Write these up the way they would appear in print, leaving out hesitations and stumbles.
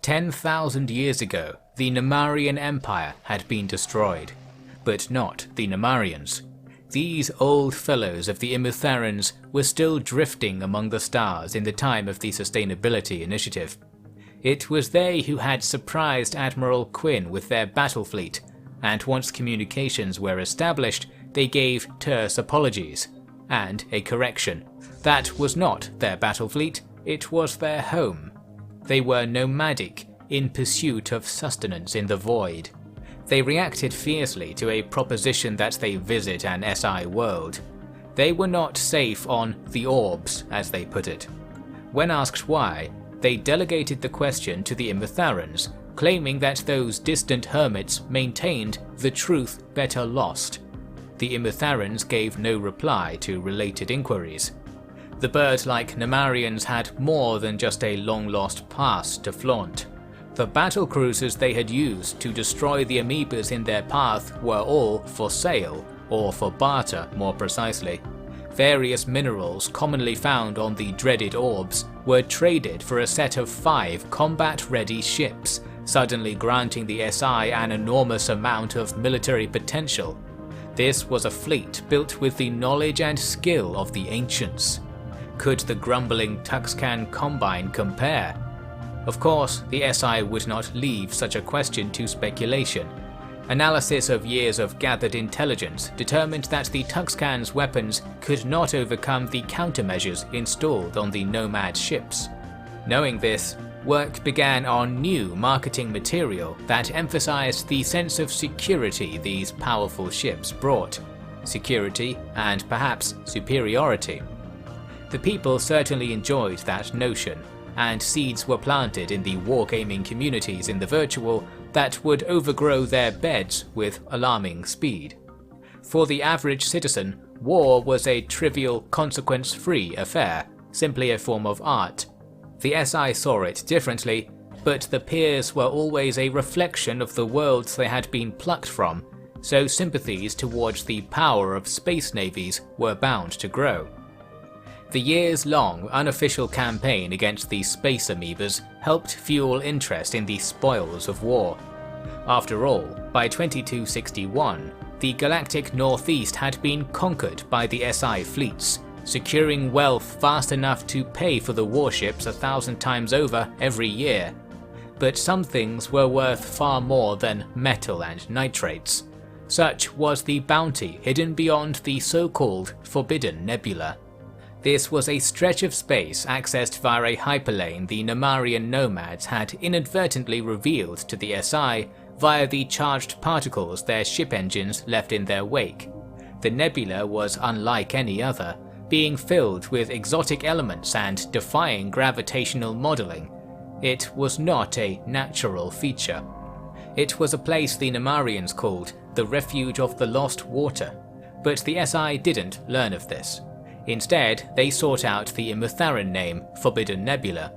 10,000 years ago, the Nemarian Empire had been destroyed, but not the Nemarians. These old fellows of the Imitharans were still drifting among the stars in the time of the Sustainability Initiative. It was they who had surprised Admiral Quinn with their battle fleet, and once communications were established, they gave terse apologies, and a correction. That was not their battle fleet, it was their home. They were nomadic, in pursuit of sustenance in the void. They reacted fiercely to a proposition that they visit an SI world. They were not safe on the orbs, as they put it. When asked why, they delegated the question to the Imitharans, claiming that those distant hermits maintained the truth better lost. The Imitharans gave no reply to related inquiries. The bird-like Nemarians had more than just a long-lost past to flaunt. The battle cruisers they had used to destroy the amoebas in their path were all for sale, or for barter more precisely. Various minerals commonly found on the dreaded orbs were traded for a set of 5 combat-ready ships, suddenly granting the SI an enormous amount of military potential. This was a fleet built with the knowledge and skill of the ancients. Could the grumbling Tuxcan Combine compare? Of course, the SI would not leave such a question to speculation. Analysis of years of gathered intelligence determined that the Tuxcan's weapons could not overcome the countermeasures installed on the Nomad ships. Knowing this, work began on new marketing material that emphasized the sense of security these powerful ships brought. Security and perhaps superiority. The people certainly enjoyed that notion, and seeds were planted in the wargaming communities in the virtual that would overgrow their beds with alarming speed. For the average citizen, war was a trivial, consequence-free affair, simply a form of art. The SI saw it differently, but the peers were always a reflection of the worlds they had been plucked from, so sympathies towards the power of space navies were bound to grow. The years-long unofficial campaign against the space amoebas helped fuel interest in the spoils of war. After all, by 2261, the galactic northeast had been conquered by the SI fleets, securing wealth vast enough to pay for the warships 1,000 times over every year. But some things were worth far more than metal and nitrates. Such was the bounty hidden beyond the so-called Forbidden Nebula. This was a stretch of space accessed via a hyperlane the Nemarian nomads had inadvertently revealed to the SI via the charged particles their ship engines left in their wake. The nebula was unlike any other, being filled with exotic elements and defying gravitational modeling. It was not a natural feature. It was a place the Nemarians called the Refuge of the Lost Water, but the SI didn't learn of this. Instead, they sought out the Imitharan name, Forbidden Nebula.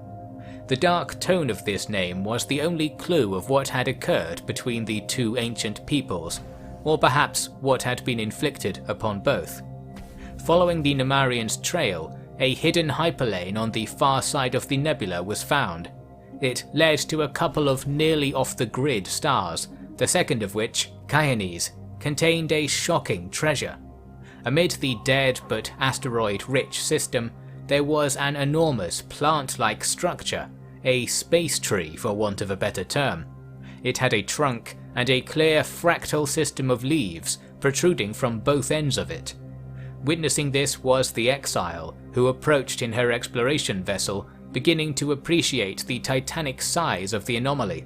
The dark tone of this name was the only clue of what had occurred between the two ancient peoples, or perhaps what had been inflicted upon both. Following the Nemarians' trail, a hidden hyperlane on the far side of the nebula was found. It led to a couple of nearly off-the-grid stars, the second of which, Caenis, contained a shocking treasure. Amid the dead but asteroid-rich system, there was an enormous plant-like structure, a space tree for want of a better term. It had a trunk and a clear fractal system of leaves protruding from both ends of it. Witnessing this was the exile, who approached in her exploration vessel, beginning to appreciate the titanic size of the anomaly.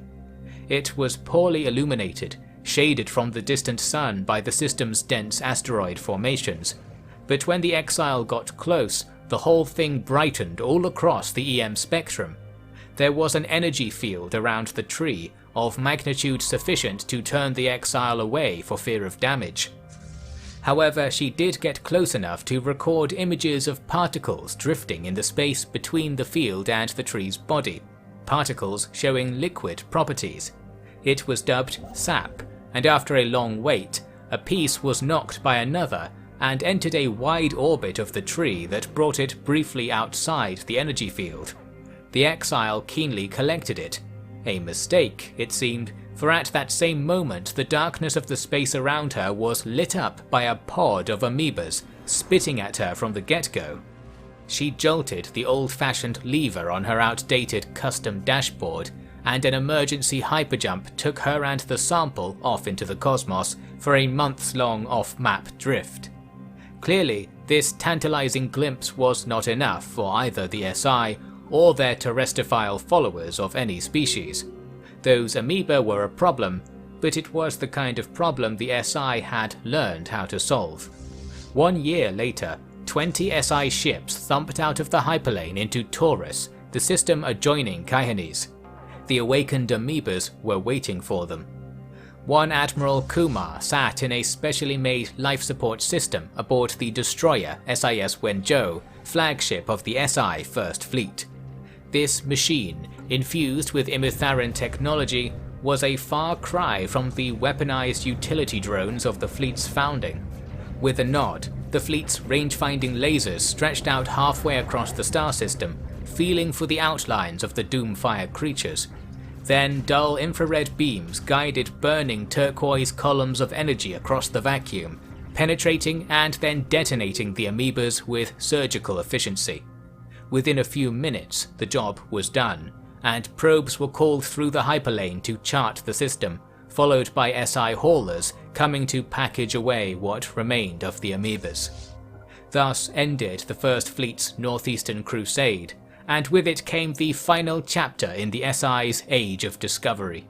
It was poorly illuminated, shaded from the distant sun by the system's dense asteroid formations, but when the exile got close, the whole thing brightened all across the EM spectrum. There was an energy field around the tree, of magnitude sufficient to turn the exile away for fear of damage. However, she did get close enough to record images of particles drifting in the space between the field and the tree's body, particles showing liquid properties. It was dubbed SAP, and after a long wait, a piece was knocked by another and entered a wide orbit of the tree that brought it briefly outside the energy field. The exile keenly collected it. A mistake, it seemed, for at that same moment the darkness of the space around her was lit up by a pod of amoebas spitting at her from the get-go. She jolted the old-fashioned lever on her outdated custom dashboard, and an emergency hyperjump took her and the sample off into the cosmos for a months-long off-map drift. Clearly, this tantalizing glimpse was not enough for either the SI or their terrestriophile followers of any species. Those amoeba were a problem, but it was the kind of problem the SI had learned how to solve. 1 year later, 20 SI ships thumped out of the hyperlane into Taurus, the system adjoining Kaihenes. The awakened amoebas were waiting for them. One Admiral Kumar sat in a specially made life support system aboard the destroyer SIS Wenzhou, flagship of the SI First Fleet. This machine, infused with Imitharon technology, was a far cry from the weaponized utility drones of the fleet's founding. With a nod, the fleet's range-finding lasers stretched out halfway across the star system, feeling for the outlines of the Doomfire creatures. Then dull infrared beams guided burning turquoise columns of energy across the vacuum, penetrating and then detonating the amoebas with surgical efficiency. Within a few minutes, the job was done, and probes were called through the hyperlane to chart the system, followed by SI haulers coming to package away what remained of the amoebas. Thus ended the First Fleet's northeastern crusade, and with it came the final chapter in the SI's Age of Discovery.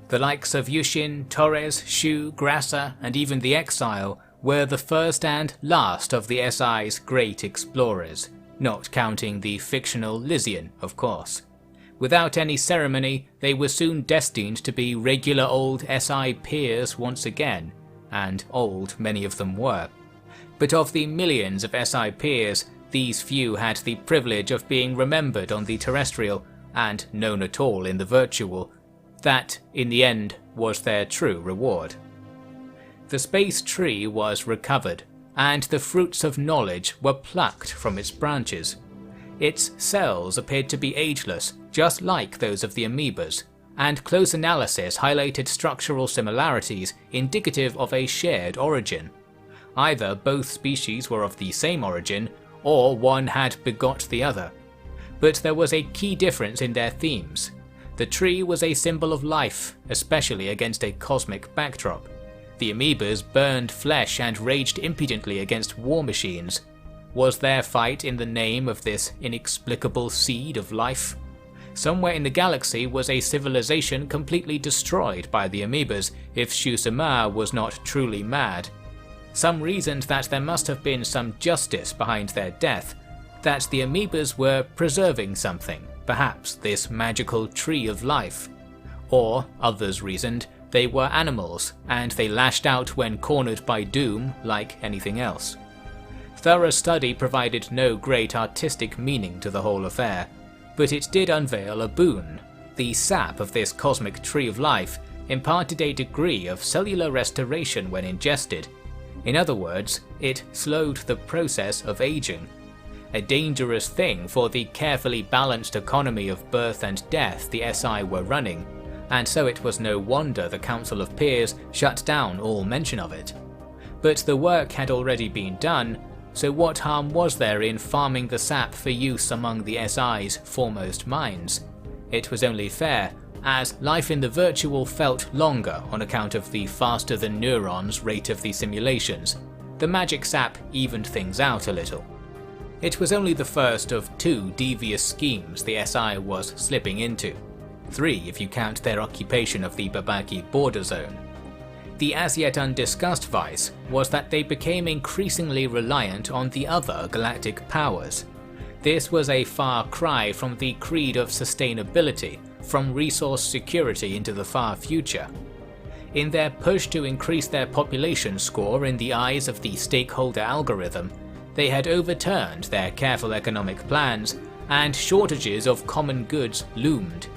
The likes of Yushin, Torres, Shu, Grasser, and even the Exile were the first and last of the SI's great explorers, not counting the fictional Lysian, of course. Without any ceremony, they were soon destined to be regular old SI peers once again, and old many of them were. But of the millions of SI peers, these few had the privilege of being remembered on the terrestrial, and known at all in the virtual. That, in the end, was their true reward. The space tree was recovered, and the fruits of knowledge were plucked from its branches. Its cells appeared to be ageless, just like those of the amoebas, and close analysis highlighted structural similarities indicative of a shared origin. Either both species were of the same origin, or one had begot the other. But there was a key difference in their themes. The tree was a symbol of life, especially against a cosmic backdrop. The amoebas burned flesh and raged impudently against war machines. Was their fight in the name of this inexplicable seed of life? Somewhere in the galaxy was a civilization completely destroyed by the amoebas if Shu-Sama was not truly mad. Some reasoned that there must have been some justice behind their death, that the amoebas were preserving something, perhaps this magical tree of life. Or, others reasoned, they were animals, and they lashed out when cornered by doom like anything else. Thorough study provided no great artistic meaning to the whole affair, but it did unveil a boon. The sap of this cosmic tree of life imparted a degree of cellular restoration when ingested. In other words, it slowed the process of aging. A dangerous thing for the carefully balanced economy of birth and death the SI were running, and so it was no wonder the Council of Peers shut down all mention of it. But the work had already been done, so what harm was there in farming the sap for use among the SI's foremost minds? It was only fair, as life in the virtual felt longer on account of the faster than neurons rate of the simulations. The magic sap evened things out a little. It was only the first of 2 devious schemes the SI was slipping into. 3 if you count their occupation of the Babaki border zone. The as yet undiscussed vice was that they became increasingly reliant on the other galactic powers. This was a far cry from the creed of sustainability, from resource security into the far future. In their push to increase their population score in the eyes of the stakeholder algorithm, they had overturned their careful economic plans, and shortages of common goods loomed.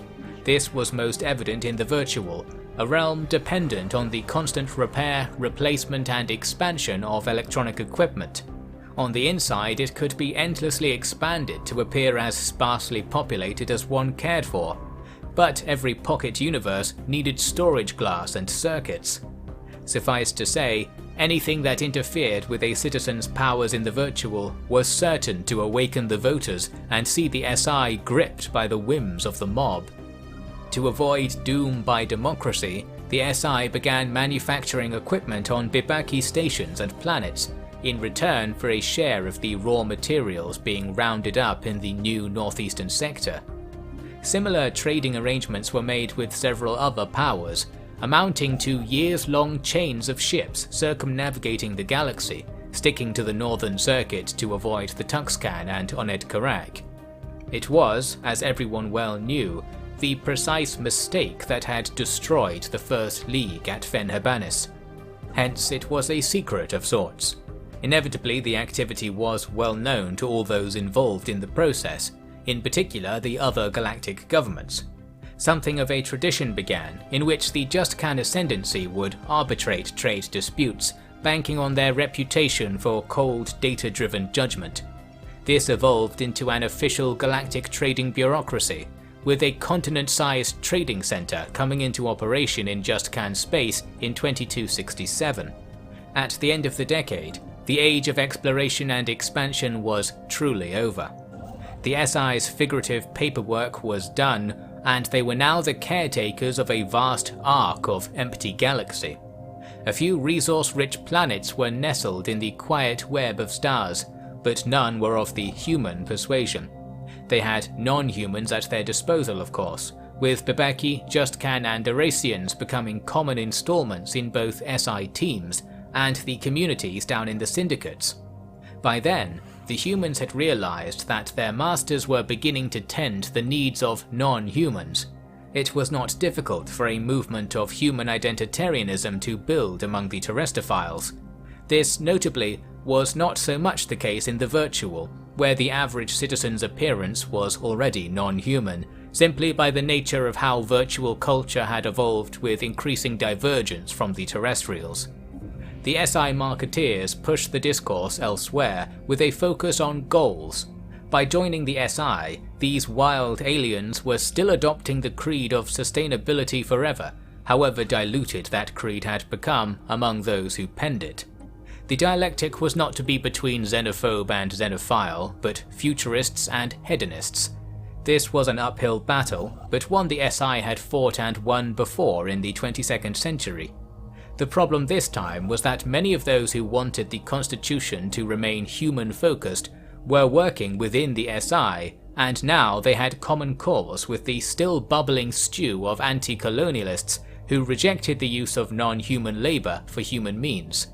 This was most evident in the virtual, a realm dependent on the constant repair, replacement and expansion of electronic equipment. On the inside, it could be endlessly expanded to appear as sparsely populated as one cared for. but every pocket universe needed storage glass and circuits. Suffice to say, anything that interfered with a citizen's powers in the virtual was certain to awaken the voters and see the SI gripped by the whims of the mob. To avoid doom by democracy, the SI began manufacturing equipment on Bibaki stations and planets, in return for a share of the raw materials being rounded up in the new northeastern sector. Similar trading arrangements were made with several other powers, amounting to years-long chains of ships circumnavigating the galaxy, sticking to the northern circuit to avoid the Tuxcan and Oned Karak. It was, as everyone well knew, the precise mistake that had destroyed the First League at Fenhabanis. Hence, it was a secret of sorts. Inevitably, the activity was well known to all those involved in the process, in particular the other galactic governments. Something of a tradition began, in which the Justcan Ascendancy would arbitrate trade disputes, banking on their reputation for cold, data-driven judgment. This evolved into an official galactic trading bureaucracy, with a continent-sized trading center coming into operation in Justcan space in 2267. At the end of the decade, the age of exploration and expansion was truly over. The SI's figurative paperwork was done, and they were now the caretakers of a vast arc of empty galaxy. A few resource-rich planets were nestled in the quiet web of stars, but none were of the human persuasion. They had non-humans at their disposal, of course, with Bibaki, Justcan and Erasians becoming common installments in both SI teams and the communities down in the syndicates. By then, the humans had realized that their masters were beginning to tend the needs of non-humans. It was not difficult for a movement of human identitarianism to build among the terrestophiles. This, notably, was not so much the case in the virtual, where the average citizen's appearance was already non-human, simply by the nature of how virtual culture had evolved with increasing divergence from the terrestrials. The SI marketeers pushed the discourse elsewhere with a focus on goals. By joining the SI, these wild aliens were still adopting the creed of sustainability forever, however diluted that creed had become among those who penned it. The dialectic was not to be between xenophobe and xenophile, but futurists and hedonists. This was an uphill battle, but one the SI had fought and won before in the 22nd century. The problem this time was that many of those who wanted the Constitution to remain human-focused were working within the SI, and now they had common cause with the still bubbling stew of anti-colonialists who rejected the use of non-human labor for human means.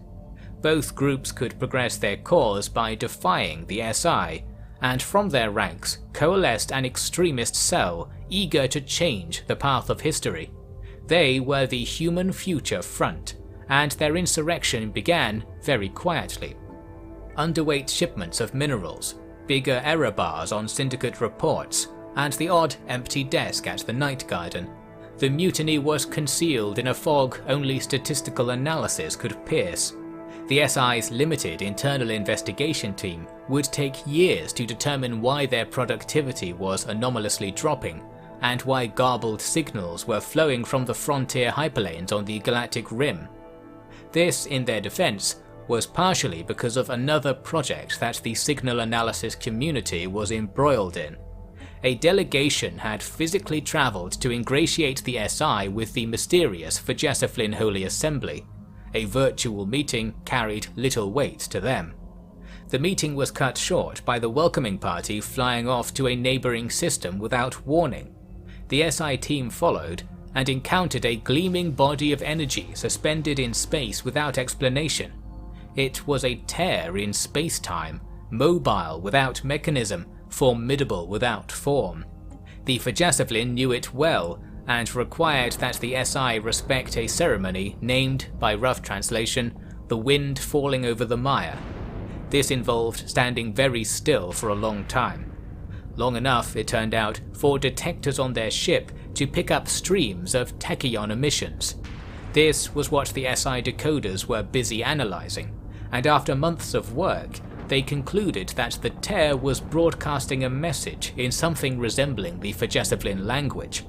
Both groups could progress their cause by defying the SI, and from their ranks coalesced an extremist cell eager to change the path of history. They were the Human Future Front, and their insurrection began very quietly. Underweight shipments of minerals, bigger error bars on syndicate reports, and the odd empty desk at the Night Garden. The mutiny was concealed in a fog only statistical analysis could pierce. The SI's limited internal investigation team would take years to determine why their productivity was anomalously dropping, and why garbled signals were flowing from the frontier hyperlanes on the galactic rim. This, in their defense, was partially because of another project that the signal analysis community was embroiled in. A delegation had physically traveled to ingratiate the SI with the mysterious Vergesaflin Holy Assembly. A virtual meeting carried little weight to them. The meeting was cut short by the welcoming party flying off to a neighboring system without warning. The SI team followed, and encountered a gleaming body of energy suspended in space without explanation. It was a tear in space-time, mobile without mechanism, formidable without form. The Vergesaflin knew it well, and required that the SI respect a ceremony named, by rough translation, the wind falling over the mire. This involved standing very still for a long time. Long enough, it turned out, for detectors on their ship to pick up streams of tachyon emissions. This was what the SI decoders were busy analysing, and after months of work, they concluded that the tear was broadcasting a message in something resembling the Vergesaflin language.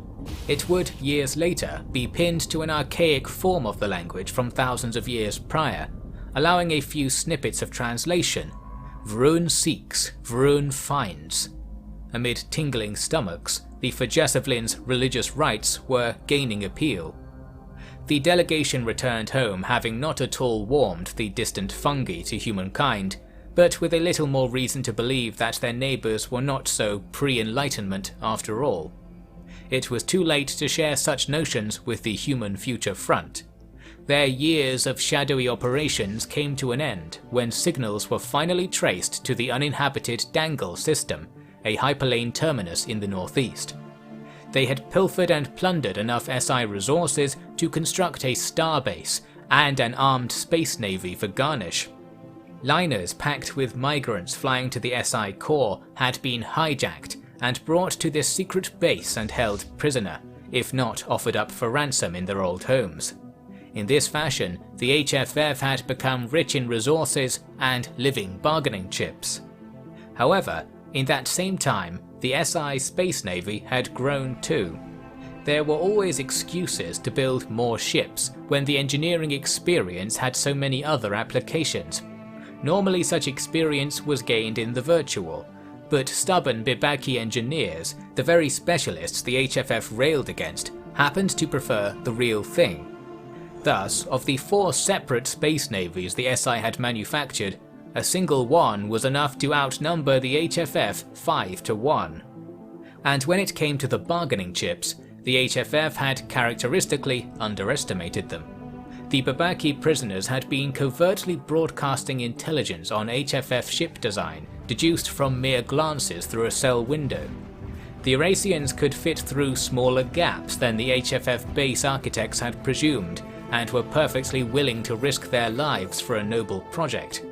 It would, years later, be pinned to an archaic form of the language from thousands of years prior, allowing a few snippets of translation. Vrun seeks, Vrun finds. Amid tingling stomachs, the Fajesevlin's religious rites were gaining appeal. The delegation returned home having not at all warmed the distant fungi to humankind, but with a little more reason to believe that their neighbours were not so pre-enlightenment after all. It was too late to share such notions with the Human Future Front. Their years of shadowy operations came to an end when signals were finally traced to the uninhabited Dangle system, a hyperlane terminus in the northeast. They had pilfered and plundered enough SI resources to construct a starbase and an armed space navy for garnish. Liners packed with migrants flying to the SI core had been hijacked and brought to this secret base and held prisoner, if not offered up for ransom in their old homes. In this fashion, the HFF had become rich in resources and living bargaining chips. However, in that same time, the SI Space Navy had grown too. There were always excuses to build more ships when the engineering experience had so many other applications. Normally such experience was gained in the virtual, but stubborn Bibaki engineers, the very specialists the HFF railed against, happened to prefer the real thing. Thus, of the 4 separate space navies the SI had manufactured, a single one was enough to outnumber the HFF 5-1. And when it came to the bargaining chips, the HFF had characteristically underestimated them. The Bibaki prisoners had been covertly broadcasting intelligence on HFF ship design, deduced from mere glances through a cell window. The Eurasians could fit through smaller gaps than the HFF base architects had presumed, and were perfectly willing to risk their lives for a noble project.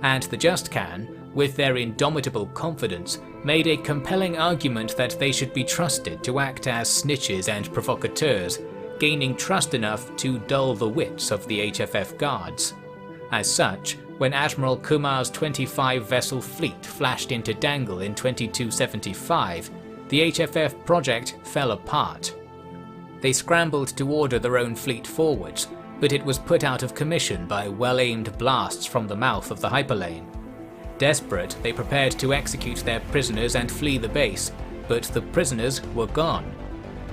And the Just Can, with their indomitable confidence, made a compelling argument that they should be trusted to act as snitches and provocateurs, gaining trust enough to dull the wits of the HFF guards. As such, when Admiral Kumar's 25-vessel fleet flashed into Dangle in 2275, the HFF project fell apart. They scrambled to order their own fleet forwards, but it was put out of commission by well-aimed blasts from the mouth of the hyperlane. Desperate, they prepared to execute their prisoners and flee the base, but the prisoners were gone.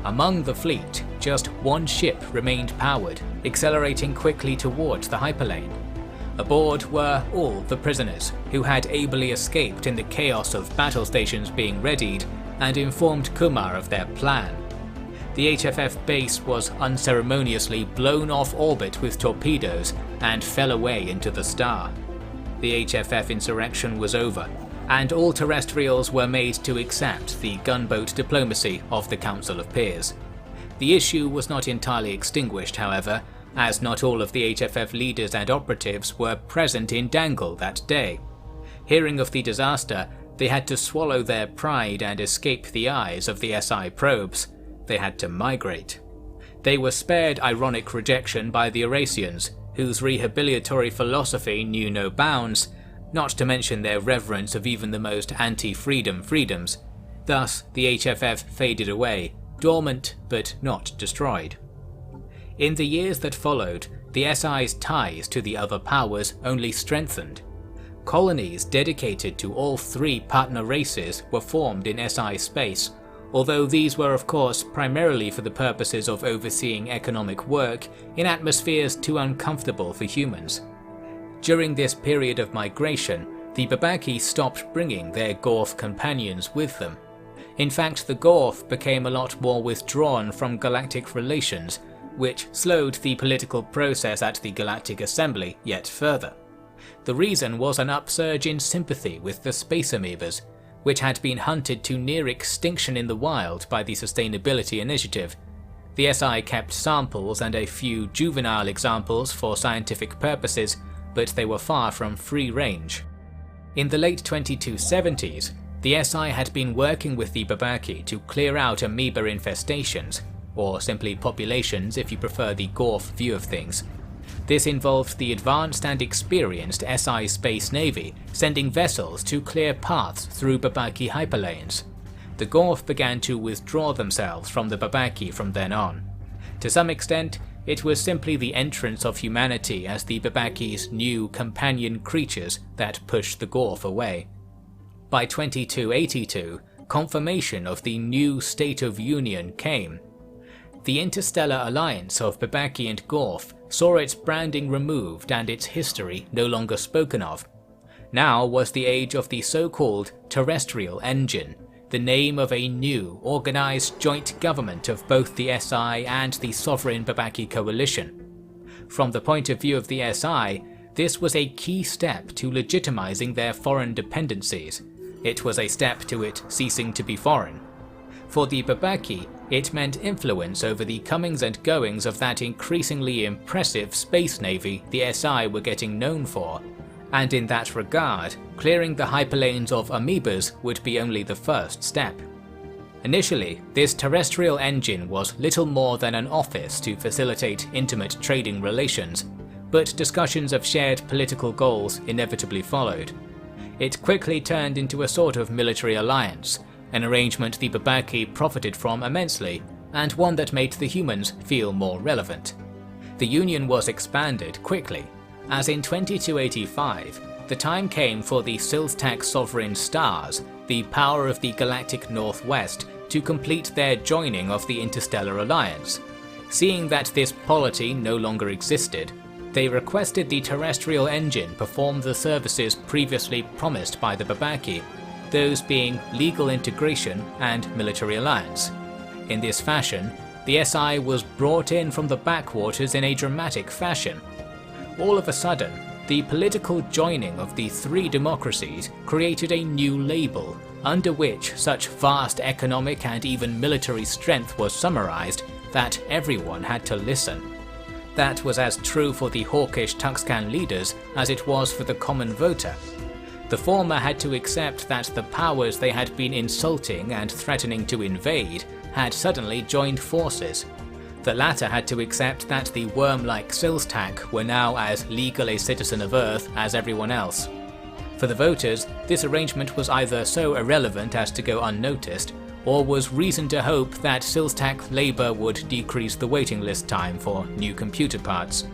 Among the fleet, just one ship remained powered, accelerating quickly towards the hyperlane. Aboard were all the prisoners, who had ably escaped in the chaos of battle stations being readied, and informed Kumar of their plan. The HFF base was unceremoniously blown off orbit with torpedoes and fell away into the star. The HFF insurrection was over, and all terrestrials were made to accept the gunboat diplomacy of the Council of Peers. The issue was not entirely extinguished, however, as not all of the HFF leaders and operatives were present in Dangle that day. Hearing of the disaster, they had to swallow their pride and escape the eyes of the SI probes. They had to migrate. They were spared ironic rejection by the Eurasians, whose rehabilitatory philosophy knew no bounds, not to mention their reverence of even the most anti-freedom freedoms. Thus, the HFF faded away, dormant but not destroyed. In the years that followed, the SI's ties to the other powers only strengthened. Colonies dedicated to all 3 partner races were formed in SI space, although these were of course primarily for the purposes of overseeing economic work in atmospheres too uncomfortable for humans. During this period of migration, the Bibaki stopped bringing their Gorf companions with them. In fact, the Gorf became a lot more withdrawn from galactic relations, which slowed the political process at the Galactic Assembly yet further. The reason was an upsurge in sympathy with the space amoebas, which had been hunted to near extinction in the wild by the Sustainability Initiative. The SI kept samples and a few juvenile examples for scientific purposes, but they were far from free range. In the late 2270s, the SI had been working with the Bibaki to clear out amoeba infestations, or simply populations if you prefer the Gorf view of things. This involved the advanced and experienced SI Space Navy sending vessels to clear paths through Bibaki hyperlanes. the Gorf began to withdraw themselves from the Babaki from then on. To some extent, it was simply the entrance of humanity as the Babaki's new companion creatures that pushed the Gorf away. By 2282, confirmation of the new State of Union came. The interstellar alliance of Babaki and Gorf saw its branding removed and its history no longer spoken of. Now was the age of the so-called terrestrial engine, the name of a new, organized joint government of both the SI and the sovereign Babaki coalition. From the point of view of the SI, this was a key step to legitimizing their foreign dependencies. It was a step to it ceasing to be foreign. For the Babaki, it meant influence over the comings and goings of that increasingly impressive space navy the SI were getting known for, and in that regard, clearing the hyperlanes of amoebas would be only the first step. Initially, this terrestrial engine was little more than an office to facilitate intimate trading relations, but discussions of shared political goals inevitably followed. It quickly turned into a sort of military alliance, an arrangement the Babaki profited from immensely, and one that made the humans feel more relevant. The Union was expanded quickly, as in 2285, the time came for the Silstak sovereign stars, the power of the galactic northwest, to complete their joining of the Interstellar Alliance. Seeing that this polity no longer existed, they requested the terrestrial engine perform the services previously promised by the Babaki, those being legal integration and military alliance. In this fashion, the SI was brought in from the backwaters in a dramatic fashion. All of a sudden, the political joining of the three democracies created a new label, under which such vast economic and even military strength was summarized that everyone had to listen. That was as true for the hawkish Tuxcan leaders as it was for the common voter. The former had to accept that the powers they had been insulting and threatening to invade had suddenly joined forces. The latter had to accept that the worm-like Silstak were now as legal a citizen of Earth as everyone else. For the voters, this arrangement was either so irrelevant as to go unnoticed, or was reason to hope that Silstak labour would decrease the waiting list time for new computer parts.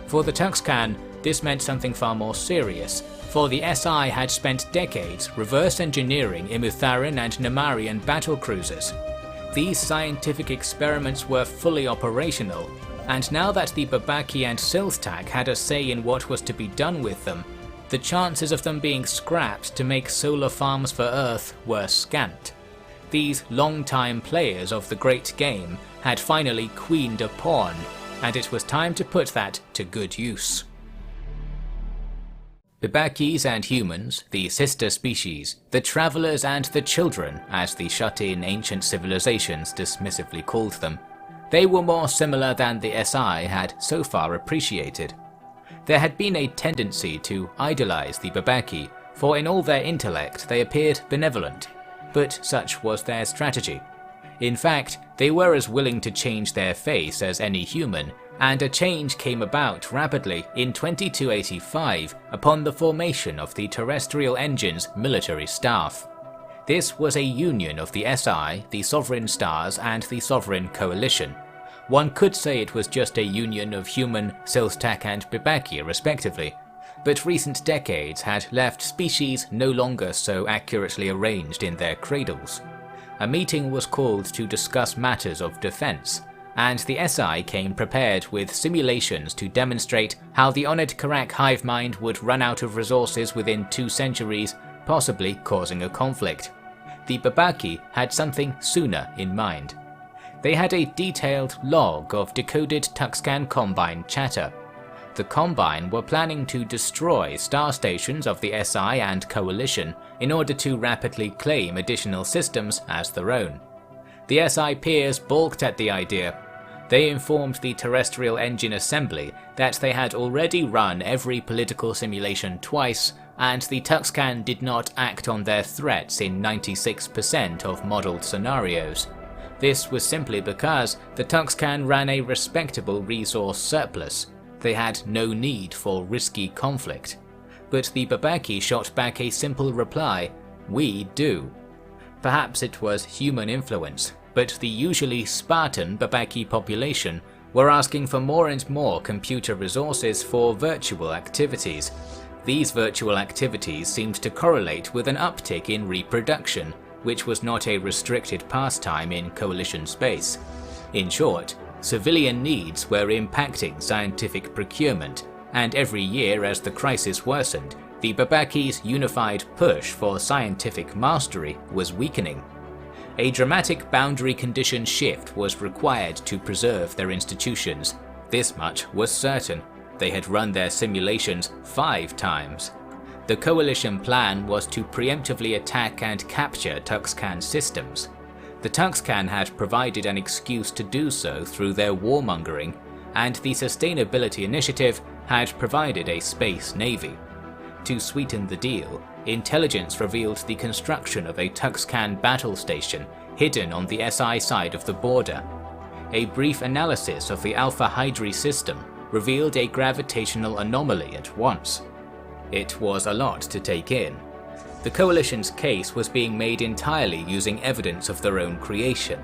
For the Tuxcan, this meant something far more serious, for the SI had spent decades reverse engineering Imitharon and Nemarian battlecruisers. These scientific experiments were fully operational, and now that the Babaki and Silstak had a say in what was to be done with them, the chances of them being scrapped to make solar farms for Earth were scant. These long-time players of the great game had finally queened a pawn, and it was time to put that to good use. Babakis and humans, the sister species, the travellers and the children, as the shut-in ancient civilizations dismissively called them, they were more similar than the SI had so far appreciated. There had been a tendency to idolize the Babaki, for in all their intellect they appeared benevolent, but such was their strategy. In fact, they were as willing to change their face as any human, and a change came about rapidly in 2285 upon the formation of the terrestrial engine's military staff. This was a union of the SI, the Sovereign Stars, and the Sovereign Coalition. One could say it was just a union of human, Silstak and Babaki respectively, but recent decades had left species no longer so accurately arranged in their cradles. A meeting was called to discuss matters of defense, and the SI came prepared with simulations to demonstrate how the Oned Karak hive mind would run out of resources within 2 centuries, possibly causing a conflict. The Babaki had something sooner in mind. They had a detailed log of decoded Tuxcan Combine chatter. The Combine were planning to destroy star stations of the SI and Coalition in order to rapidly claim additional systems as their own. The SI peers balked at the idea. They informed the Terrestrial Engine Assembly that they had already run every political simulation twice, and the Tuxcan did not act on their threats in 96% of modelled scenarios. This was simply because the Tuxcan ran a respectable resource surplus. They had no need for risky conflict. But the Babaki shot back a simple reply: "We do." Perhaps it was human influence, but the usually Spartan Babaki population were asking for more and more computer resources for virtual activities. These virtual activities seemed to correlate with an uptick in reproduction, which was not a restricted pastime in Coalition space. In short, civilian needs were impacting scientific procurement, and every year as the crisis worsened, the Babaki's unified push for scientific mastery was weakening. A dramatic boundary condition shift was required to preserve their institutions. This much was certain. They had run their simulations 5 times. The coalition plan was to preemptively attack and capture Tuxcan systems. The Tuxcan had provided an excuse to do so through their warmongering, and the Sustainability Initiative had provided a space navy. To sweeten the deal, intelligence revealed the construction of a Tuxcan battle station hidden on the SI side of the border. A brief analysis of the Alpha Hydri system revealed a gravitational anomaly at once. It was a lot to take in. The Coalition's case was being made entirely using evidence of their own creation.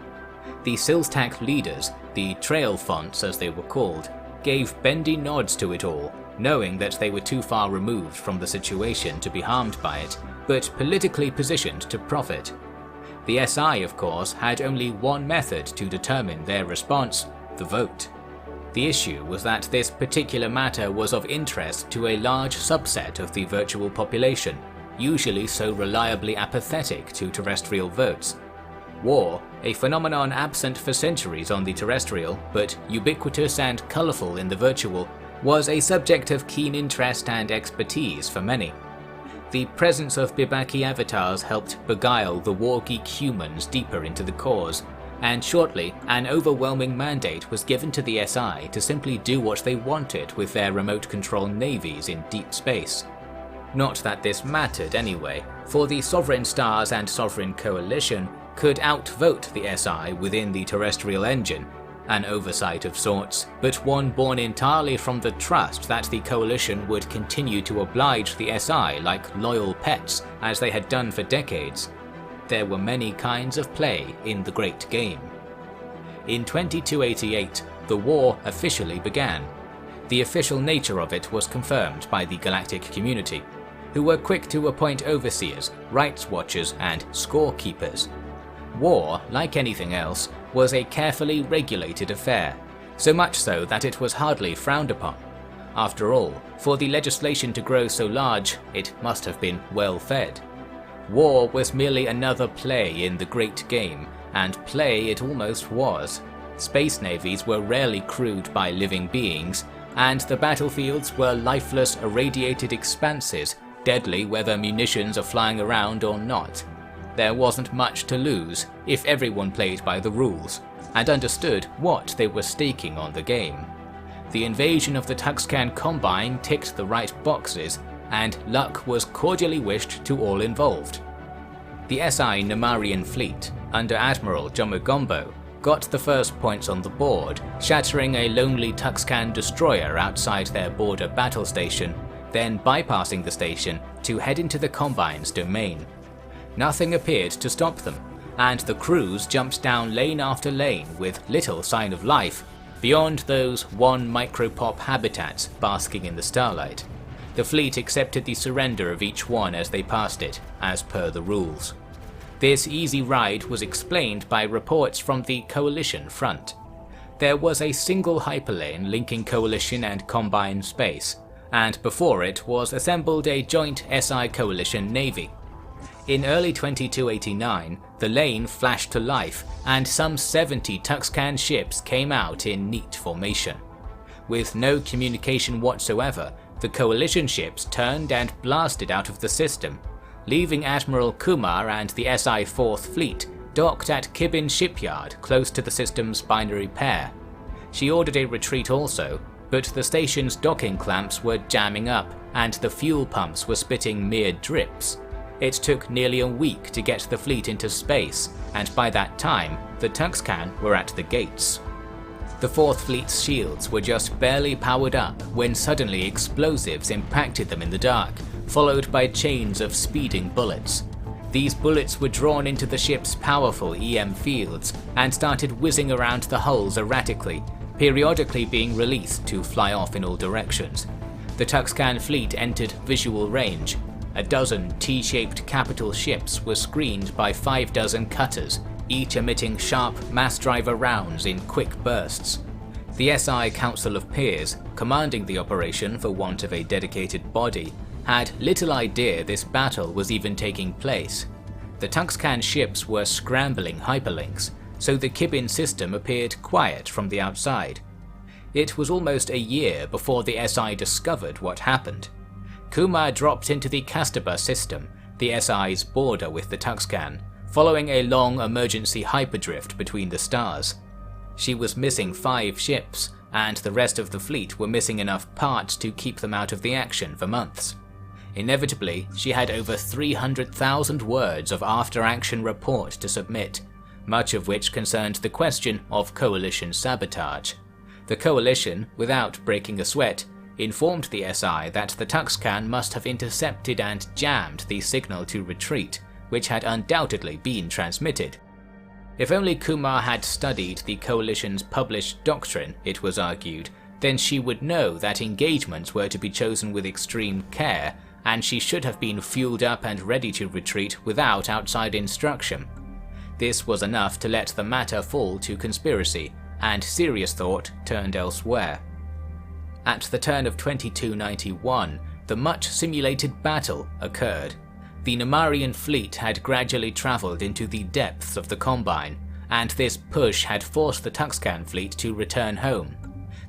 The Silstak leaders, the Trail Fonts as they were called, gave bendy nods to it all, knowing that they were too far removed from the situation to be harmed by it, but politically positioned to profit. The SI, of course, had only one method to determine their response: the vote. The issue was that this particular matter was of interest to a large subset of the virtual population, usually so reliably apathetic to terrestrial votes. War, a phenomenon absent for centuries on the terrestrial, but ubiquitous and colourful in the virtual, was a subject of keen interest and expertise for many. The presence of Bibaki avatars helped beguile the war-geek humans deeper into the cause, and shortly an overwhelming mandate was given to the SI to simply do what they wanted with their remote control navies in deep space. Not that this mattered anyway, for the Sovereign Stars and Sovereign Coalition could outvote the SI within the terrestrial engine, an oversight of sorts, but one born entirely from the trust that the Coalition would continue to oblige the SI like loyal pets as they had done for decades. There were many kinds of play in the Great Game. In 2288, the war officially began. The official nature of it was confirmed by the galactic community, who were quick to appoint overseers, rights watchers, and scorekeepers. War, like anything else, was a carefully regulated affair, so much so that it was hardly frowned upon. After all, for the legislation to grow so large, it must have been well fed. War was merely another play in the Great Game, and play it almost was. Space navies were rarely crewed by living beings, and the battlefields were lifeless, irradiated expanses, deadly whether munitions are flying around or not. There wasn't much to lose if everyone played by the rules, and understood what they were staking on the game. The invasion of the Tuxcan Combine ticked the right boxes, and luck was cordially wished to all involved. The SI Nemarian fleet, under Admiral Jomogombo, got the first points on the board, shattering a lonely Tuxcan destroyer outside their border battle station, then bypassing the station to head into the Combine's domain. Nothing appeared to stop them, and the crews jumped down lane after lane with little sign of life, beyond those 1 micropop habitats basking in the starlight. The fleet accepted the surrender of each one as they passed it, as per the rules. This easy ride was explained by reports from the Coalition front. There was a single hyperlane linking Coalition and Combine space, and before it was assembled a joint SI Coalition navy. In early 2289, the lane flashed to life, and some 70 Tuxcan ships came out in neat formation. With no communication whatsoever, the Coalition ships turned and blasted out of the system, leaving Admiral Kumar and the SI 4th Fleet docked at Kibin shipyard close to the system's binary pair. She ordered a retreat also, but the station's docking clamps were jamming up, and the fuel pumps were spitting mere drips. It took nearly a week to get the fleet into space, and by that time, the Tuxcan were at the gates. The 4th Fleet's shields were just barely powered up when suddenly explosives impacted them in the dark, followed by chains of speeding bullets. These bullets were drawn into the ship's powerful EM fields and started whizzing around the hulls erratically, periodically being released to fly off in all directions. The Tuxcan fleet entered visual range. A dozen T-shaped capital ships were screened by 5 dozen cutters, each emitting sharp mass driver rounds in quick bursts. The SI Council of Peers, commanding the operation for want of a dedicated body, had little idea this battle was even taking place. The Tuxcan ships were scrambling hyperlinks, so the Kibin system appeared quiet from the outside. It was almost a year before the SI discovered what happened. Kumar dropped into the Kastaba system, the SI's border with the Tuxcan, following a long emergency hyperdrift between the stars. She was missing 5 ships, and the rest of the fleet were missing enough parts to keep them out of the action for months. Inevitably, she had over 300,000 words of after-action report to submit, much of which concerned the question of coalition sabotage. The coalition, without breaking a sweat, informed the SI that the Tuxcan must have intercepted and jammed the signal to retreat, which had undoubtedly been transmitted. If only Kumar had studied the coalition's published doctrine, it was argued, then she would know that engagements were to be chosen with extreme care, and she should have been fueled up and ready to retreat without outside instruction. This was enough to let the matter fall to conspiracy, and serious thought turned elsewhere. At the turn of 2291, the much-simulated battle occurred. The Nemarian fleet had gradually travelled into the depths of the Combine, and this push had forced the Tuxcan fleet to return home.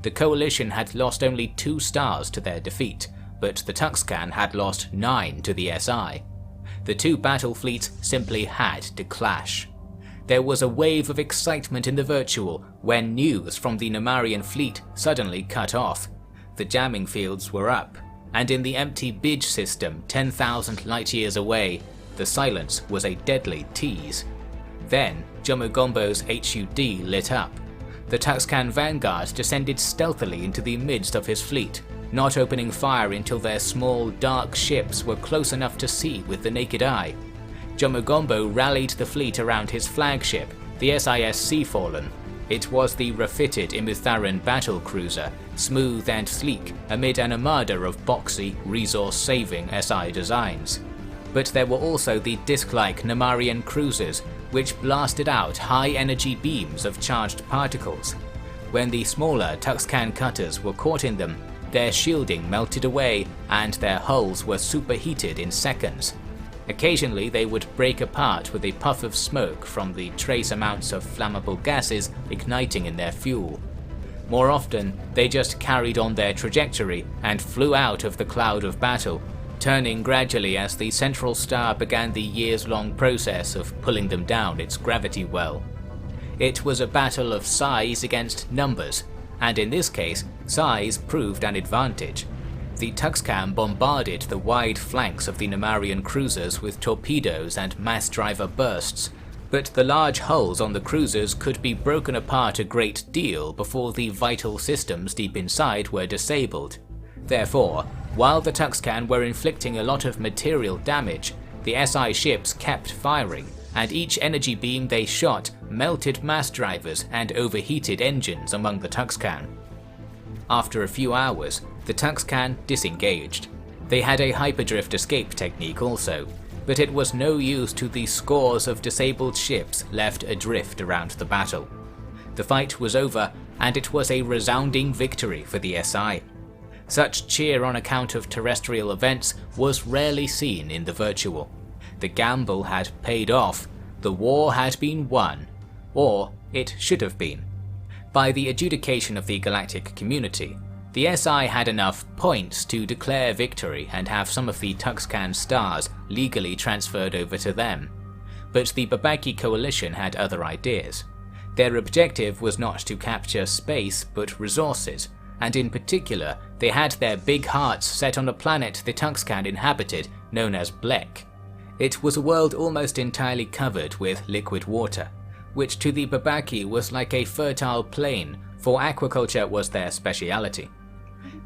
The coalition had lost only 2 stars to their defeat, but the Tuxcan had lost 9 to the SI. The 2 battle fleets simply had to clash. There was a wave of excitement in the virtual when news from the Nemarian fleet suddenly cut off. The jamming fields were up, and in the empty Bij system 10,000 light-years away, the silence was a deadly tease. Then, Jomogombo's HUD lit up. The Tuxcan vanguard descended stealthily into the midst of his fleet, not opening fire until their small, dark ships were close enough to see with the naked eye. Jomogombo rallied the fleet around his flagship, the SIS Seafallen. It was the refitted Imitharon battle cruiser, smooth and sleek amid an armada of boxy, resource-saving SI designs. But there were also the disc-like Nemarian cruisers, which blasted out high-energy beams of charged particles. When the smaller Tuxcan cutters were caught in them, their shielding melted away and their hulls were superheated in seconds. Occasionally they would break apart with a puff of smoke from the trace amounts of flammable gases igniting in their fuel. More often, they just carried on their trajectory and flew out of the cloud of battle, turning gradually as the central star began the years-long process of pulling them down its gravity well. It was a battle of size against numbers, and in this case, size proved an advantage. The Tuxcan bombarded the wide flanks of the Nemarian cruisers with torpedoes and mass driver bursts, but the large hulls on the cruisers could be broken apart a great deal before the vital systems deep inside were disabled. Therefore, while the Tuxcan were inflicting a lot of material damage, the SI ships kept firing, and each energy beam they shot melted mass drivers and overheated engines among the Tuxcan. After a few hours, the Tuxcan disengaged. They had a hyperdrift escape technique also, but it was no use to the scores of disabled ships left adrift around the battle. The fight was over, and it was a resounding victory for the SI. Such cheer on account of terrestrial events was rarely seen in the virtual. The gamble had paid off, the war had been won, or it should have been. By the adjudication of the galactic community, the SI had enough points to declare victory and have some of the Tuxcan stars legally transferred over to them. But the Babaki coalition had other ideas. Their objective was not to capture space but resources, and in particular they had their big hearts set on a planet the Tuxcan inhabited known as Blek. It was a world almost entirely covered with liquid water, which to the Babaki was like a fertile plain, for aquaculture was their speciality.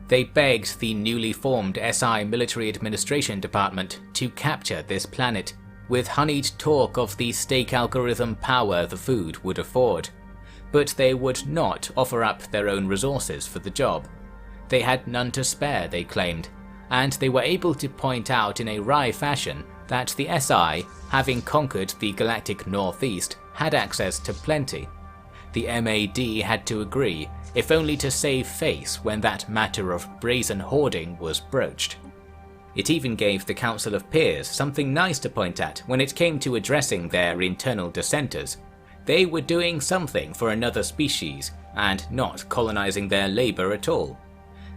They begged the newly formed SI Military Administration Department to capture this planet, with honeyed talk of the stake algorithm power the food would afford. But they would not offer up their own resources for the job. They had none to spare, they claimed, and they were able to point out in a wry fashion that the SI, having conquered the galactic northeast, had access to plenty. The MAD had to agree, if only to save face when that matter of brazen hoarding was broached. It even gave the Council of Peers something nice to point at when it came to addressing their internal dissenters. They were doing something for another species, and not colonizing their labor at all.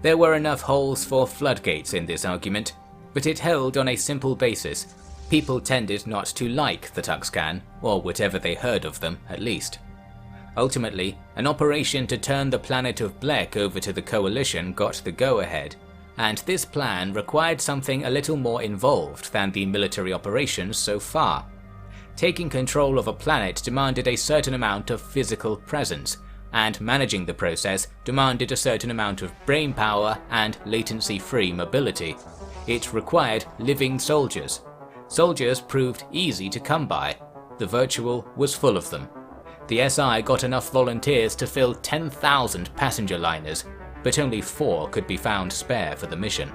There were enough holes for floodgates in this argument, but it held on a simple basis. People tended not to like the Tuxcan, or whatever they heard of them at least. Ultimately, an operation to turn the planet of Blek over to the Coalition got the go-ahead, and this plan required something a little more involved than the military operations so far. Taking control of a planet demanded a certain amount of physical presence, and managing the process demanded a certain amount of brainpower and latency-free mobility. It required living soldiers. Soldiers proved easy to come by. The virtual was full of them. The SI got enough volunteers to fill 10,000 passenger liners, but only 4 could be found spare for the mission.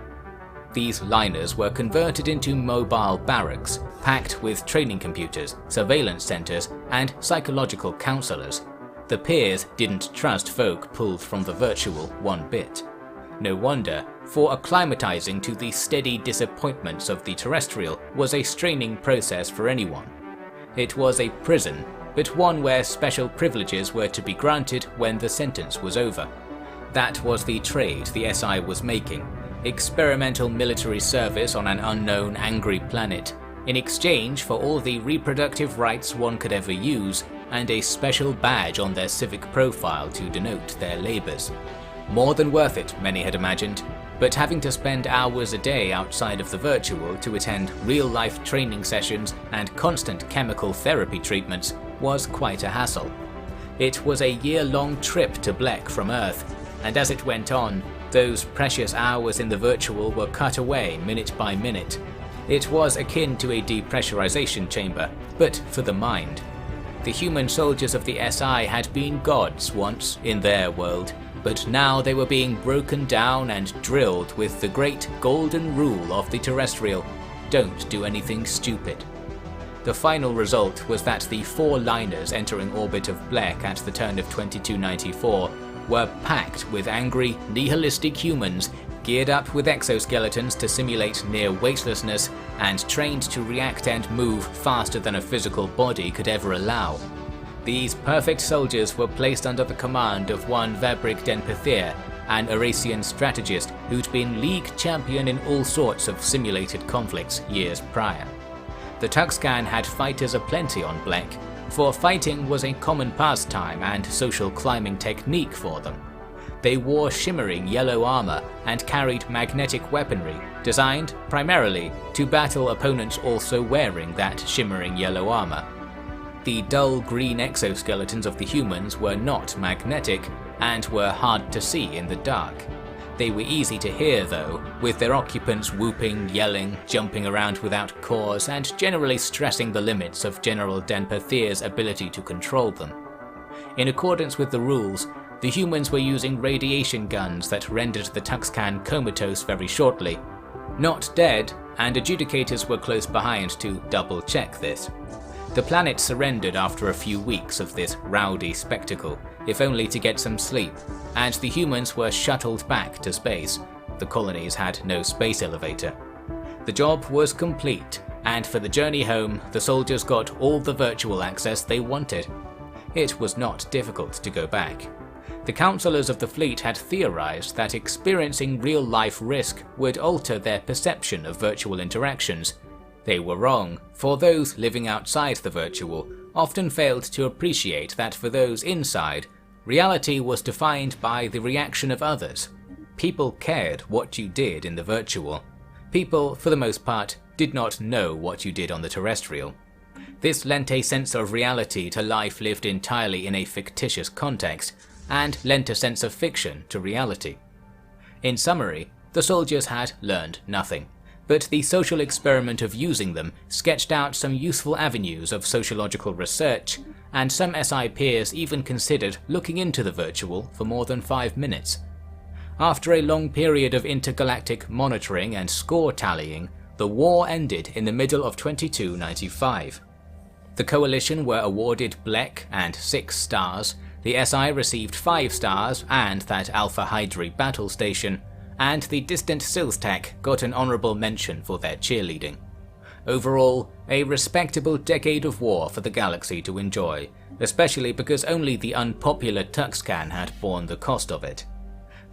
These liners were converted into mobile barracks, packed with training computers, surveillance centers, and psychological counselors. The peers didn't trust folk pulled from the virtual one bit. No wonder, for acclimatizing to the steady disappointments of the terrestrial was a straining process for anyone. It was a prison, but one where special privileges were to be granted when the sentence was over. That was the trade the SI was making: experimental military service on an unknown, angry planet, in exchange for all the reproductive rights one could ever use, and a special badge on their civic profile to denote their labors. More than worth it, many had imagined, but having to spend hours a day outside of the virtual to attend real-life training sessions and constant chemical therapy treatments was quite a hassle. It was a year-long trip to Blek from Earth, and as it went on, those precious hours in the virtual were cut away minute by minute. It was akin to a depressurization chamber, but for the mind. The human soldiers of the SI had been gods once in their world, but now they were being broken down and drilled with the great golden rule of the terrestrial: don't do anything stupid. The final result was that the 4 liners entering orbit of Blek at the turn of 2294 were packed with angry, nihilistic humans, geared up with exoskeletons to simulate near weightlessness, and trained to react and move faster than a physical body could ever allow. These perfect soldiers were placed under the command of one Vabrik Den Pathir, an Eurasian strategist who'd been league champion in all sorts of simulated conflicts years prior. The Tuxcan had fighters aplenty on Blek, for fighting was a common pastime and social climbing technique for them. They wore shimmering yellow armor and carried magnetic weaponry, designed primarily to battle opponents also wearing that shimmering yellow armor. The dull green exoskeletons of the humans were not magnetic and were hard to see in the dark. They were easy to hear though, with their occupants whooping, yelling, jumping around without cause, and generally stressing the limits of General Den Pathir's ability to control them. In accordance with the rules, the humans were using radiation guns that rendered the Tuxcan comatose very shortly. Not dead, and adjudicators were close behind to double-check this. The planet surrendered after a few weeks of this rowdy spectacle, if only to get some sleep, and the humans were shuttled back to space. The colonies had no space elevator. The job was complete, and for the journey home, the soldiers got all the virtual access they wanted. It was not difficult to go back. The councillors of the fleet had theorized that experiencing real-life risk would alter their perception of virtual interactions. They were wrong, for those living outside the virtual often failed to appreciate that for those inside, reality was defined by the reaction of others. People cared what you did in the virtual. People, for the most part, did not know what you did on the terrestrial. This lent a sense of reality to life lived entirely in a fictitious context, and lent a sense of fiction to reality. In summary, the soldiers had learned nothing. but the social experiment of using them sketched out some useful avenues of sociological research, and some SI peers even considered looking into the virtual for more than 5 minutes. After a long period of intergalactic monitoring and score tallying, the war ended in the middle of 2295. The Coalition were awarded Blek and 6 stars, the SI received 5 stars and that Alpha Hydri battle station, and the distant Silstech got an honourable mention for their cheerleading. Overall, a respectable decade of war for the galaxy to enjoy, especially because only the unpopular Tuxcan had borne the cost of it.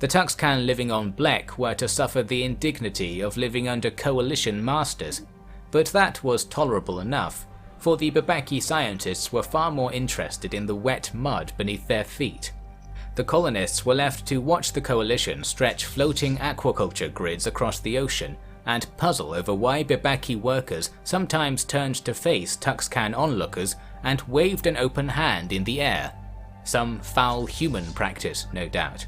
The Tuxcan living on Blek were to suffer the indignity of living under Coalition masters, but that was tolerable enough, for the Babaki scientists were far more interested in the wet mud beneath their feet. The colonists were left to watch the Coalition stretch floating aquaculture grids across the ocean and puzzle over why Babaki workers sometimes turned to face Tuxcan onlookers and waved an open hand in the air. Some foul human practice, no doubt.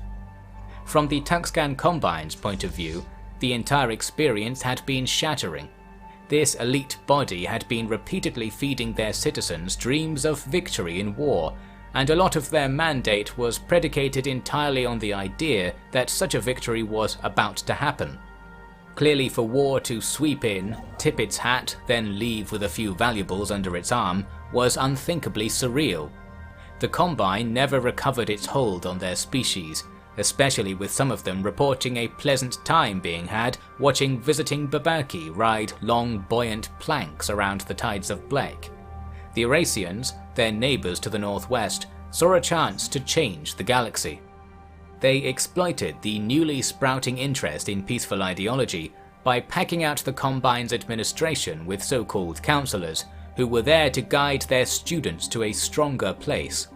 From the Tuxcan Combine's point of view, the entire experience had been shattering. This elite body had been repeatedly feeding their citizens dreams of victory in war, and a lot of their mandate was predicated entirely on the idea that such a victory was about to happen. Clearly, for war to sweep in, tip its hat, then leave with a few valuables under its arm was unthinkably surreal. The Combine never recovered its hold on their species, especially with some of them reporting a pleasant time being had watching visiting Babaki ride long buoyant planks around the tides of Blek. The Eurasians, their neighbours to the northwest, saw a chance to change the galaxy. They exploited the newly sprouting interest in peaceful ideology by packing out the Combine's administration with so-called councillors, who were there to guide their students to a stronger place.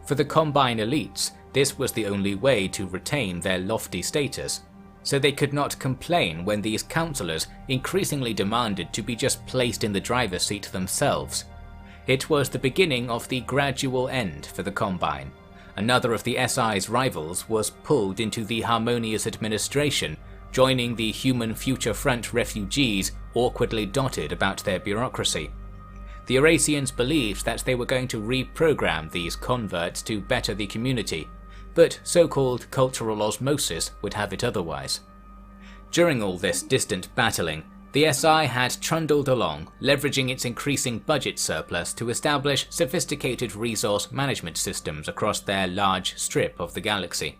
For the Combine elites, this was the only way to retain their lofty status, so they could not complain when these councillors increasingly demanded to be just placed in the driver's seat themselves. It was the beginning of the gradual end for the Combine. Another of the SI's rivals was pulled into the harmonious administration, joining the Human Future Front refugees awkwardly dotted about their bureaucracy. The Eurasians believed that they were going to reprogram these converts to better the community, but so-called cultural osmosis would have it otherwise. During all this distant battling, the SI had trundled along, leveraging its increasing budget surplus to establish sophisticated resource management systems across their large strip of the galaxy.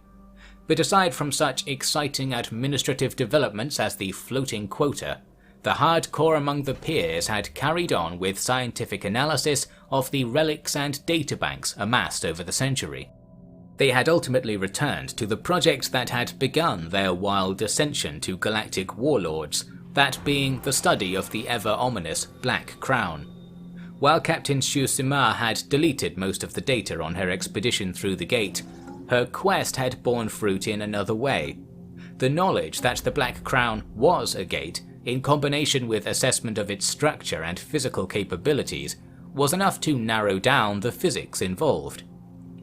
But aside from such exciting administrative developments as the floating quota, the hardcore among the peers had carried on with scientific analysis of the relics and databanks amassed over the century. They had ultimately returned to the project that had begun their wild ascension to galactic warlords, that being the study of the ever-ominous Black Crown. While Captain Shu Sima had deleted most of the data on her expedition through the gate, her quest had borne fruit in another way. The knowledge that the Black Crown was a gate, in combination with assessment of its structure and physical capabilities, was enough to narrow down the physics involved.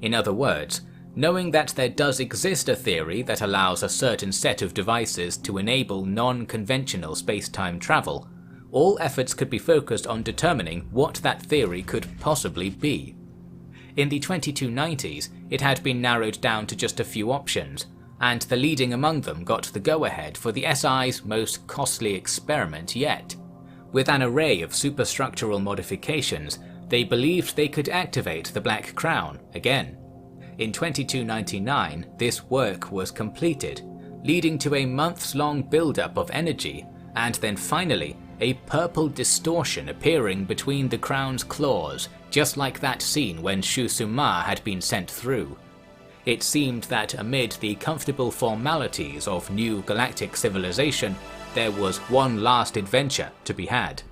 In other words, knowing that there does exist a theory that allows a certain set of devices to enable non-conventional space-time travel, all efforts could be focused on determining what that theory could possibly be. In the 2290s, it had been narrowed down to just a few options, and the leading among them got the go-ahead for the SI's most costly experiment yet. With an array of superstructural modifications, they believed they could activate the Black Crown again. In 2299, this work was completed, leading to a months-long build-up of energy, and then finally, a purple distortion appearing between the Crown's claws, just like that scene when Shu Suma had been sent through. It seemed that amid the comfortable formalities of new galactic civilization, there was one last adventure to be had.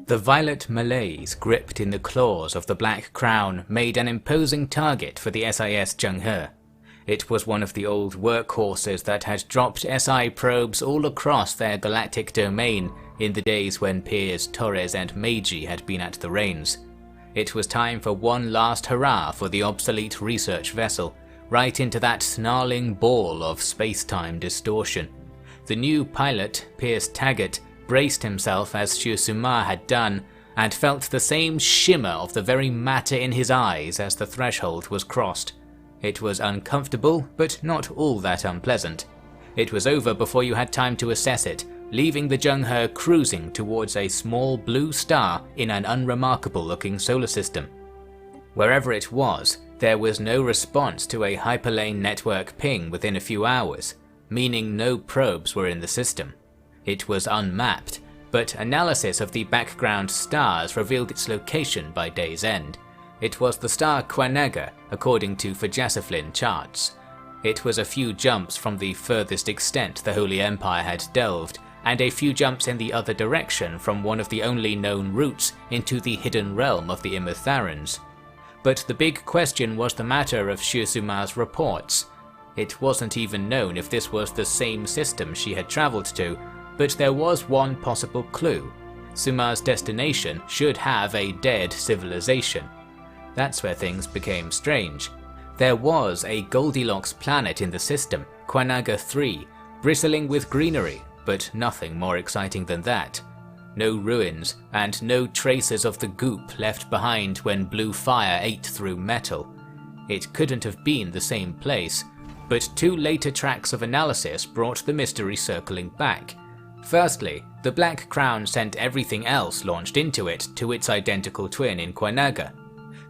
The violet malaise gripped in the claws of the Black Crown made an imposing target for the SIS Zhenghe. It was one of the old workhorses that had dropped SI probes all across their galactic domain in the days when Piers, Torres and Meiji had been at the reins. It was time for one last hurrah for the obsolete research vessel, right into that snarling ball of space-time distortion. The new pilot, Piers Taggart, braced himself as Shu-Suma had done, and felt the same shimmer of the very matter in his eyes as the threshold was crossed. It was uncomfortable, but not all that unpleasant. It was over before you had time to assess it, leaving the Zhenghe cruising towards a small blue star in an unremarkable-looking solar system. Wherever it was, there was no response to a hyperlane network ping within a few hours, meaning no probes were in the system. It was unmapped, but analysis of the background stars revealed its location by day's end. It was the star Kwanaga, according to Fujasiflin charts. It was a few jumps from the furthest extent the Holy Empire had delved, and a few jumps in the other direction from one of the only known routes into the hidden realm of the Imitharans. But the big question was the matter of Shu-Suma's reports. It wasn't even known if this was the same system she had travelled to, but there was one possible clue. Suma's destination should have a dead civilization. That's where things became strange. There was a Goldilocks planet in the system, Kwanaga 3, bristling with greenery, but nothing more exciting than that. No ruins, and no traces of the goop left behind when blue fire ate through metal. It couldn't have been the same place, but two later tracks of analysis brought the mystery circling back. Firstly, the Black Crown sent everything else launched into it to its identical twin in Kwanaga.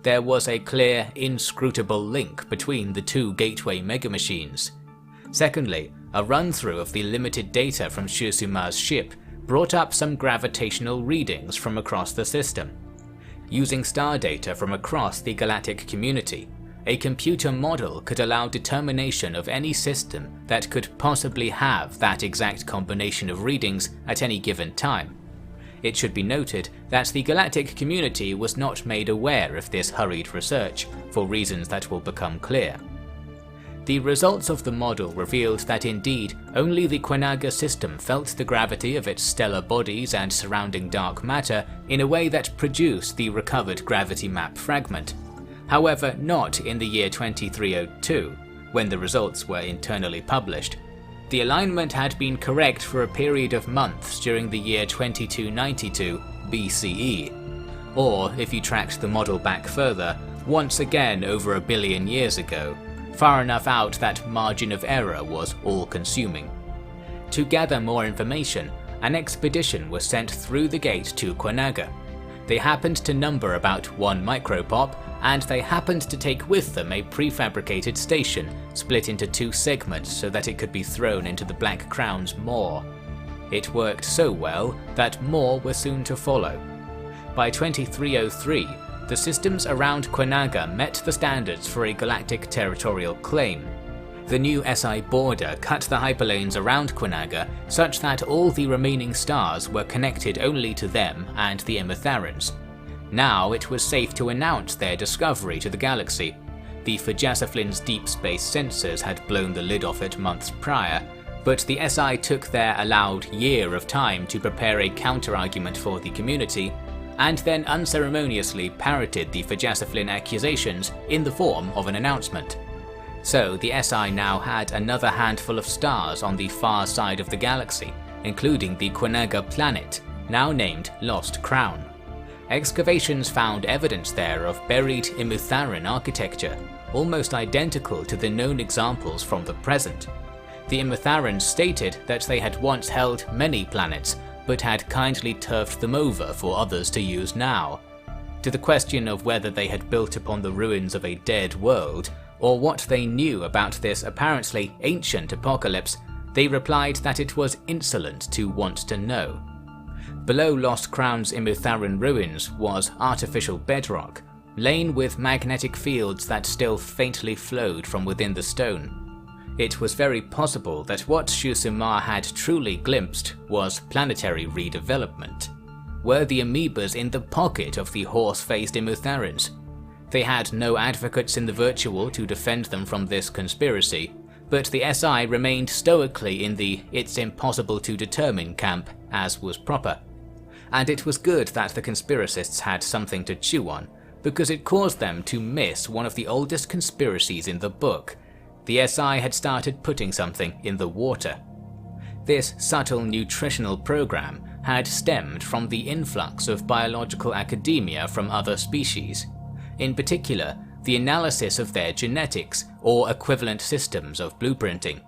There was a clear, inscrutable link between the two gateway megamachines. Secondly, a run-through of the limited data from Shu-Suma's ship brought up some gravitational readings from across the system. Using star data from across the galactic community, a computer model could allow determination of any system that could possibly have that exact combination of readings at any given time. It should be noted that the galactic community was not made aware of this hurried research, for reasons that will become clear. The results of the model revealed that indeed only the Kwanaga system felt the gravity of its stellar bodies and surrounding dark matter in a way that produced the recovered gravity map fragment. However, not in the year 2302, when the results were internally published. The alignment had been correct for a period of months during the year 2292 BCE, or if you tracked the model back further, once again over a billion years ago, far enough out that margin of error was all-consuming. To gather more information, an expedition was sent through the gate to Kwanaga. They happened to number about 1 micropop, and they happened to take with them a prefabricated station split into 2 segments so that it could be thrown into the Black Crown's maw. It worked so well that more were soon to follow. By 2303, the systems around Kwanaga met the standards for a galactic territorial claim. The new SI border cut the hyperlanes around Kwanaga such that all the remaining stars were connected only to them and the Imitharans. Now it was safe to announce their discovery to the galaxy. The Fujasiflin's deep space sensors had blown the lid off it months prior, but the SI took their allowed year of time to prepare a counter-argument for the community, and then unceremoniously parroted the Fujasiflin accusations in the form of an announcement. So the SI now had another handful of stars on the far side of the galaxy, including the Kwanaga planet, now named Lost Crown. Excavations found evidence there of buried Imitharan architecture, almost identical to the known examples from the present. The Imitharans stated that they had once held many planets, but had kindly turfed them over for others to use now. To the question of whether they had built upon the ruins of a dead world, or what they knew about this apparently ancient apocalypse, they replied that it was insolent to want to know. Below Lost Crown's Imitharan ruins was artificial bedrock, lain with magnetic fields that still faintly flowed from within the stone. It was very possible that what Shu-Suma had truly glimpsed was planetary redevelopment. Were the amoebas in the pocket of the horse-faced Imitharans? They had no advocates in the virtual to defend them from this conspiracy, but the SI remained stoically in the "it's impossible to determine" camp, as was proper. And it was good that the conspiracists had something to chew on, because it caused them to miss one of the oldest conspiracies in the book. The SI had started putting something in the water. This subtle nutritional program had stemmed from the influx of biological academia from other species, in particular the analysis of their genetics or equivalent systems of blueprinting.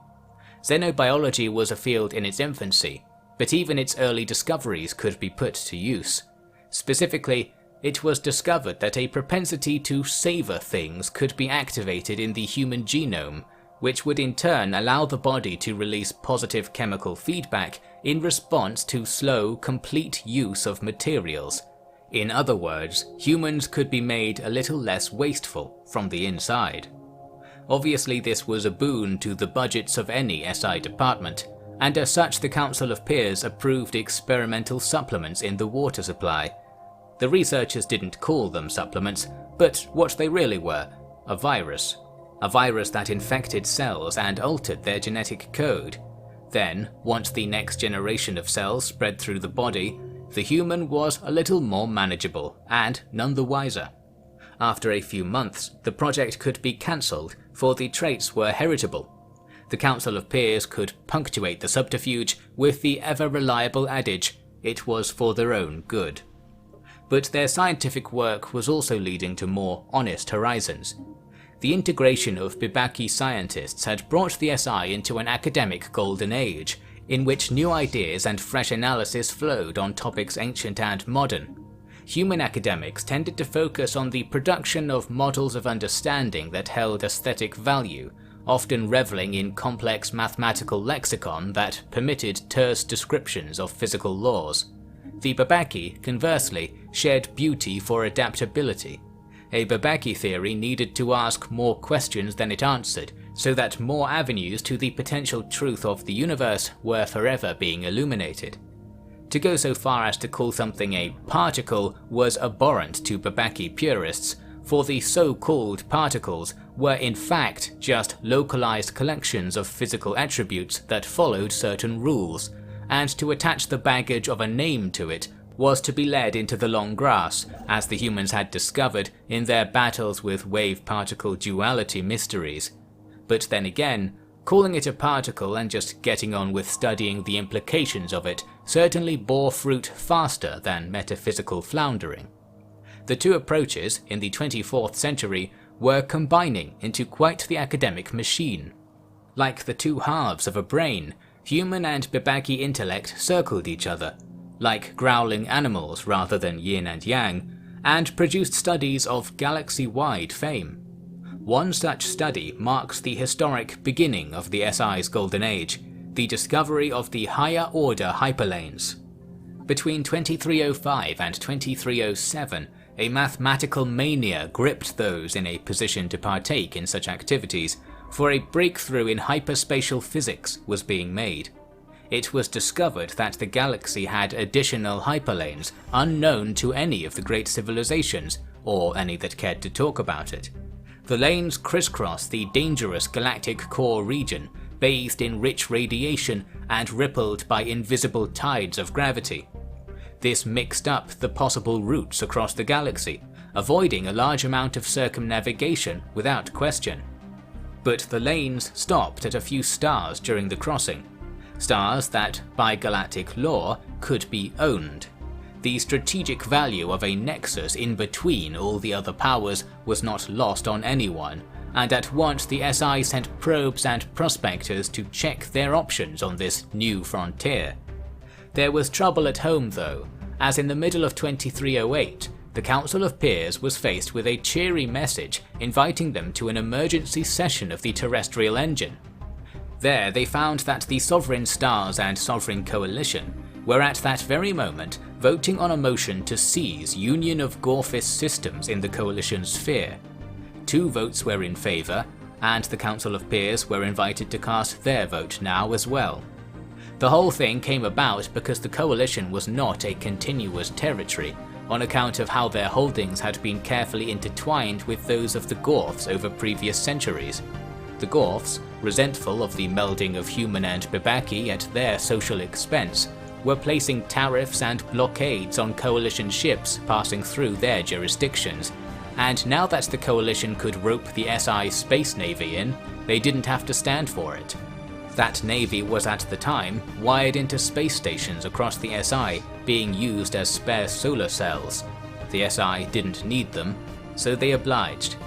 Xenobiology was a field in its infancy, but even its early discoveries could be put to use. Specifically, it was discovered that a propensity to savor things could be activated in the human genome, which would in turn allow the body to release positive chemical feedback in response to slow, complete use of materials. In other words, humans could be made a little less wasteful from the inside. Obviously, this was a boon to the budgets of any SI department, and as such the Council of Peers approved experimental supplements in the water supply. The researchers didn't call them supplements, but what they really were, a virus. A virus that infected cells and altered their genetic code. Then, once the next generation of cells spread through the body, the human was a little more manageable, and none the wiser. After a few months, the project could be cancelled, for the traits were heritable. The Council of Peers could punctuate the subterfuge with the ever-reliable adage, "It was for their own good." But their scientific work was also leading to more honest horizons. The integration of Bibaki scientists had brought the SI into an academic golden age, in which new ideas and fresh analysis flowed on topics ancient and modern. Human academics tended to focus on the production of models of understanding that held aesthetic value, often reveling in complex mathematical lexicon that permitted terse descriptions of physical laws. The Bibaki, conversely, shared beauty for adaptability. A Bibaki theory needed to ask more questions than it answered, so that more avenues to the potential truth of the universe were forever being illuminated. To go so far as to call something a particle was abhorrent to Bibaki purists, for the so-called particles were in fact just localized collections of physical attributes that followed certain rules, and to attach the baggage of a name to it was to be led into the long grass, as the humans had discovered in their battles with wave-particle duality mysteries. But then again, calling it a particle and just getting on with studying the implications of it certainly bore fruit faster than metaphysical floundering. The two approaches, in the 24th century, were combining into quite the academic machine. Like the two halves of a brain, human and Bibaki intellect circled each other, like growling animals rather than yin and yang, and produced studies of galaxy-wide fame. One such study marks the historic beginning of the SI's golden age, the discovery of the higher-order hyperlanes. Between 2305 and 2307, a mathematical mania gripped those in a position to partake in such activities, for a breakthrough in hyperspatial physics was being made. It was discovered that the galaxy had additional hyperlanes unknown to any of the great civilizations, or any that cared to talk about it. The lanes crisscross the dangerous galactic core region, bathed in rich radiation and rippled by invisible tides of gravity. This mixed up the possible routes across the galaxy, avoiding a large amount of circumnavigation without question. But the lanes stopped at a few stars during the crossing. Stars that, by galactic law, could be owned. The strategic value of a nexus in between all the other powers was not lost on anyone, and at once the SI sent probes and prospectors to check their options on this new frontier. There was trouble at home though, as in the middle of 2308, the Council of Peers was faced with a cheery message inviting them to an emergency session of the terrestrial engine. There they found that the Sovereign Stars and Sovereign Coalition were at that very moment voting on a motion to seize Union of Gorphis systems in the Coalition sphere. 2 votes were in favour, and the Council of Peers were invited to cast their vote now as well. The whole thing came about because the Coalition was not a continuous territory, on account of how their holdings had been carefully intertwined with those of the Gorphs over previous centuries. The Gorphs, resentful of the melding of human and Bibaki at their social expense, were placing tariffs and blockades on Coalition ships passing through their jurisdictions, and now that the Coalition could rope the SI Space Navy in, they didn't have to stand for it. That navy was at the time wired into space stations across the SI, being used as spare solar cells. The SI didn't need them, so they obliged.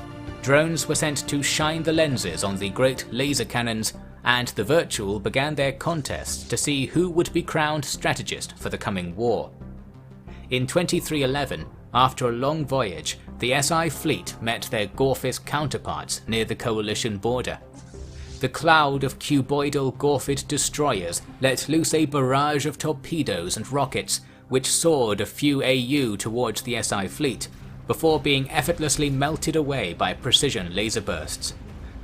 Drones were sent to shine the lenses on the great laser cannons, and the Virtual began their contest to see who would be crowned strategist for the coming war. In 2311, after a long voyage, the SI fleet met their Gorfis counterparts near the Coalition border. The cloud of cuboidal Gorfid destroyers let loose a barrage of torpedoes and rockets, which soared a few AU towards the SI fleet, before being effortlessly melted away by precision laser bursts.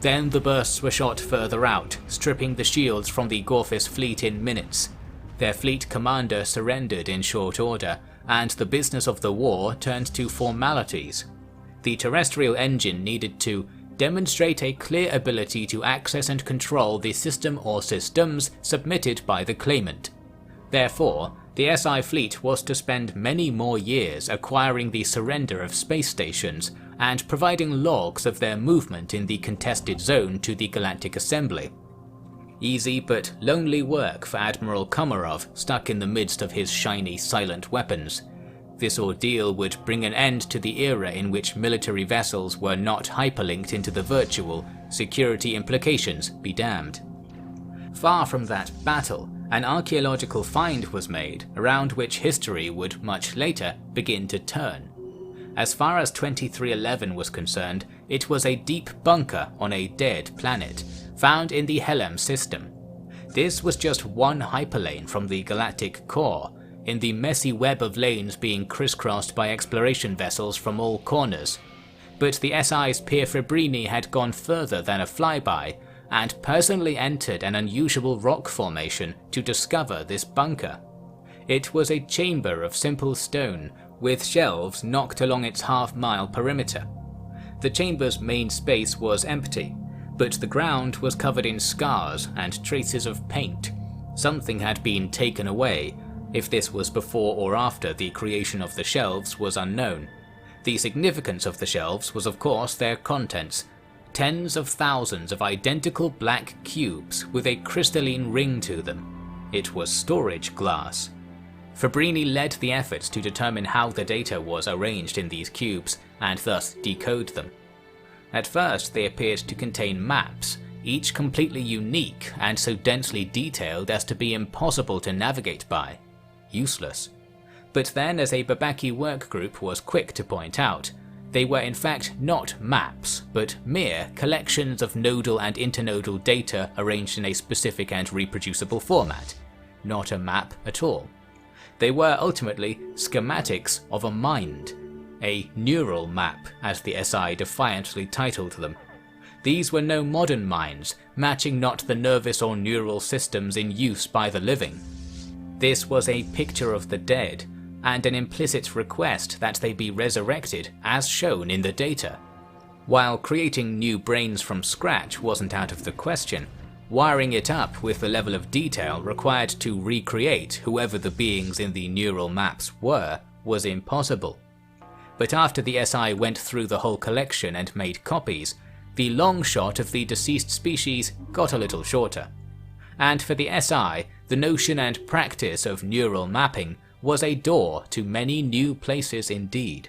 Then the bursts were shot further out, stripping the shields from the Gorfis fleet in minutes. Their fleet commander surrendered in short order, and the business of the war turned to formalities. The terrestrial engine needed to demonstrate a clear ability to access and control the system or systems submitted by the claimant. Therefore, the SI fleet was to spend many more years acquiring the surrender of space stations and providing logs of their movement in the contested zone to the Galactic Assembly. Easy but lonely work for Admiral Komarov stuck in the midst of his shiny silent weapons. This ordeal would bring an end to the era in which military vessels were not hyperlinked into the Virtual, security implications be damned. Far from that battle, an archaeological find was made around which history would much later begin to turn. As far as 2311 was concerned, it was a deep bunker on a dead planet, found in the Helem system. This was just one hyperlane from the galactic core, in the messy web of lanes being crisscrossed by exploration vessels from all corners. But the SI's Pier Fabrini had gone further than a flyby, and personally entered an unusual rock formation to discover this bunker. It was a chamber of simple stone, with shelves knocked along its half-mile perimeter. The chamber's main space was empty, but the ground was covered in scars and traces of paint. Something had been taken away. If this was before or after the creation of the shelves was unknown. The significance of the shelves was of course their contents. Tens of thousands of identical black cubes with a crystalline ring to them. It was storage glass. Fabrini led the efforts to determine how the data was arranged in these cubes, and thus decode them. At first they appeared to contain maps, each completely unique and so densely detailed as to be impossible to navigate by. Useless. But then, as a Babaki work group was quick to point out, they were in fact not maps, but mere collections of nodal and internodal data arranged in a specific and reproducible format. Not a map at all. They were ultimately schematics of a mind. A neural map, as the SI defiantly titled them. These were no modern minds, matching not the nervous or neural systems in use by the living. This was a picture of the dead, and an implicit request that they be resurrected as shown in the data. While creating new brains from scratch wasn't out of the question, wiring it up with the level of detail required to recreate whoever the beings in the neural maps were was impossible. But after the SI went through the whole collection and made copies, the long shot of the deceased species got a little shorter. And for the SI, the notion and practice of neural mapping was a door to many new places indeed.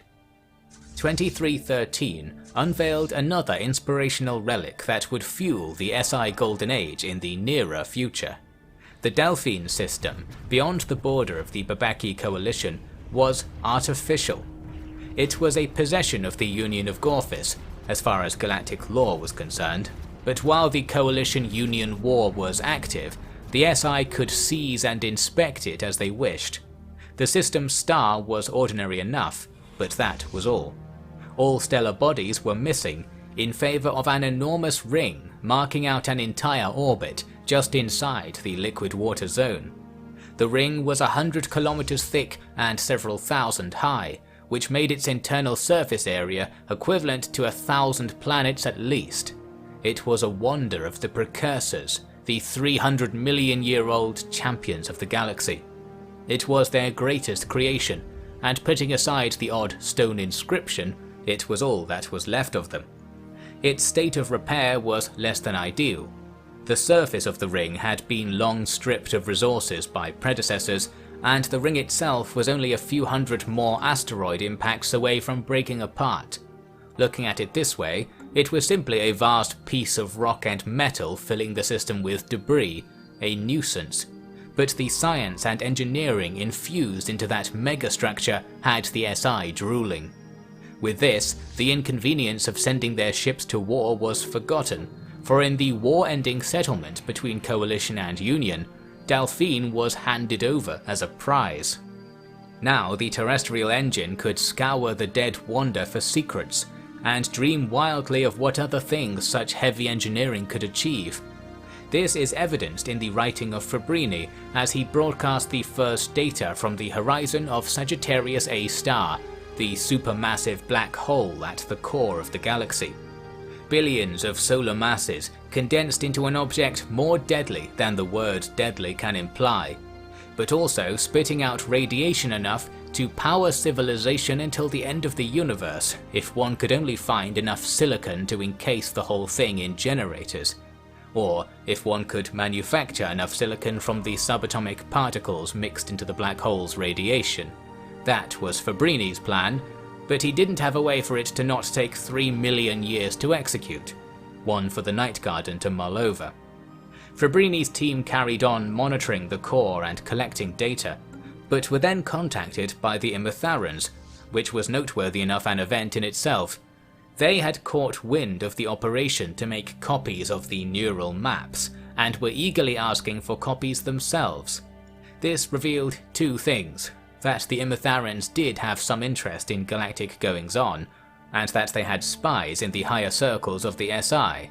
2313 unveiled another inspirational relic that would fuel the SI Golden Age in the nearer future. The Delphine system, beyond the border of the Babaki coalition, was artificial. It was a possession of the Union of Gorfis, as far as galactic law was concerned, but while the Coalition-Union war was active, the SI could seize and inspect it as they wished. The system's star was ordinary enough, but that was all. All stellar bodies were missing, in favour of an enormous ring marking out an entire orbit just inside the liquid water zone. The ring was 100 kilometers thick and several thousand high, which made its internal surface area equivalent to 1,000 planets at least. It was a wonder of the precursors, the 300 million year old champions of the galaxy. It was their greatest creation, and putting aside the odd stone inscription, it was all that was left of them. Its state of repair was less than ideal. The surface of the ring had been long stripped of resources by predecessors, and the ring itself was only a few hundred more asteroid impacts away from breaking apart. Looking at it this way, it was simply a vast piece of rock and metal filling the system with debris, a nuisance. But the science and engineering infused into that megastructure had the SI drooling. With this, the inconvenience of sending their ships to war was forgotten, for in the war-ending settlement between Coalition and Union, Delphine was handed over as a prize. Now the terrestrial engine could scour the dead wander for secrets, and dream wildly of what other things such heavy engineering could achieve. This is evidenced in the writing of Fabrini as he broadcast the first data from the horizon of Sagittarius A star, the supermassive black hole at the core of the galaxy. Billions of solar masses condensed into an object more deadly than the word deadly can imply, but also spitting out radiation enough to power civilization until the end of the universe if one could only find enough silicon to encase the whole thing in generators, or if one could manufacture enough silicon from the subatomic particles mixed into the black hole's radiation. That was Fabrini's plan, but he didn't have a way for it to not take 3 million years to execute, one for the Night Garden to mull over. Fabrini's team carried on monitoring the core and collecting data, but were then contacted by the Imitharons, which was noteworthy enough an event in itself. They had caught wind of the operation to make copies of the neural maps, and were eagerly asking for copies themselves. This revealed two things: that the Imitharons did have some interest in galactic goings-on, and that they had spies in the higher circles of the SI.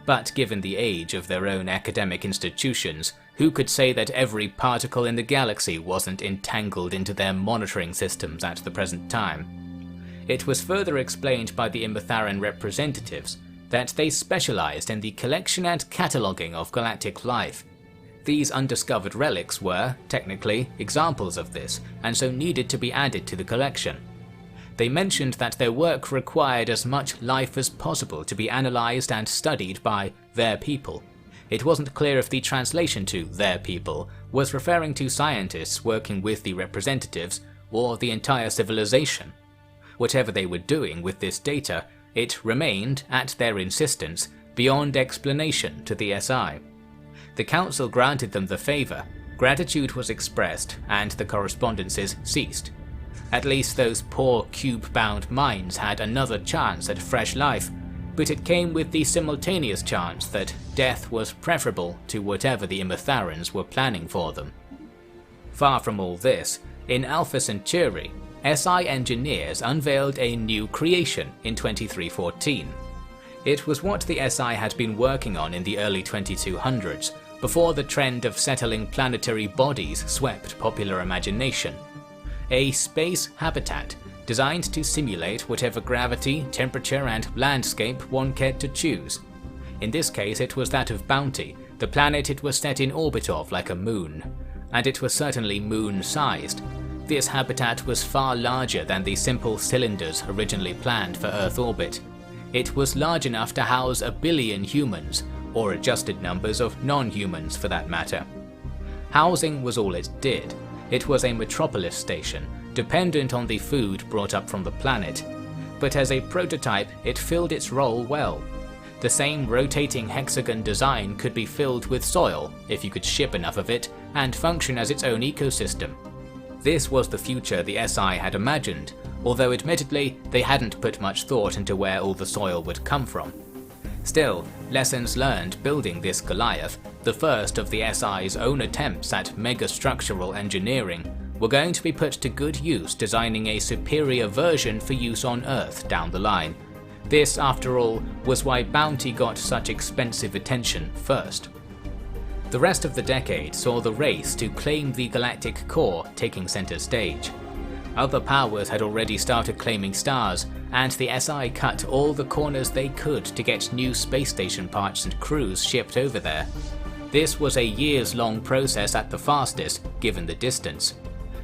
But given the age of their own academic institutions, who could say that every particle in the galaxy wasn't entangled into their monitoring systems at the present time? It was further explained by the Imitharon representatives that they specialized in the collection and cataloging of galactic life. These undiscovered relics were, technically, examples of this, and so needed to be added to the collection. They mentioned that their work required as much life as possible to be analyzed and studied by their people. It wasn't clear if the translation to their people was referring to scientists working with the representatives or the entire civilization. Whatever they were doing with this data, it remained, at their insistence, beyond explanation to the SI. The Council granted them the favor, gratitude was expressed, and the correspondences ceased. At least those poor cube-bound minds had another chance at fresh life, but it came with the simultaneous chance that death was preferable to whatever the Imitharons were planning for them. Far from all this, in Alpha Centauri, SI engineers unveiled a new creation in 2314. It was what the SI had been working on in the early 2200s, before the trend of settling planetary bodies swept popular imagination. A space habitat designed to simulate whatever gravity, temperature, and landscape one cared to choose. In this case it was that of Bounty, the planet it was set in orbit of like a moon. And it was certainly moon-sized. This habitat was far larger than the simple cylinders originally planned for Earth orbit. It was large enough to house 1 billion humans, or adjusted numbers of non-humans for that matter. Housing was all it did. It was a metropolis station, dependent on the food brought up from the planet. But as a prototype, it filled its role well. The same rotating hexagon design could be filled with soil, if you could ship enough of it, and function as its own ecosystem. This was the future the SI had imagined, although admittedly they hadn't put much thought into where all the soil would come from. Still, lessons learned building this Goliath, the first of the SI's own attempts at megastructural engineering, were going to be put to good use designing a superior version for use on Earth down the line. This, after all, was why Bounty got such expensive attention first. The rest of the decade saw the race to claim the galactic core taking center stage. Other powers had already started claiming stars, and the SI cut all the corners they could to get new space station parts and crews shipped over there. This was a years-long process at the fastest, given the distance.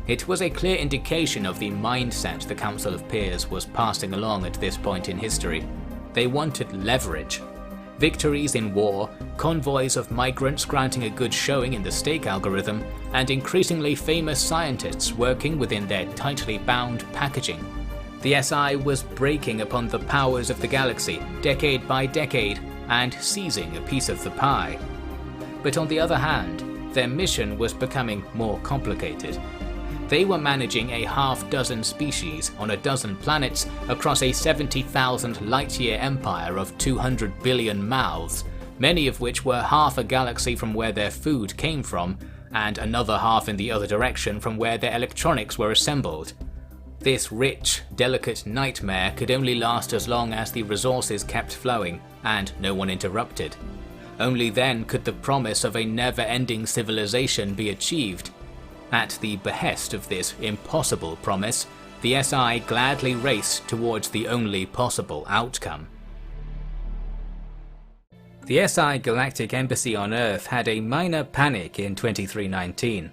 It was a clear indication of the mindset the Council of Peers was passing along at this point in history. They wanted leverage. victories in war, convoys of migrants granting a good showing in the stake algorithm, and increasingly famous scientists working within their tightly bound packaging. The SI was breaking upon the powers of the galaxy decade by decade and seizing a piece of the pie. But on the other hand, their mission was becoming more complicated. They were managing a half-dozen species on a dozen planets across a 70,000 light-year empire of 200 billion mouths, many of which were half a galaxy from where their food came from, and another half in the other direction from where their electronics were assembled. This rich, delicate nightmare could only last as long as the resources kept flowing and no one interrupted. Only then could the promise of a never-ending civilization be achieved. At the behest of this impossible promise, the SI gladly raced towards the only possible outcome. The SI Galactic Embassy on Earth had a minor panic in 2319.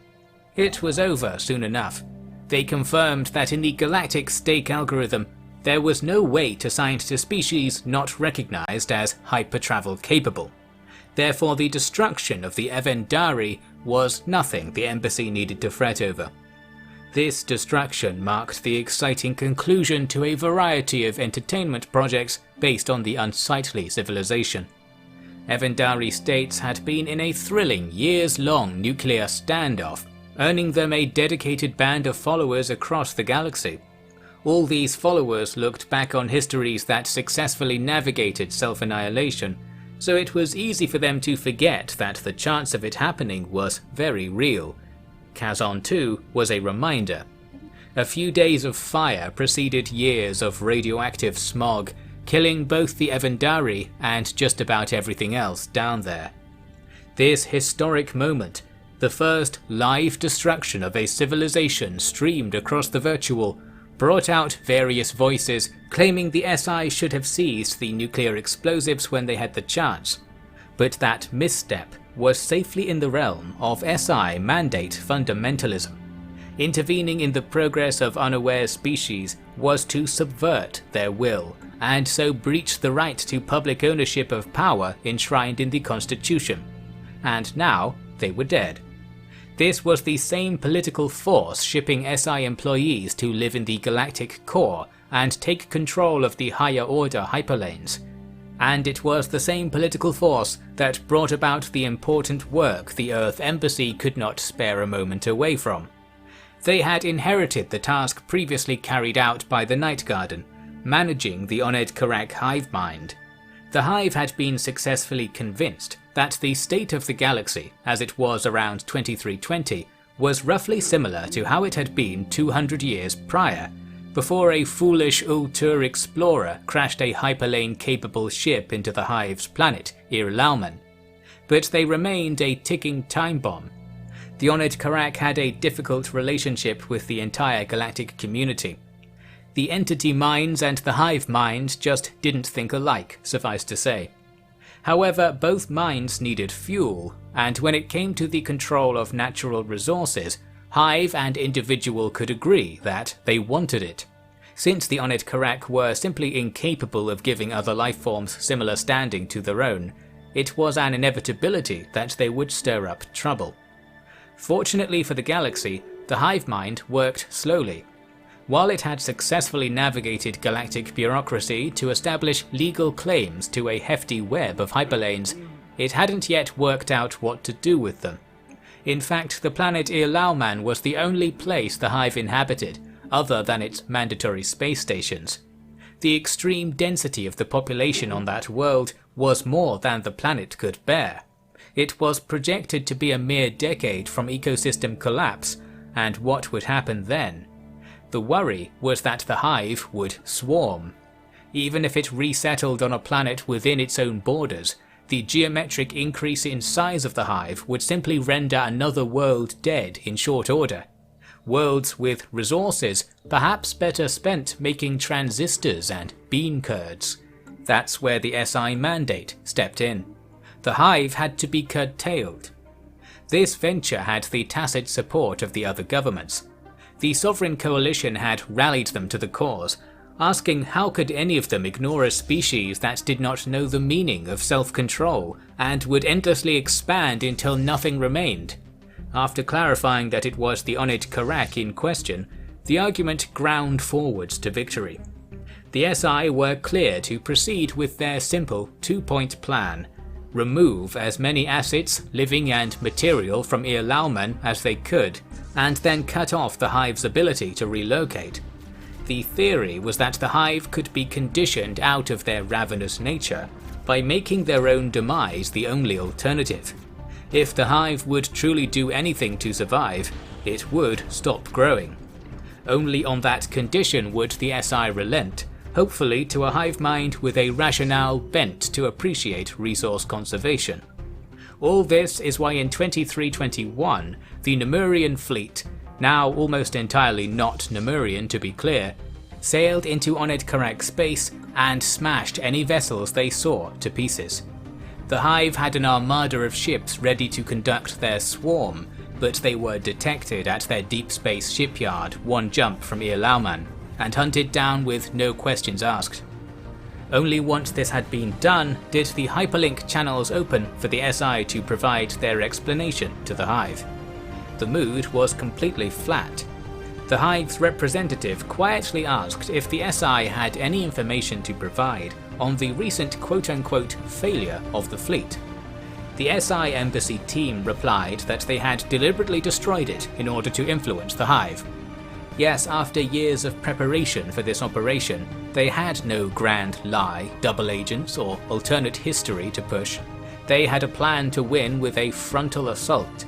It was over soon enough. They confirmed that in the galactic stake algorithm, there was no way to assign to species not recognized as hypertravel capable. Therefore, the destruction of the Evendari was nothing the embassy needed to fret over. This destruction marked the exciting conclusion to a variety of entertainment projects based on the unsightly civilization. Evendari states had been in a thrilling years-long nuclear standoff, earning them a dedicated band of followers across the galaxy. All these followers looked back on histories that successfully navigated self-annihilation, so it was easy for them to forget that the chance of it happening was very real. Kazon 2 was a reminder. A few days of fire preceded years of radioactive smog, killing both the Evendari and just about everything else down there. This historic moment, the first live destruction of a civilization streamed across the virtual, brought out various voices claiming the SI should have seized the nuclear explosives when they had the chance. But that misstep was safely in the realm of SI mandate fundamentalism. Intervening in the progress of unaware species was to subvert their will, and so breach the right to public ownership of power enshrined in the Constitution. And now they were dead. This was the same political force shipping SI employees to live in the galactic core and take control of the higher order hyperlanes. And it was the same political force that brought about the important work the Earth Embassy could not spare a moment away from. They had inherited the task previously carried out by the Night Garden, managing the Oned Karak hive mind. The hive had been successfully convinced that the state of the galaxy, as it was around 2320, was roughly similar to how it had been 200 years prior, before a foolish Ultur explorer crashed a hyperlane-capable ship into the hive's planet, Ir-Lauman. But they remained a ticking time bomb. The Oned Karak had a difficult relationship with the entire galactic community. The entity minds and the hive mind just didn't think alike, suffice to say. However, both minds needed fuel, and when it came to the control of natural resources, Hive and Individual could agree that they wanted it. Since the Oned Karak were simply incapable of giving other lifeforms similar standing to their own, it was an inevitability that they would stir up trouble. Fortunately for the galaxy, the hive mind worked slowly. While it had successfully navigated galactic bureaucracy to establish legal claims to a hefty web of hyperlanes, it hadn't yet worked out what to do with them. In fact, the planet Ir-Lauman was the only place the hive inhabited, other than its mandatory space stations. The extreme density of the population on that world was more than the planet could bear. It was projected to be a mere decade from ecosystem collapse, and what would happen then? The worry was that the hive would swarm. Even if it resettled on a planet within its own borders, the geometric increase in size of the hive would simply render another world dead in short order. Worlds with resources perhaps better spent making transistors and bean curds. That's where the SI mandate stepped in. The hive had to be curtailed. This venture had the tacit support of the other governments. The Sovereign Coalition had rallied them to the cause, asking how could any of them ignore a species that did not know the meaning of self-control and would endlessly expand until nothing remained. After clarifying that it was the Onid Karak in question, the argument ground forwards to victory. The SI were clear to proceed with their simple two-point plan: remove as many assets, living and material, from Ir-Lauman as they could, and then cut off the Hive's ability to relocate. The theory was that the Hive could be conditioned out of their ravenous nature by making their own demise the only alternative. If the Hive would truly do anything to survive, it would stop growing. Only on that condition would the SI relent, hopefully to a hive mind with a rationale bent to appreciate resource conservation. All this is why in 2321, the Nemurian fleet, now almost entirely not Nemurian to be clear, sailed into Onid Karak space and smashed any vessels they saw to pieces. The Hive had an armada of ships ready to conduct their swarm, but they were detected at their deep space shipyard one jump from Ir-Lauman, and hunted down with no questions asked. Only once this had been done did the hyperlink channels open for the SI to provide their explanation to the Hive. The mood was completely flat. The Hive's representative quietly asked if the SI had any information to provide on the recent quote-unquote failure of the fleet. The SI embassy team replied that they had deliberately destroyed it in order to influence the Hive. Yes, after years of preparation for this operation, they had no grand lie, double agents, or alternate history to push. They had a plan to win with a frontal assault.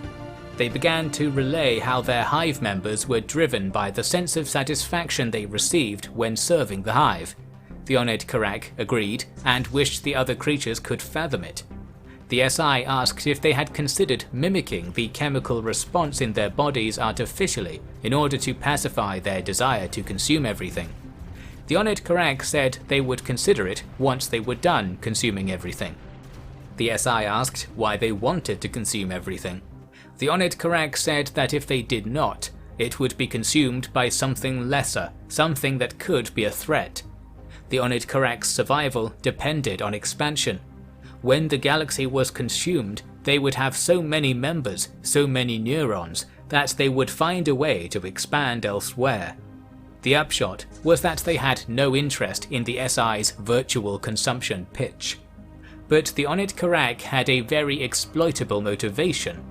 They began to relay how their Hive members were driven by the sense of satisfaction they received when serving the Hive. The Onid Karak agreed and wished the other creatures could fathom it. The SI asked if they had considered mimicking the chemical response in their bodies artificially in order to pacify their desire to consume everything. The Onid Karak said they would consider it once they were done consuming everything. The SI asked why they wanted to consume everything. The Onid Karak said that if they did not, it would be consumed by something lesser, something that could be a threat. The Onid Karak's survival depended on expansion. When the galaxy was consumed, they would have so many members, so many neurons, that they would find a way to expand elsewhere. The upshot was that they had no interest in the SI's virtual consumption pitch. But the Onid Karak had a very exploitable motivation.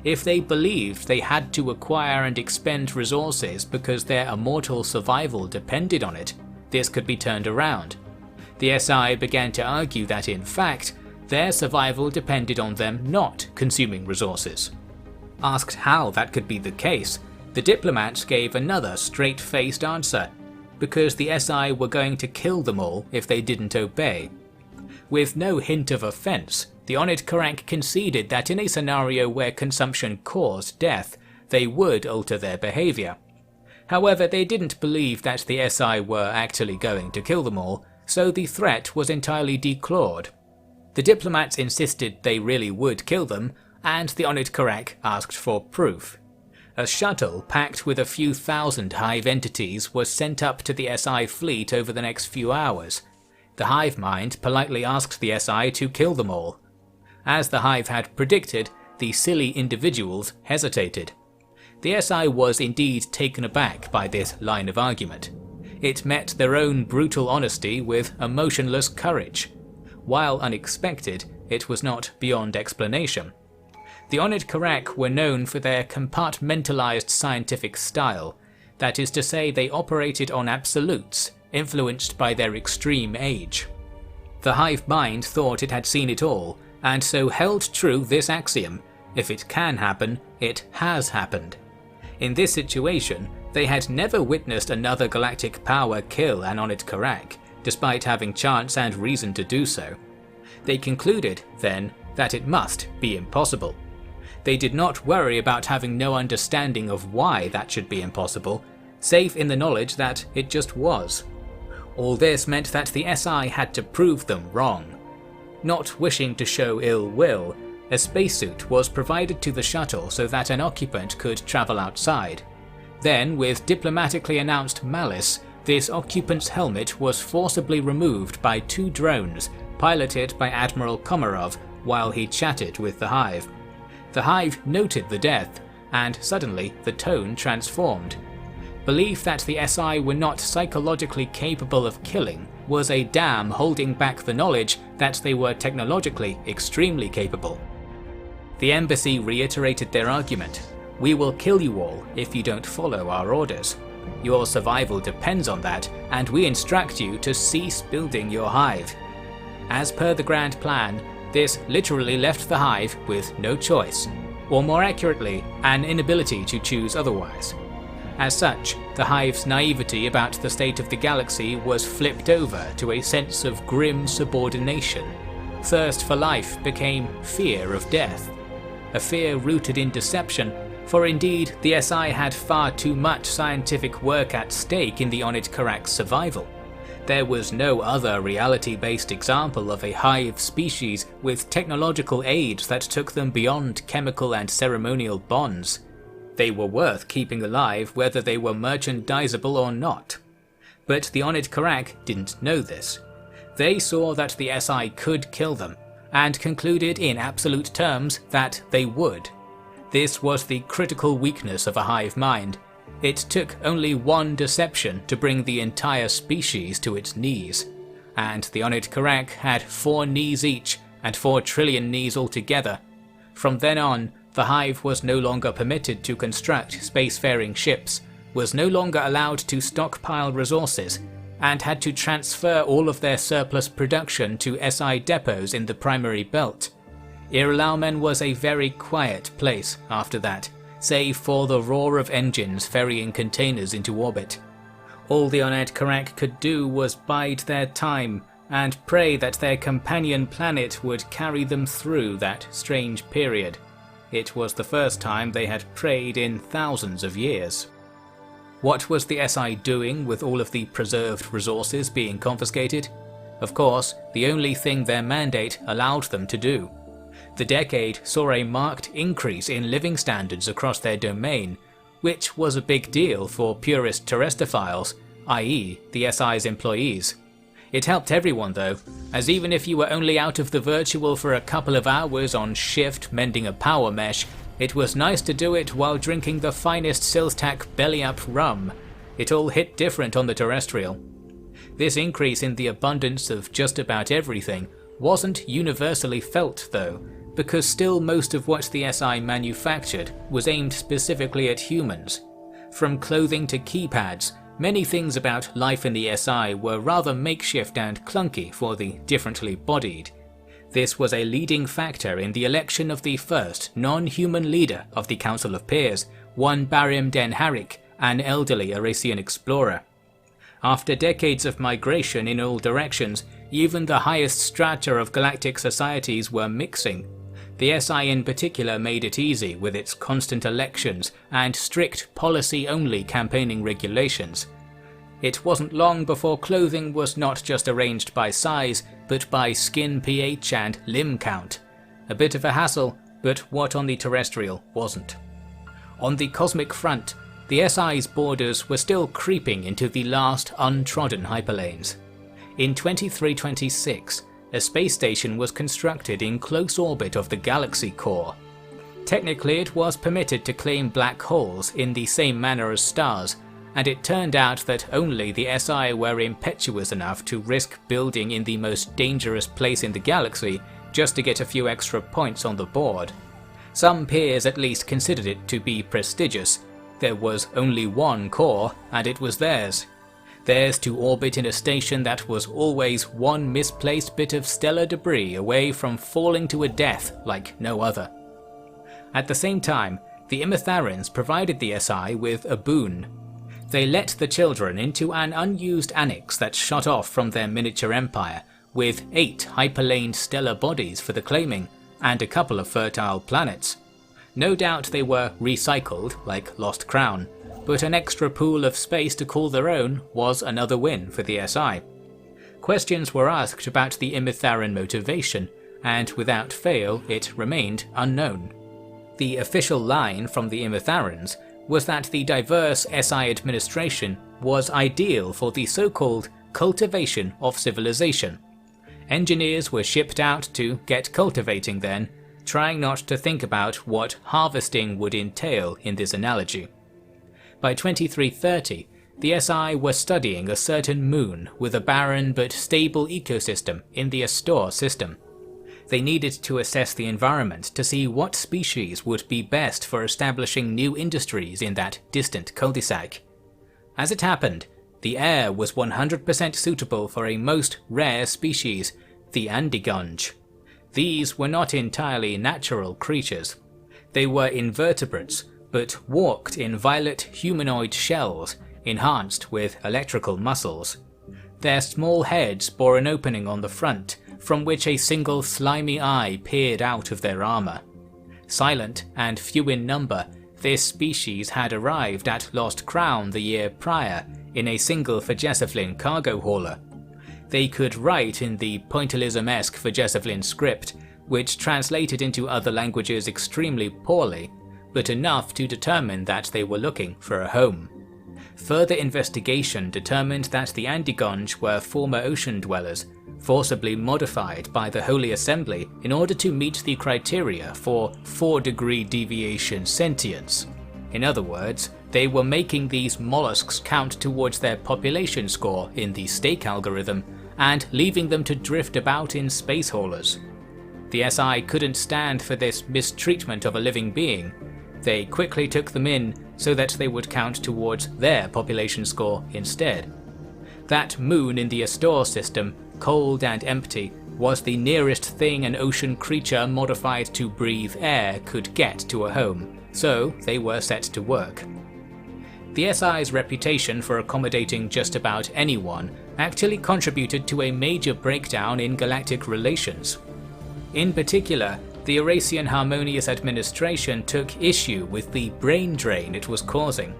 If they believed they had to acquire and expend resources because their immortal survival depended on it, this could be turned around. The SI began to argue that in fact, their survival depended on them not consuming resources. Asked how that could be the case, the diplomats gave another straight-faced answer: because the SI were going to kill them all if they didn't obey. With no hint of offense, the Onid Karak conceded that in a scenario where consumption caused death, they would alter their behavior. However, they didn't believe that the SI were actually going to kill them all, so the threat was entirely declawed. The diplomats insisted they really would kill them, and the Onid Karak asked for proof. A shuttle packed with a few thousand Hive entities was sent up to the SI fleet over the next few hours. The Hive mind politely asked the SI to kill them all. As the Hive had predicted, the silly individuals hesitated. The SI was indeed taken aback by this line of argument. It met their own brutal honesty with emotionless courage. While unexpected, it was not beyond explanation. The Onid Karak were known for their compartmentalized scientific style, that is to say they operated on absolutes, influenced by their extreme age. The Hive mind thought it had seen it all, and so held true this axiom: if it can happen, it has happened. In this situation, they had never witnessed another galactic power kill an Onid Karak, despite having chance and reason to do so. They concluded, then, that it must be impossible. They did not worry about having no understanding of why that should be impossible, safe in the knowledge that it just was. All this meant that the SI had to prove them wrong. Not wishing to show ill will, a spacesuit was provided to the shuttle so that an occupant could travel outside. Then, with diplomatically announced malice, This occupant's helmet was forcibly removed by 2 drones piloted by Admiral Komarov while he chatted with the Hive. The Hive noted the death, and suddenly the tone transformed. Belief that the SI were not psychologically capable of killing was a dam holding back the knowledge that they were technologically extremely capable. The embassy reiterated their argument: "We will kill you all if you don't follow our orders. Your survival depends on that, and we instruct you to cease building your hive." As per the grand plan, this literally left the Hive with no choice, or more accurately, an inability to choose otherwise. As such, the Hive's naivety about the state of the galaxy was flipped over to a sense of grim subordination. Thirst for life became fear of death. A fear rooted in deception, for indeed the SI had far too much scientific work at stake in the Onid Karak's survival. There was no other reality-based example of a hive species with technological aids that took them beyond chemical and ceremonial bonds. They were worth keeping alive whether they were merchandisable or not. But the Onid Karak didn't know this. They saw that the SI could kill them, and concluded in absolute terms that they would. This was the critical weakness of a hive mind. It took only one deception to bring the entire species to its knees, and the Onid Karak had 4 knees each and 4 trillion knees altogether. From then on, the Hive was no longer permitted to construct spacefaring ships, was no longer allowed to stockpile resources, and had to transfer all of their surplus production to SI depots in the primary belt. Irlalmen was a very quiet place after that, save for the roar of engines ferrying containers into orbit. All the Onid Karak could do was bide their time and pray that their companion planet would carry them through that strange period. It was the first time they had prayed in thousands of years. What was the SI doing with all of the preserved resources being confiscated? Of course, the only thing their mandate allowed them to do. The decade saw a marked increase in living standards across their domain, which was a big deal for purist terrestophiles, i.e. the SI's employees. It helped everyone though, as even if you were only out of the virtual for a couple of hours on shift mending a power mesh, it was nice to do it while drinking the finest Silstak belly-up rum. It all hit different on the terrestrial. This increase in the abundance of just about everything wasn't universally felt though, because still most of what the SI manufactured was aimed specifically at humans. From clothing to keypads, many things about life in the SI were rather makeshift and clunky for the differently bodied. This was a leading factor in the election of the first non-human leader of the Council of Peers, one Barim Den Harik, an elderly Arasian explorer. After decades of migration in all directions, even the highest strata of galactic societies were mixing. The SI in particular made it easy with its constant elections and strict policy-only campaigning regulations. It wasn't long before clothing was not just arranged by size, but by skin pH and limb count. A bit of a hassle, but what on the terrestrial wasn't. On the cosmic front, the SI's borders were still creeping into the last untrodden hyperlanes. In 2326, a space station was constructed in close orbit of the galaxy core. Technically it was permitted to claim black holes in the same manner as stars, and it turned out that only the SI were impetuous enough to risk building in the most dangerous place in the galaxy just to get a few extra points on the board. Some peers at least considered it to be prestigious. There was only one core, and it was theirs. Theirs to orbit in a station that was always one misplaced bit of stellar debris away from falling to a death like no other. At the same time, the Imitharons provided the SI with a boon. They let the children into an unused annex that shot off from their miniature empire, with 8 hyperlaned stellar bodies for the claiming, and a couple of fertile planets. No doubt they were recycled, like Lost Crown, but an extra pool of space to call their own was another win for the SI. Questions were asked about the Imitharon motivation, and without fail it remained unknown. The official line from the Imitharons was that the diverse SI administration was ideal for the so-called cultivation of civilization. Engineers were shipped out to get cultivating then, trying not to think about what harvesting would entail in this analogy. By 2330, the SI were studying a certain moon with a barren but stable ecosystem in the Astor system. They needed to assess the environment to see what species would be best for establishing new industries in that distant cul-de-sac. As it happened, the air was 100% suitable for a most rare species, the Andigonge. These were not entirely natural creatures. They were invertebrates, but walked in violet humanoid shells, enhanced with electrical muscles. Their small heads bore an opening on the front, from which a single slimy eye peered out of their armor. Silent and few in number, this species had arrived at Lost Crown the year prior in a single Vergesiflin cargo hauler. They could write in the pointillism-esque Vergesiflin script, which translated into other languages extremely poorly, but enough to determine that they were looking for a home. Further investigation determined that the Andigonge were former ocean dwellers, forcibly modified by the Holy Assembly in order to meet the criteria for 4-degree deviation sentience. In other words, they were making these mollusks count towards their population score in the stake algorithm and leaving them to drift about in space haulers. The SI couldn't stand for this mistreatment of a living being. They quickly took them in so that they would count towards their population score instead. That moon in the Astor system, cold and empty, was the nearest thing an ocean creature modified to breathe air could get to a home, so they were set to work. The SI's reputation for accommodating just about anyone actually contributed to a major breakdown in galactic relations. In particular, the Eurasian Harmonious Administration took issue with the brain drain it was causing.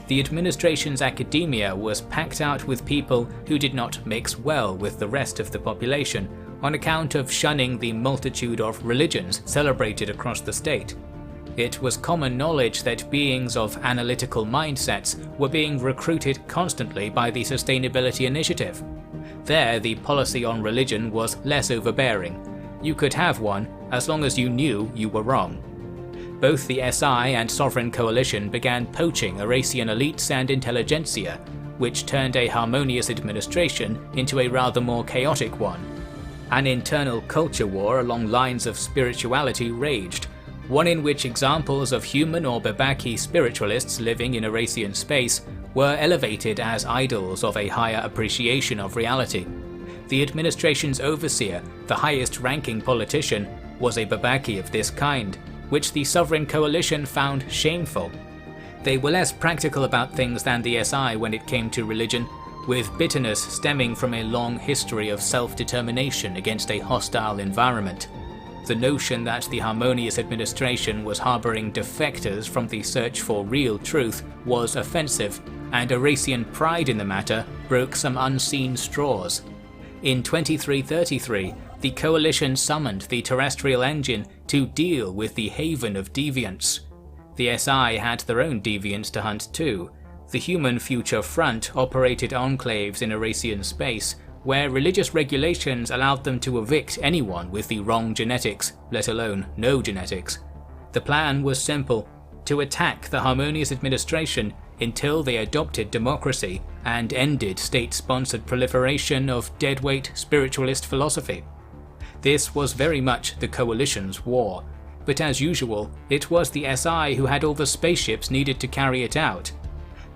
The administration's academia was packed out with people who did not mix well with the rest of the population on account of shunning the multitude of religions celebrated across the state. It was common knowledge that beings of analytical mindsets were being recruited constantly by the Sustainability Initiative. There, the policy on religion was less overbearing. You could have one as long as you knew you were wrong. Both the SI and Sovereign Coalition began poaching Eurasian elites and intelligentsia, which turned a harmonious administration into a rather more chaotic one. An internal culture war along lines of spirituality raged, one in which examples of human or Babaki spiritualists living in Eurasian space were elevated as idols of a higher appreciation of reality. The administration's overseer, the highest-ranking politician, was a Babaki of this kind, which the Sovereign Coalition found shameful. They were less practical about things than the SI when it came to religion, with bitterness stemming from a long history of self-determination against a hostile environment. The notion that the Harmonious Administration was harboring defectors from the search for real truth was offensive, and Eurasian pride in the matter broke some unseen straws. In 2333, the Coalition summoned the terrestrial engine to deal with the Haven of Deviants. The SI had their own deviants to hunt too. The Human Future Front operated enclaves in Eurasian space, where religious regulations allowed them to evict anyone with the wrong genetics, let alone no genetics. The plan was simple: to attack the Harmonious Administration until they adopted democracy and ended state-sponsored proliferation of deadweight spiritualist philosophy. This was very much the Coalition's war, but as usual, it was the SI who had all the spaceships needed to carry it out.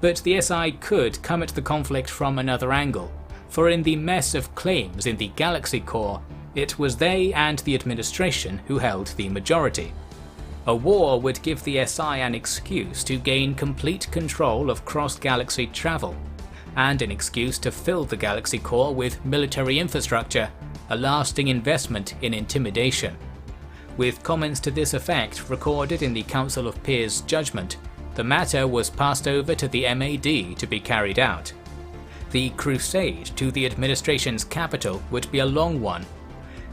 But the SI could come at the conflict from another angle, for in the mess of claims in the galaxy core, it was they and the administration who held the majority. A war would give the SI an excuse to gain complete control of cross-galaxy travel, and an excuse to fill the galaxy core with military infrastructure, a lasting investment in intimidation. With comments to this effect recorded in the Council of Peers' judgment, the matter was passed over to the MAD to be carried out. The crusade to the administration's capital would be a long one.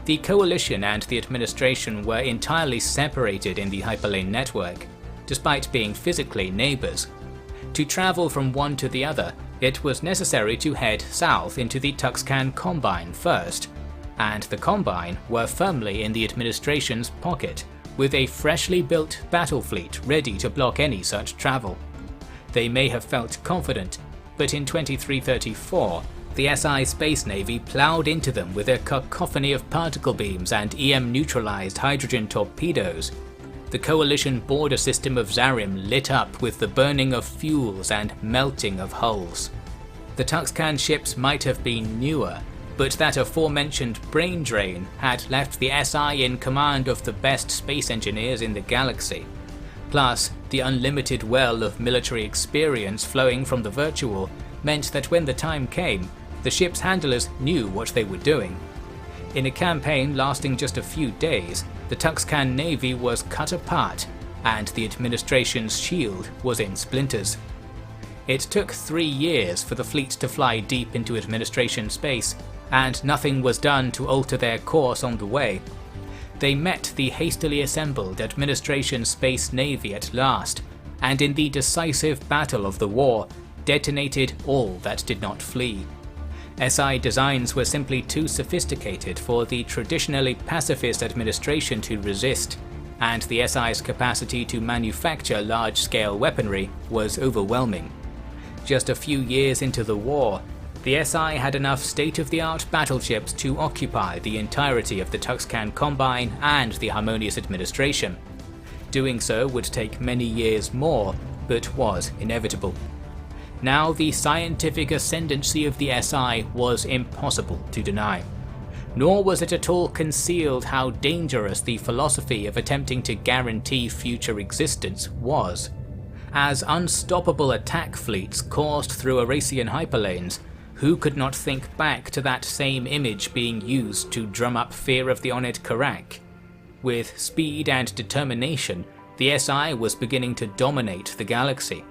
The Coalition and the administration were entirely separated in the hyperlane network, despite being physically neighbours. To travel from one to the other, It was necessary to head south into the Tuxcan Combine first, and the Combine were firmly in the administration's pocket, with a freshly built battle fleet ready to block any such travel. They may have felt confident, but in 2334, the SI Space Navy ploughed into them with a cacophony of particle beams and EM-neutralized hydrogen torpedoes. The coalition border system of Zarim lit up with the burning of fuels and melting of hulls. The Tuxcan ships might have been newer, but that aforementioned brain drain had left the SI in command of the best space engineers in the galaxy. Plus, the unlimited well of military experience flowing from the Virtual meant that when the time came, the ship's handlers knew what they were doing. In a campaign lasting just a few days, the Tuxcan Navy was cut apart, and the administration's shield was in splinters. It took 3 years for the fleet to fly deep into administration space, and nothing was done to alter their course on the way. They met the hastily assembled Administration Space Navy at last, and in the decisive battle of the war, detonated all that did not flee. SI designs were simply too sophisticated for the traditionally pacifist administration to resist, and the SI's capacity to manufacture large-scale weaponry was overwhelming. Just a few years into the war, the SI had enough state-of-the-art battleships to occupy the entirety of the Tuxcan Combine and the Harmonious Administration. Doing so would take many years more, but was inevitable. Now the scientific ascendancy of the SI was impossible to deny. Nor was it at all concealed how dangerous the philosophy of attempting to guarantee future existence was. As unstoppable attack fleets coursed through Arasian hyperlanes, who could not think back to that same image being used to drum up fear of the Onid Karak? With speed and determination, the SI was beginning to dominate the galaxy.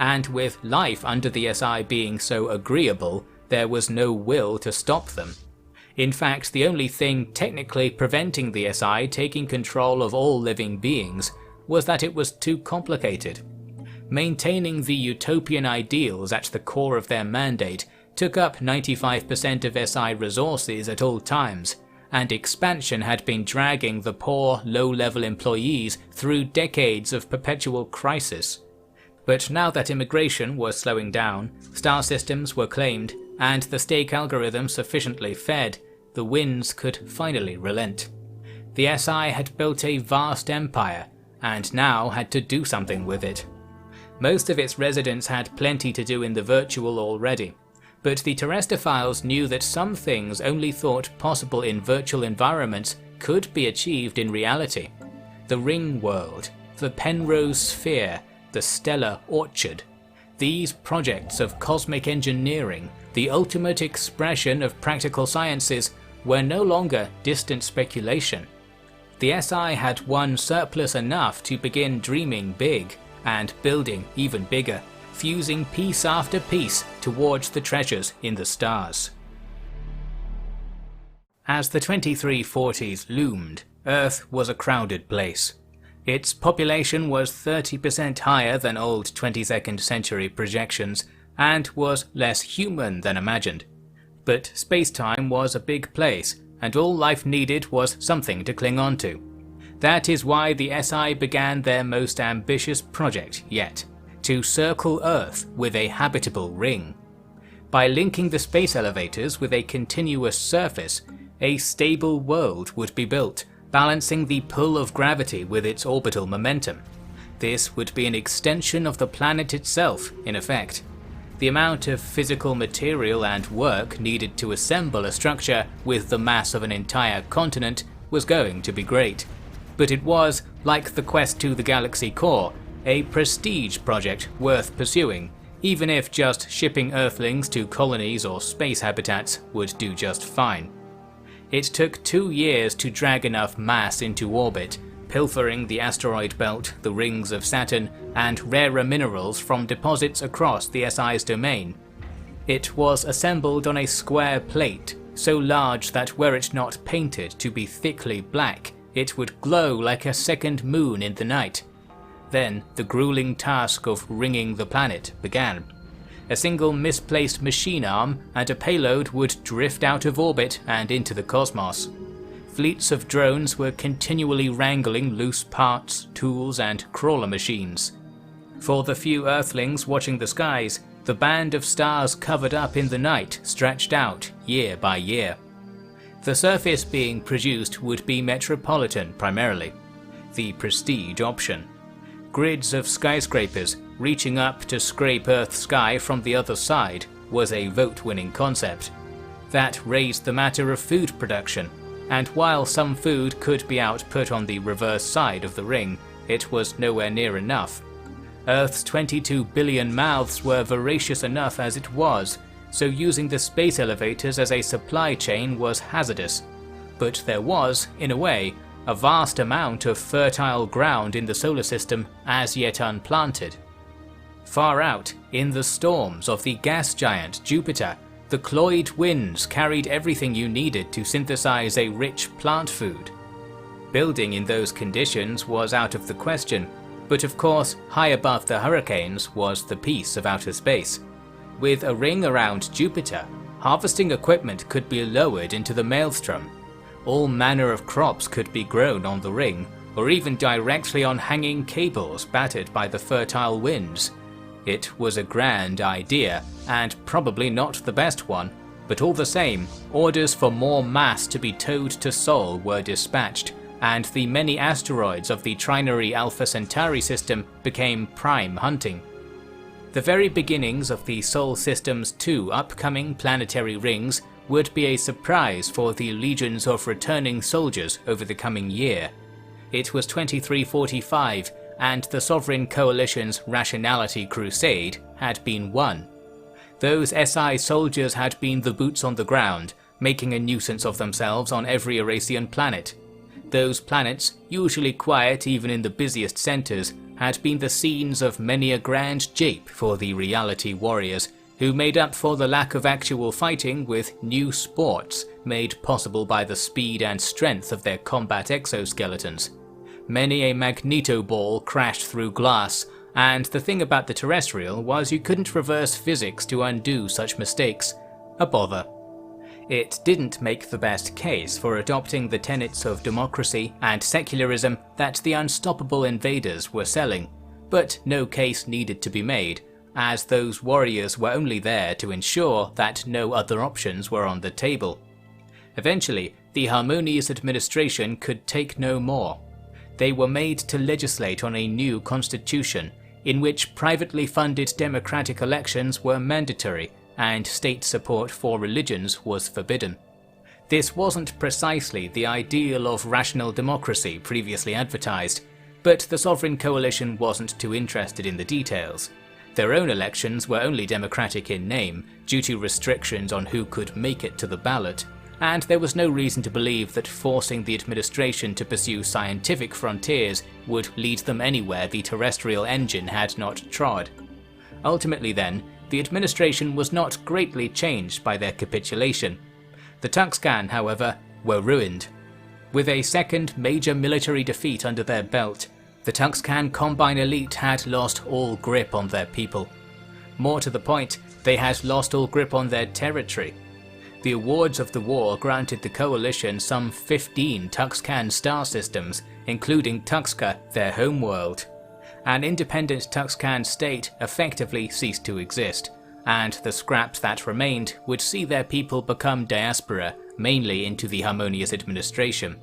And with life under the SI being so agreeable, there was no will to stop them. In fact, the only thing technically preventing the SI taking control of all living beings was that it was too complicated. Maintaining the utopian ideals at the core of their mandate took up 95% of SI resources at all times, and expansion had been dragging the poor, low-level employees through decades of perpetual crisis. But now that immigration was slowing down, star systems were claimed, and the stake algorithm sufficiently fed, the winds could finally relent. The SI had built a vast empire, and now had to do something with it. Most of its residents had plenty to do in the Virtual already, but the Terrestophiles knew that some things only thought possible in virtual environments could be achieved in reality. The Ring World, the Penrose Sphere, the Stellar Orchard. These projects of cosmic engineering, the ultimate expression of practical sciences, were no longer distant speculation. The SI had won surplus enough to begin dreaming big, and building even bigger, fusing piece after piece towards the treasures in the stars. As the 2340s loomed, Earth was a crowded place. Its population was 30% higher than old 22nd century projections, and was less human than imagined. But space-time was a big place, and all life needed was something to cling on to. That is why the SI began their most ambitious project yet, to circle Earth with a habitable ring. By linking the space elevators with a continuous surface, a stable world would be built, balancing the pull of gravity with its orbital momentum. This would be an extension of the planet itself, in effect. The amount of physical material and work needed to assemble a structure with the mass of an entire continent was going to be great. But it was, like the quest to the galaxy core, a prestige project worth pursuing, even if just shipping Earthlings to colonies or space habitats would do just fine. It took 2 years to drag enough mass into orbit, pilfering the asteroid belt, the rings of Saturn, and rarer minerals from deposits across the SI's domain. It was assembled on a square plate, so large that were it not painted to be thickly black, it would glow like a second moon in the night. Then the grueling task of ringing the planet began. A single misplaced machine arm and a payload would drift out of orbit and into the cosmos. Fleets of drones were continually wrangling loose parts, tools, and crawler machines. For the few Earthlings watching the skies, the band of stars covered up in the night stretched out year by year. The surface being produced would be metropolitan primarily, the prestige option. Grids of skyscrapers reaching up to scrape Earth's sky from the other side was a vote-winning concept. That raised the matter of food production, and while some food could be output on the reverse side of the ring, it was nowhere near enough. Earth's 22 billion mouths were voracious enough as it was, so using the space elevators as a supply chain was hazardous. But there was, in a way, a vast amount of fertile ground in the solar system as yet unplanted. Far out, in the storms of the gas giant Jupiter, the cloyed winds carried everything you needed to synthesize a rich plant food. Building in those conditions was out of the question, but of course, high above the hurricanes was the peace of outer space. With a ring around Jupiter, harvesting equipment could be lowered into the maelstrom. All manner of crops could be grown on the ring, or even directly on hanging cables battered by the fertile winds. It was a grand idea, and probably not the best one, but all the same, orders for more mass to be towed to Sol were dispatched, and the many asteroids of the Trinary Alpha Centauri system became prime hunting. The very beginnings of the Sol system's 2 upcoming planetary rings would be a surprise for the legions of returning soldiers over the coming year. It was 2345, and the Sovereign Coalition's rationality crusade had been won. Those SI soldiers had been the boots on the ground, making a nuisance of themselves on every Eurasian planet. Those planets, usually quiet even in the busiest centers, had been the scenes of many a grand jape for the reality warriors, who made up for the lack of actual fighting with new sports made possible by the speed and strength of their combat exoskeletons. Many a magneto ball crashed through glass, and the thing about the terrestrial was you couldn't reverse physics to undo such mistakes. A bother. It didn't make the best case for adopting the tenets of democracy and secularism that the unstoppable invaders were selling, but no case needed to be made, as those warriors were only there to ensure that no other options were on the table. Eventually, the Harmonious administration could take no more. They were made to legislate on a new constitution, in which privately funded democratic elections were mandatory and state support for religions was forbidden. This wasn't precisely the ideal of rational democracy previously advertised, but the Sovereign Coalition wasn't too interested in the details. Their own elections were only democratic in name, due to restrictions on who could make it to the ballot, and there was no reason to believe that forcing the administration to pursue scientific frontiers would lead them anywhere the terrestrial engine had not trod. Ultimately then, the administration was not greatly changed by their capitulation. The Tuxcan, however, were ruined. With a second major military defeat under their belt, the Tuxcan Combine elite had lost all grip on their people. More to the point, they had lost all grip on their territory. The awards of the war granted the Coalition some 15 Tuxcan star systems, including Tuxca, their homeworld. An independent Tuxcan state effectively ceased to exist, and the scraps that remained would see their people become diaspora, mainly into the Harmonious administration.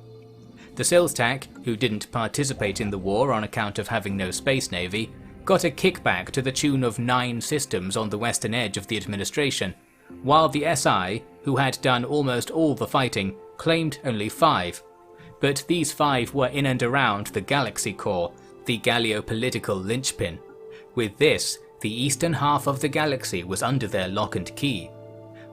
The Silstak, who didn't participate in the war on account of having no space navy, got a kickback to the tune of 9 systems on the western edge of the administration, while the SI, who had done almost all the fighting, claimed only 5. But these 5 were in and around the galaxy core, the galeo-political linchpin. With this, the eastern half of the galaxy was under their lock and key.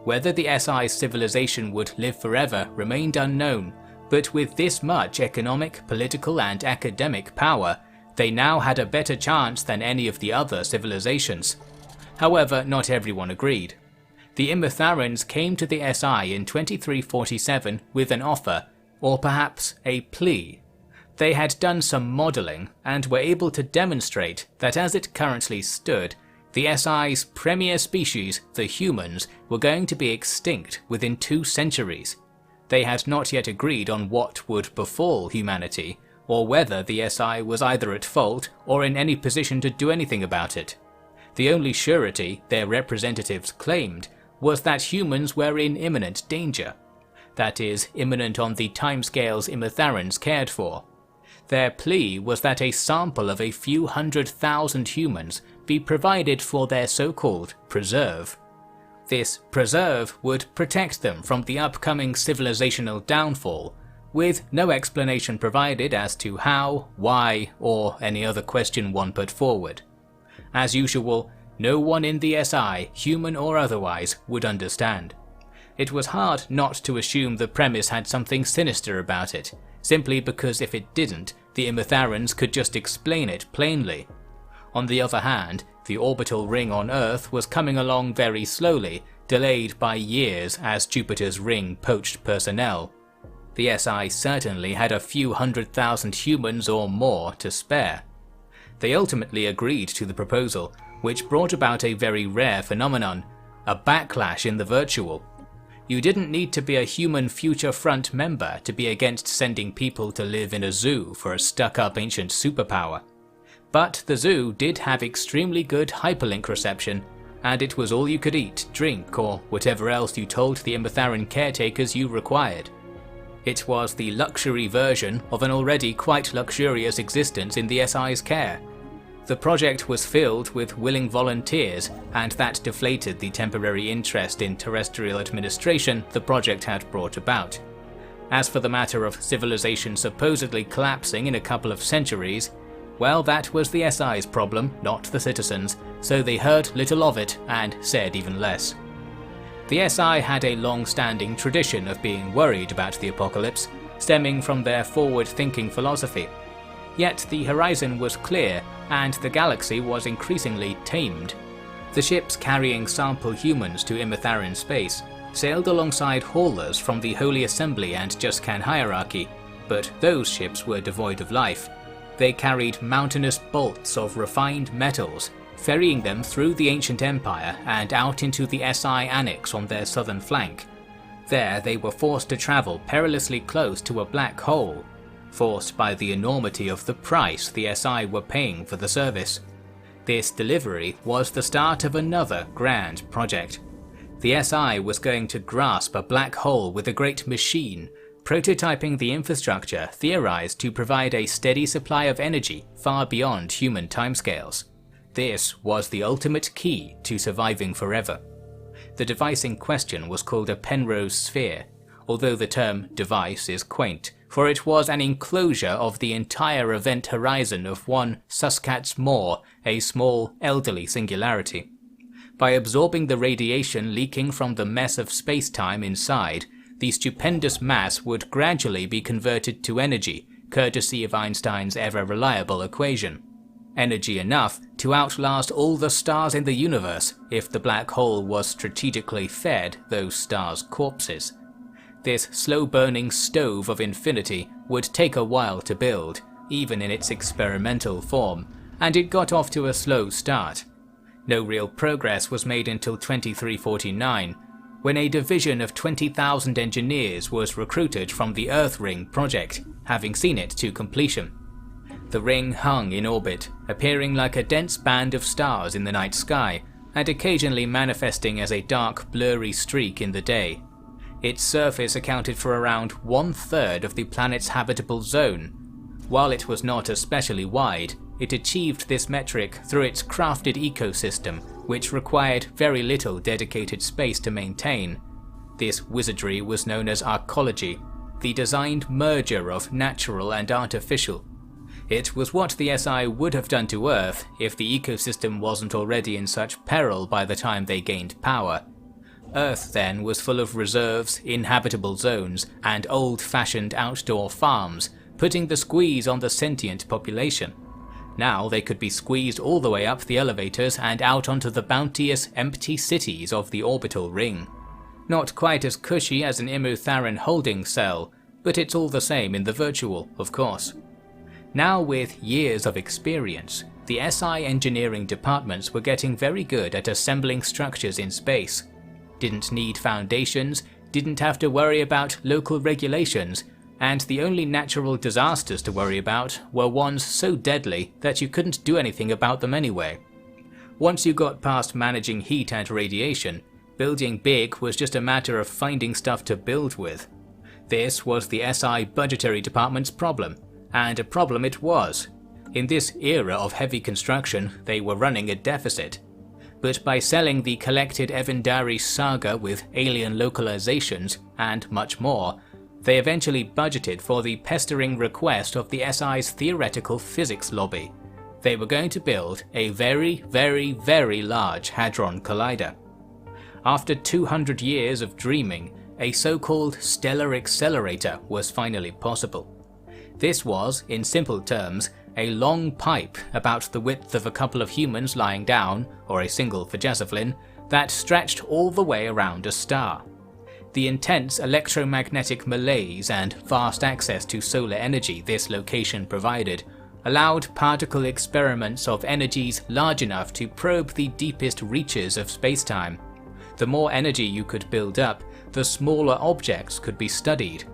Whether the SI's civilization would live forever remained unknown, but with this much economic, political, and academic power, they now had a better chance than any of the other civilizations. However, not everyone agreed. The Imitharans came to the SI in 2347 with an offer, or perhaps a plea. They had done some modelling and were able to demonstrate that as it currently stood, The SI's premier species, the humans, were going to be extinct within 2 centuries. They had not yet agreed on what would befall humanity, or whether the SI was either at fault or in any position to do anything about it. The only surety their representatives claimed was that humans were in imminent danger. That is, imminent on the timescales Imitharans cared for. Their plea was that a sample of a few 100,000 humans be provided for their so-called preserve. This preserve would protect them from the upcoming civilizational downfall, with no explanation provided as to how, why, or any other question one put forward. As usual, no one in the SI, human or otherwise, would understand. It was hard not to assume the premise had something sinister about it, simply because if it didn't, the Imitharans could just explain it plainly. On the other hand, the orbital ring on Earth was coming along very slowly, delayed by years as Jupiter's ring poached personnel. The SI certainly had a few 100,000 humans or more to spare. They ultimately agreed to the proposal, which brought about a very rare phenomenon, a backlash in the virtual. You didn't need to be a human Future Front member to be against sending people to live in a zoo for a stuck-up ancient superpower. But the zoo did have extremely good hyperlink reception, and it was all you could eat, drink, or whatever else you told the Imitharan caretakers you required. It was the luxury version of an already quite luxurious existence in the SI's care. The project was filled with willing volunteers, and that deflated the temporary interest in terrestrial administration the project had brought about. As for the matter of civilization supposedly collapsing in a couple of centuries, well, that was the SI's problem, not the citizens, so they heard little of it and said even less. The SI had a long-standing tradition of being worried about the apocalypse, stemming from their forward-thinking philosophy. Yet the horizon was clear, and the galaxy was increasingly tamed. The ships carrying sample humans to Imitharan space sailed alongside haulers from the Holy Assembly and Juscan hierarchy, but those ships were devoid of life. They carried mountainous bolts of refined metals, ferrying them through the ancient empire and out into the SI annex on their southern flank. There they were forced to travel perilously close to a black hole, forced by the enormity of the price the SI were paying for the service. This delivery was the start of another grand project. The SI was going to grasp a black hole with a great machine, prototyping the infrastructure theorized to provide a steady supply of energy far beyond human timescales. This was the ultimate key to surviving forever. The device in question was called a Penrose Sphere, although the term device is quaint, for it was an enclosure of the entire event horizon of one Suskat's Moor, a small, elderly singularity. By absorbing the radiation leaking from the mess of space-time inside, the stupendous mass would gradually be converted to energy, courtesy of Einstein's ever-reliable equation. Energy enough to outlast all the stars in the universe if the black hole was strategically fed those stars' corpses. This slow-burning stove of infinity would take a while to build, even in its experimental form, and it got off to a slow start. No real progress was made until 2349, when a division of 20,000 engineers was recruited from the Earth Ring project, having seen it to completion. The ring hung in orbit, appearing like a dense band of stars in the night sky, and occasionally manifesting as a dark, blurry streak in the day. Its surface accounted for around 1/3 of the planet's habitable zone. While it was not especially wide, it achieved this metric through its crafted ecosystem, which required very little dedicated space to maintain. This wizardry was known as arcology, the designed merger of natural and artificial. It was what the SI would have done to Earth if the ecosystem wasn't already in such peril by the time they gained power. Earth then was full of reserves, inhabitable zones, and old-fashioned outdoor farms, putting the squeeze on the sentient population. Now they could be squeezed all the way up the elevators and out onto the bounteous, empty cities of the orbital ring. Not quite as cushy as an Imitharan holding cell, but it's all the same in the virtual, of course. Now with years of experience, the SI engineering departments were getting very good at assembling structures in space. Didn't need foundations, didn't have to worry about local regulations, and the only natural disasters to worry about were ones so deadly that you couldn't do anything about them anyway. Once you got past managing heat and radiation, building big was just a matter of finding stuff to build with. This was the SI budgetary department's problem, and a problem it was. In this era of heavy construction, they were running a deficit. But by selling the collected Evandari saga with alien localizations and much more, they eventually budgeted for the pestering request of the SI's theoretical physics lobby. They were going to build a very, very, very large Hadron Collider. After 200 years of dreaming, a so-called stellar accelerator was finally possible. This was, in simple terms, a long pipe about the width of a couple of humans lying down, or a single Fajasaflin, that stretched all the way around a star. The intense electromagnetic malaise and vast access to solar energy this location provided allowed particle experiments of energies large enough to probe the deepest reaches of spacetime. The more energy you could build up, the smaller objects could be studied.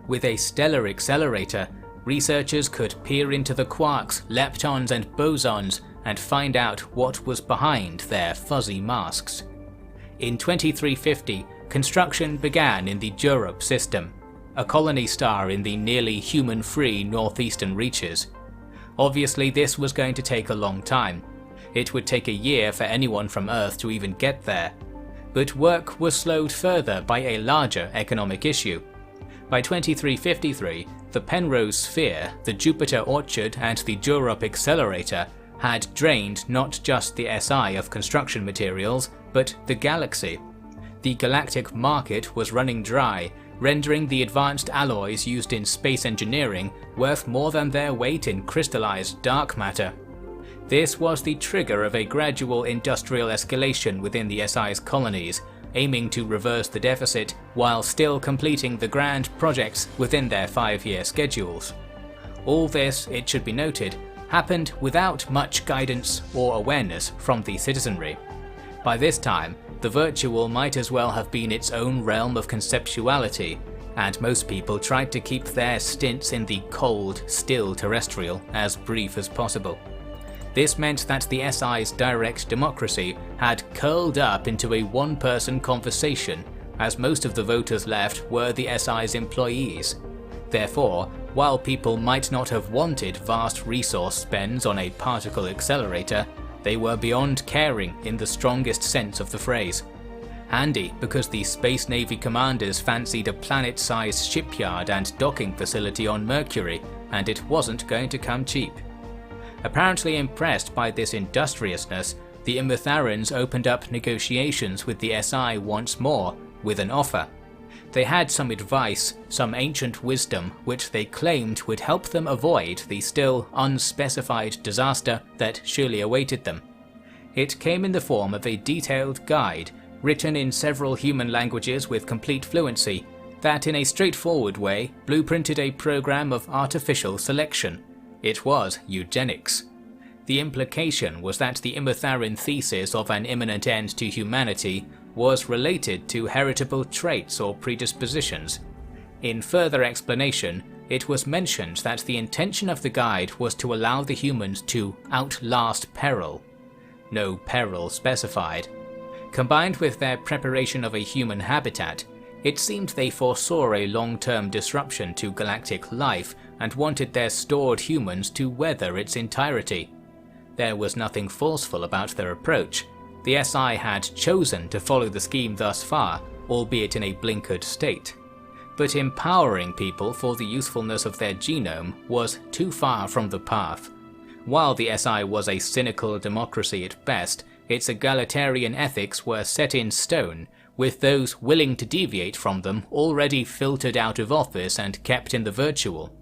With a stellar accelerator, researchers could peer into the quarks, leptons and bosons and find out what was behind their fuzzy masks. In 2350, construction began in the Jurop system, a colony star in the nearly human-free northeastern reaches. Obviously this was going to take a long time. It would take a year for anyone from Earth to even get there. But work was slowed further by a larger economic issue. By 2353, the Penrose Sphere, the Jupiter Orchard and the Jurop Accelerator had drained not just the SI of construction materials, but the galaxy. The galactic market was running dry, rendering the advanced alloys used in space engineering worth more than their weight in crystallized dark matter. This was the trigger of a gradual industrial escalation within the SI's colonies, aiming to reverse the deficit while still completing the grand projects within their 5-year schedules. All this, it should be noted, happened without much guidance or awareness from the citizenry. By this time, the virtual might as well have been its own realm of conceptuality, and most people tried to keep their stints in the cold, still terrestrial as brief as possible. This meant that the SI's direct democracy had curled up into a one-person conversation, as most of the voters left were the SI's employees. Therefore, while people might not have wanted vast resource spends on a particle accelerator, they were beyond caring in the strongest sense of the phrase. Handy because the Space Navy commanders fancied a planet-sized shipyard and docking facility on Mercury, and it wasn't going to come cheap. Apparently impressed by this industriousness, the Imitharons opened up negotiations with the SI once more, with an offer. They had some advice, some ancient wisdom, which they claimed would help them avoid the still unspecified disaster that surely awaited them. It came in the form of a detailed guide, written in several human languages with complete fluency, that in a straightforward way blueprinted a program of artificial selection. It was eugenics. The implication was that the Imitharon thesis of an imminent end to humanity was related to heritable traits or predispositions. In further explanation, it was mentioned that the intention of the guide was to allow the humans to outlast peril. No peril specified. Combined with their preparation of a human habitat, it seemed they foresaw a long-term disruption to galactic life and wanted their stored humans to weather its entirety. There was nothing forceful about their approach. The SI had chosen to follow the scheme thus far, albeit in a blinkered state. But empowering people for the usefulness of their genome was too far from the path. While the SI was a cynical democracy at best, its egalitarian ethics were set in stone, with those willing to deviate from them already filtered out of office and kept in the virtual.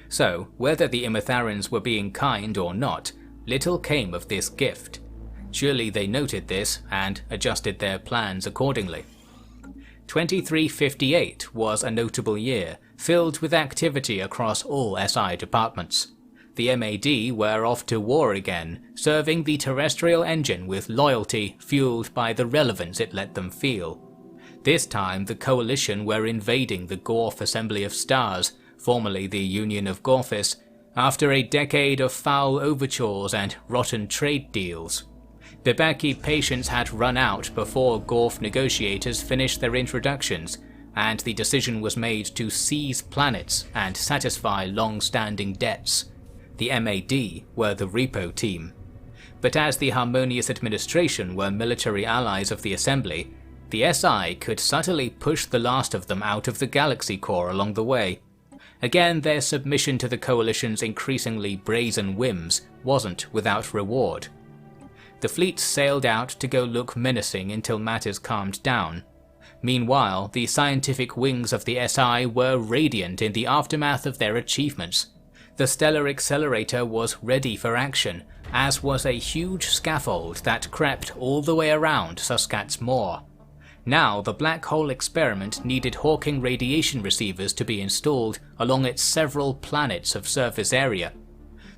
So, whether the Imitharons were being kind or not, little came of this gift. Surely they noted this and adjusted their plans accordingly. 2358 was a notable year, filled with activity across all SI departments. the MAD were off to war again, serving the terrestrial engine with loyalty fueled by the relevance it let them feel. This time the Coalition were invading the Gorf Assembly of Stars, formerly the Union of Gorfis, after a decade of foul overtures and rotten trade deals. Bebeki patience had run out before Gorf negotiators finished their introductions, and the decision was made to seize planets and satisfy long-standing debts. The MAD were the repo team. But as the Harmonious Administration were military allies of the Assembly, the SI could subtly push the last of them out of the Galaxy Core along the way. Again, their submission to the Coalition's increasingly brazen whims wasn't without reward. The fleet sailed out to go look menacing until matters calmed down. Meanwhile, the scientific wings of the SI were radiant in the aftermath of their achievements. The Stellar Accelerator was ready for action, as was a huge scaffold that crept all the way around Suskat's Moor. Now the black hole experiment needed Hawking radiation receivers to be installed along its several planets of surface area.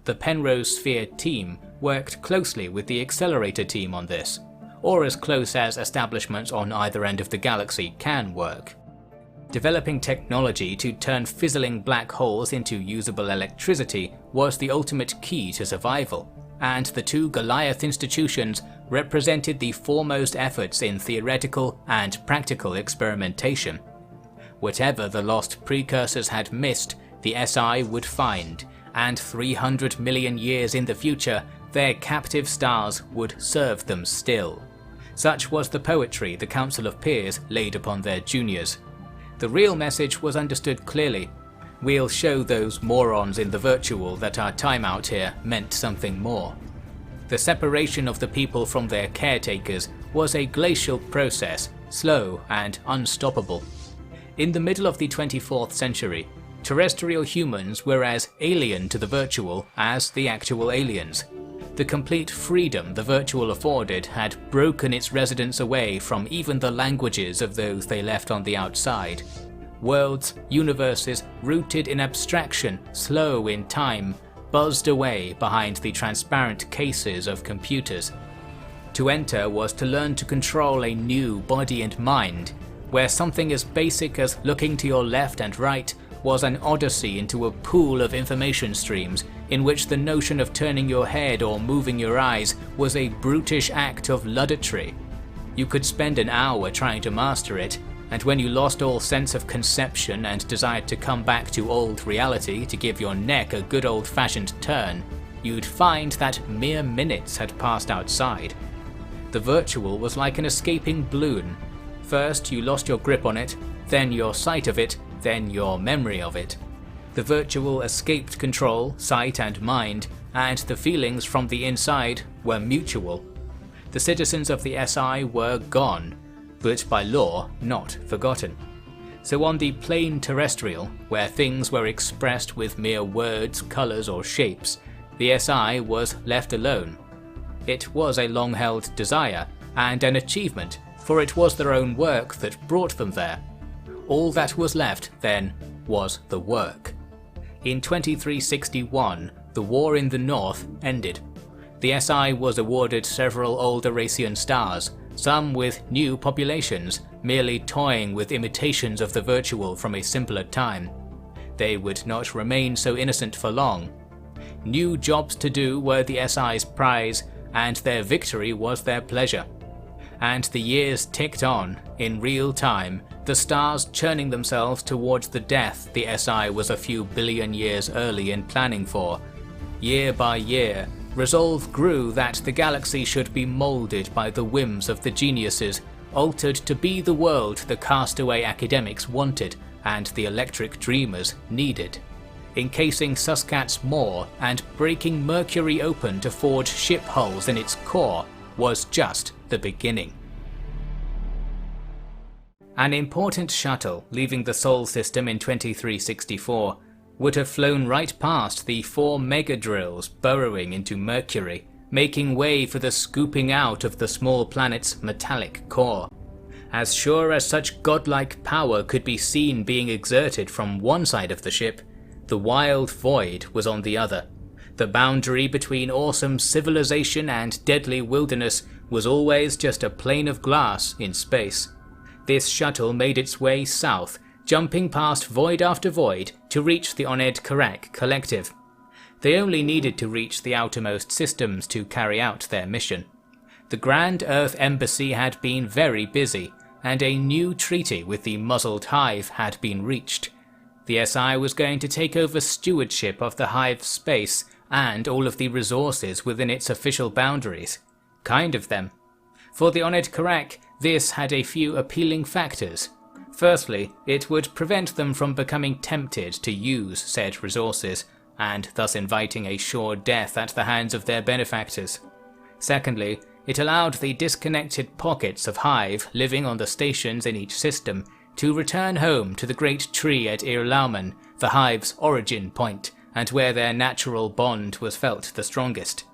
The Penrose Sphere team worked closely with the Accelerator team on this, or as close as establishments on either end of the galaxy can work. Developing technology to turn fizzling black holes into usable electricity was the ultimate key to survival, and the two Goliath institutions represented the foremost efforts in theoretical and practical experimentation. Whatever the lost precursors had missed, the SI would find, and 300 million years in the future, their captive stars would serve them still. Such was the poetry the Council of Peers laid upon their juniors. The real message was understood clearly. We'll show those morons in the virtual that our time out here meant something more. The separation of the people from their caretakers was a glacial process, slow and unstoppable. In the middle of the 24th century, terrestrial humans were as alien to the virtual as the actual aliens. The complete freedom the virtual afforded had broken its residents away from even the languages of those they left on the outside. Worlds, universes, rooted in abstraction, slow in time, buzzed away behind the transparent cases of computers. To enter was to learn to control a new body and mind, where something as basic as looking to your left and right was an odyssey into a pool of information streams in which the notion of turning your head or moving your eyes was a brutish act of ludotry. You could spend an hour trying to master it, and when you lost all sense of conception and desired to come back to old reality to give your neck a good old-fashioned turn, you'd find that mere minutes had passed outside. The virtual was like an escaping balloon. First you lost your grip on it, then your sight of it, then your memory of it. The virtual escaped control, sight and mind, and the feelings from the inside were mutual. The citizens of the SI were gone, but by law not forgotten. So on the plane terrestrial, where things were expressed with mere words, colours or shapes, the SI was left alone. It was a long-held desire, and an achievement, for it was their own work that brought them there. All that was left, then, was the work. In 2361, the war in the north ended. The SI was awarded several old Eurasian stars, some with new populations, merely toying with imitations of the virtual from a simpler time. They would not remain so innocent for long. New jobs to do were the SI's prize, and their victory was their pleasure. And the years ticked on, in real time, the stars churning themselves towards the death the SI was a few billion years early in planning for. Year by year, resolve grew that the galaxy should be moulded by the whims of the geniuses, altered to be the world the castaway academics wanted and the electric dreamers needed. Encasing Suskat's Moor and breaking Mercury open to forge ship hulls in its core was just the beginning. An important shuttle leaving the Sol system in 2364 would have flown right past the 4 megadrills burrowing into Mercury, making way for the scooping out of the small planet's metallic core. As sure as such godlike power could be seen being exerted from one side of the ship, the wild void was on the other. The boundary between awesome civilization and deadly wilderness was always just a plane of glass in space. This shuttle made its way south, jumping past void after void to reach the Oned Karak Collective. They only needed to reach the outermost systems to carry out their mission. The Grand Earth Embassy had been very busy, and a new treaty with the Muzzled Hive had been reached. The SI was going to take over stewardship of the Hive's space and all of the resources within its official boundaries. Kind of them. For the Oned Karak, this had a few appealing factors. Firstly, it would prevent them from becoming tempted to use said resources, and thus inviting a sure death at the hands of their benefactors. Secondly, it allowed the disconnected pockets of Hive living on the stations in each system to return home to the great tree at Irlaumen, the Hive's origin point, and where their natural bond was felt the strongest.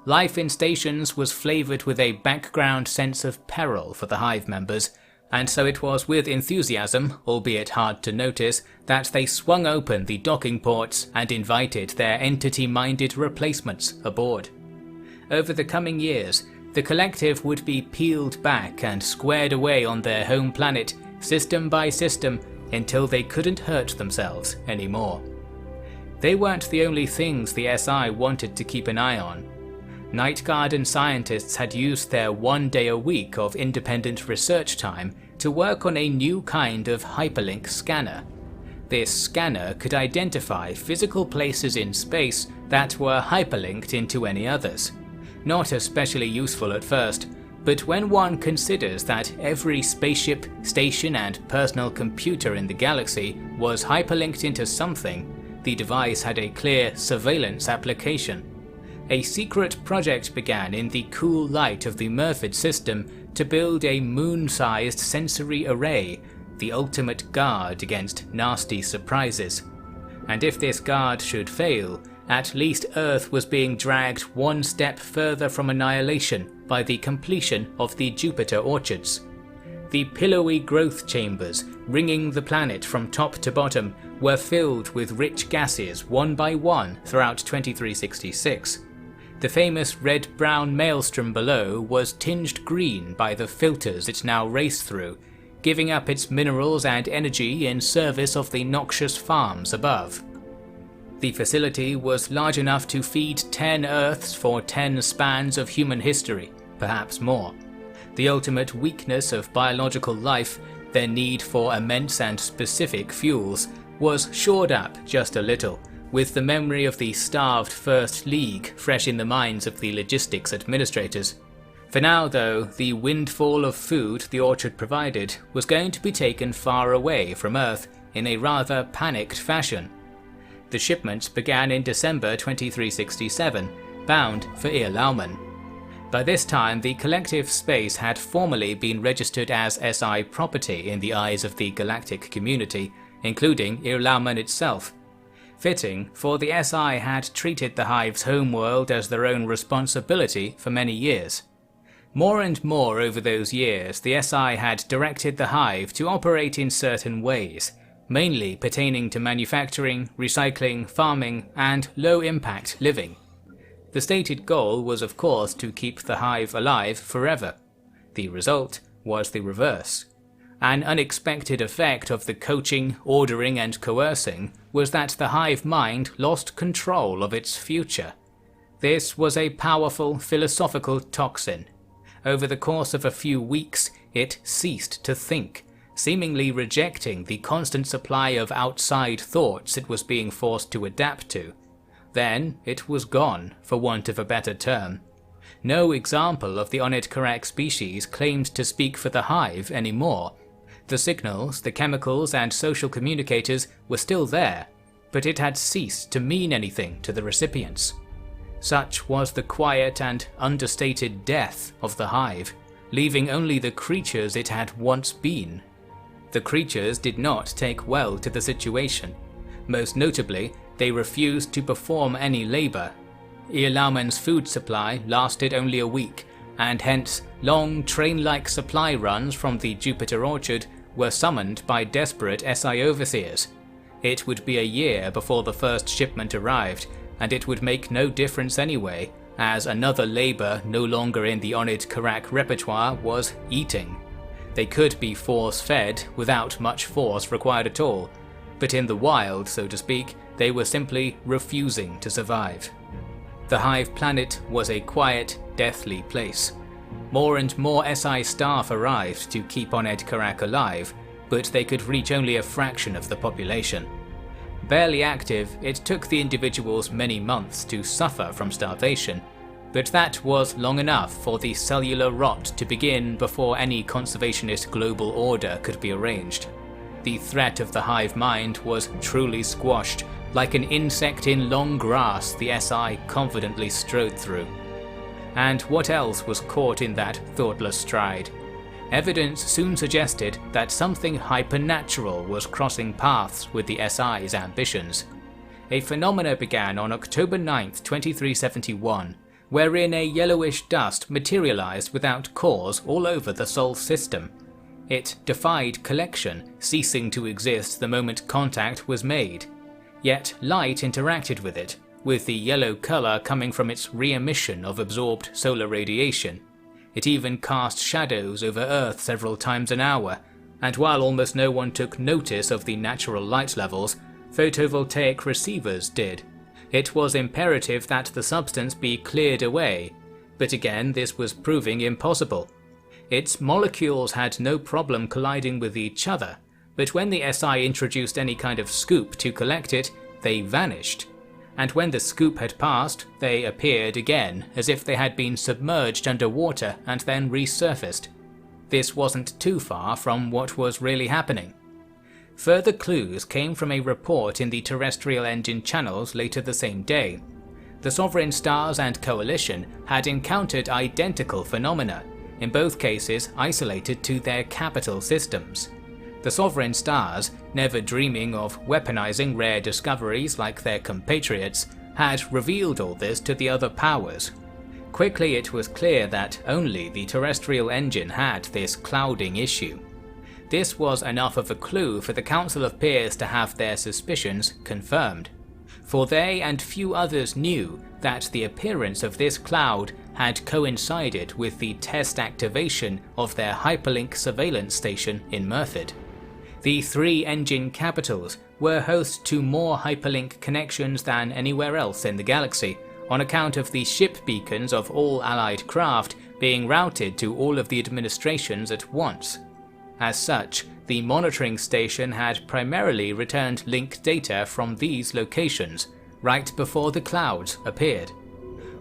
Life in stations was flavoured with a background sense of peril for the Hive members, and so it was with enthusiasm, albeit hard to notice, that they swung open the docking ports and invited their entity-minded replacements aboard. Over the coming years, the collective would be peeled back and squared away on their home planet, system by system, until they couldn't hurt themselves anymore. They weren't the only things the SI wanted to keep an eye on. Night Garden scientists had used their 1 day a week of independent research time to work on a new kind of hyperlink scanner. This scanner could identify physical places in space that were hyperlinked into any others. Not especially useful at first, but when one considers that every spaceship, station and personal computer in the galaxy was hyperlinked into something, the device had a clear surveillance application. A secret project began in the cool light of the Murford system to build a moon-sized sensory array, the ultimate guard against nasty surprises. And if this guard should fail, at least Earth was being dragged one step further from annihilation by the completion of the Jupiter orchards. The pillowy growth chambers, ringing the planet from top to bottom, were filled with rich gases one by one throughout 2366. The famous red-brown maelstrom below was tinged green by the filters it now raced through, giving up its minerals and energy in service of the noxious farms above. The facility was large enough to feed 10 Earths for 10 spans of human history, perhaps more. The ultimate weakness of biological life, their need for immense and specific fuels, was shored up just a little, with the memory of the starved First League fresh in the minds of the logistics administrators. For now, though, the windfall of food the orchard provided was going to be taken far away from Earth in a rather panicked fashion. The shipments began in December 2367, bound for Irlaumen. By this time, the collective space had formally been registered as SI property in the eyes of the galactic community, including Irlaumen itself. Fitting, for the SI had treated the Hive's homeworld as their own responsibility for many years. More and more over those years, the SI had directed the Hive to operate in certain ways, mainly pertaining to manufacturing, recycling, farming, and low-impact living. The stated goal was of course to keep the Hive alive forever. The result was the reverse. An unexpected effect of the coaching, ordering and coercing was that the Hive mind lost control of its future. This was a powerful philosophical toxin. Over the course of a few weeks, it ceased to think, seemingly rejecting the constant supply of outside thoughts it was being forced to adapt to. Then it was gone, for want of a better term. No example of the Oned Karak species claimed to speak for the Hive anymore. The signals, the chemicals and social communicators were still there, but it had ceased to mean anything to the recipients. Such was the quiet and understated death of the Hive, leaving only the creatures it had once been. The creatures did not take well to the situation. Most notably, they refused to perform any labor. Irlaumen's food supply lasted only a week, and hence long train-like supply runs from the Jupiter orchard were summoned by desperate SI overseers. It would be a year before the first shipment arrived, and it would make no difference anyway, as another labor no longer in the Onid Karak repertoire was eating. They could be force-fed without much force required at all, but in the wild, so to speak, they were simply refusing to survive. The Hive planet was a quiet, deathly place. More and more SI staff arrived to keep Onid Karak alive, but they could reach only a fraction of the population. Barely active, it took the individuals many months to suffer from starvation, but that was long enough for the cellular rot to begin before any conservationist global order could be arranged. The threat of the hive mind was truly squashed, like an insect in long grass the SI confidently strode through. And what else was caught in that thoughtless stride? Evidence soon suggested that something hypernatural was crossing paths with the SI's ambitions. A phenomena began on October 9, 2371, wherein a yellowish dust materialized without cause all over the Sol system. It defied collection, ceasing to exist the moment contact was made. Yet light interacted with it, with the yellow color coming from its re-emission of absorbed solar radiation. It even cast shadows over Earth several times an hour, and while almost no one took notice of the natural light levels, photovoltaic receivers did. It was imperative that the substance be cleared away, but again this was proving impossible. Its molecules had no problem colliding with each other, but when the SI introduced any kind of scoop to collect it, they vanished. And when the scoop had passed, they appeared again, as if they had been submerged underwater and then resurfaced. This wasn't too far from what was really happening. Further clues came from a report in the terrestrial engine channels later the same day. The Sovereign Stars and Coalition had encountered identical phenomena, in both cases isolated to their capital systems. The Sovereign Stars, never dreaming of weaponizing rare discoveries like their compatriots, had revealed all this to the other powers. Quickly it was clear that only the terrestrial engine had this clouding issue. This was enough of a clue for the Council of Peers to have their suspicions confirmed, for they and few others knew that the appearance of this cloud had coincided with the test activation of their hyperlink surveillance station in Murford. The three engine capitals were host to more hyperlink connections than anywhere else in the galaxy, on account of the ship beacons of all allied craft being routed to all of the administrations at once. As such, the monitoring station had primarily returned link data from these locations, right before the clouds appeared.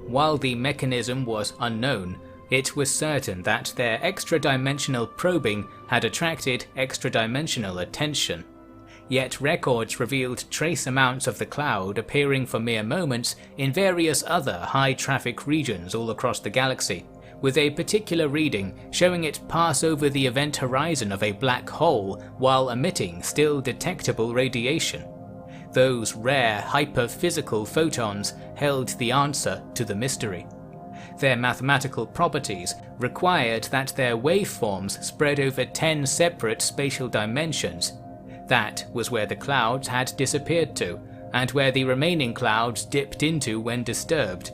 While the mechanism was unknown, it was certain that their extra-dimensional probing had attracted extra-dimensional attention. Yet records revealed trace amounts of the cloud appearing for mere moments in various other high-traffic regions all across the galaxy, with a particular reading showing it pass over the event horizon of a black hole while emitting still detectable radiation. Those rare hyper-physical photons held the answer to the mystery. Their mathematical properties required that their waveforms spread over 10 separate spatial dimensions. That was where the clouds had disappeared to, and where the remaining clouds dipped into when disturbed.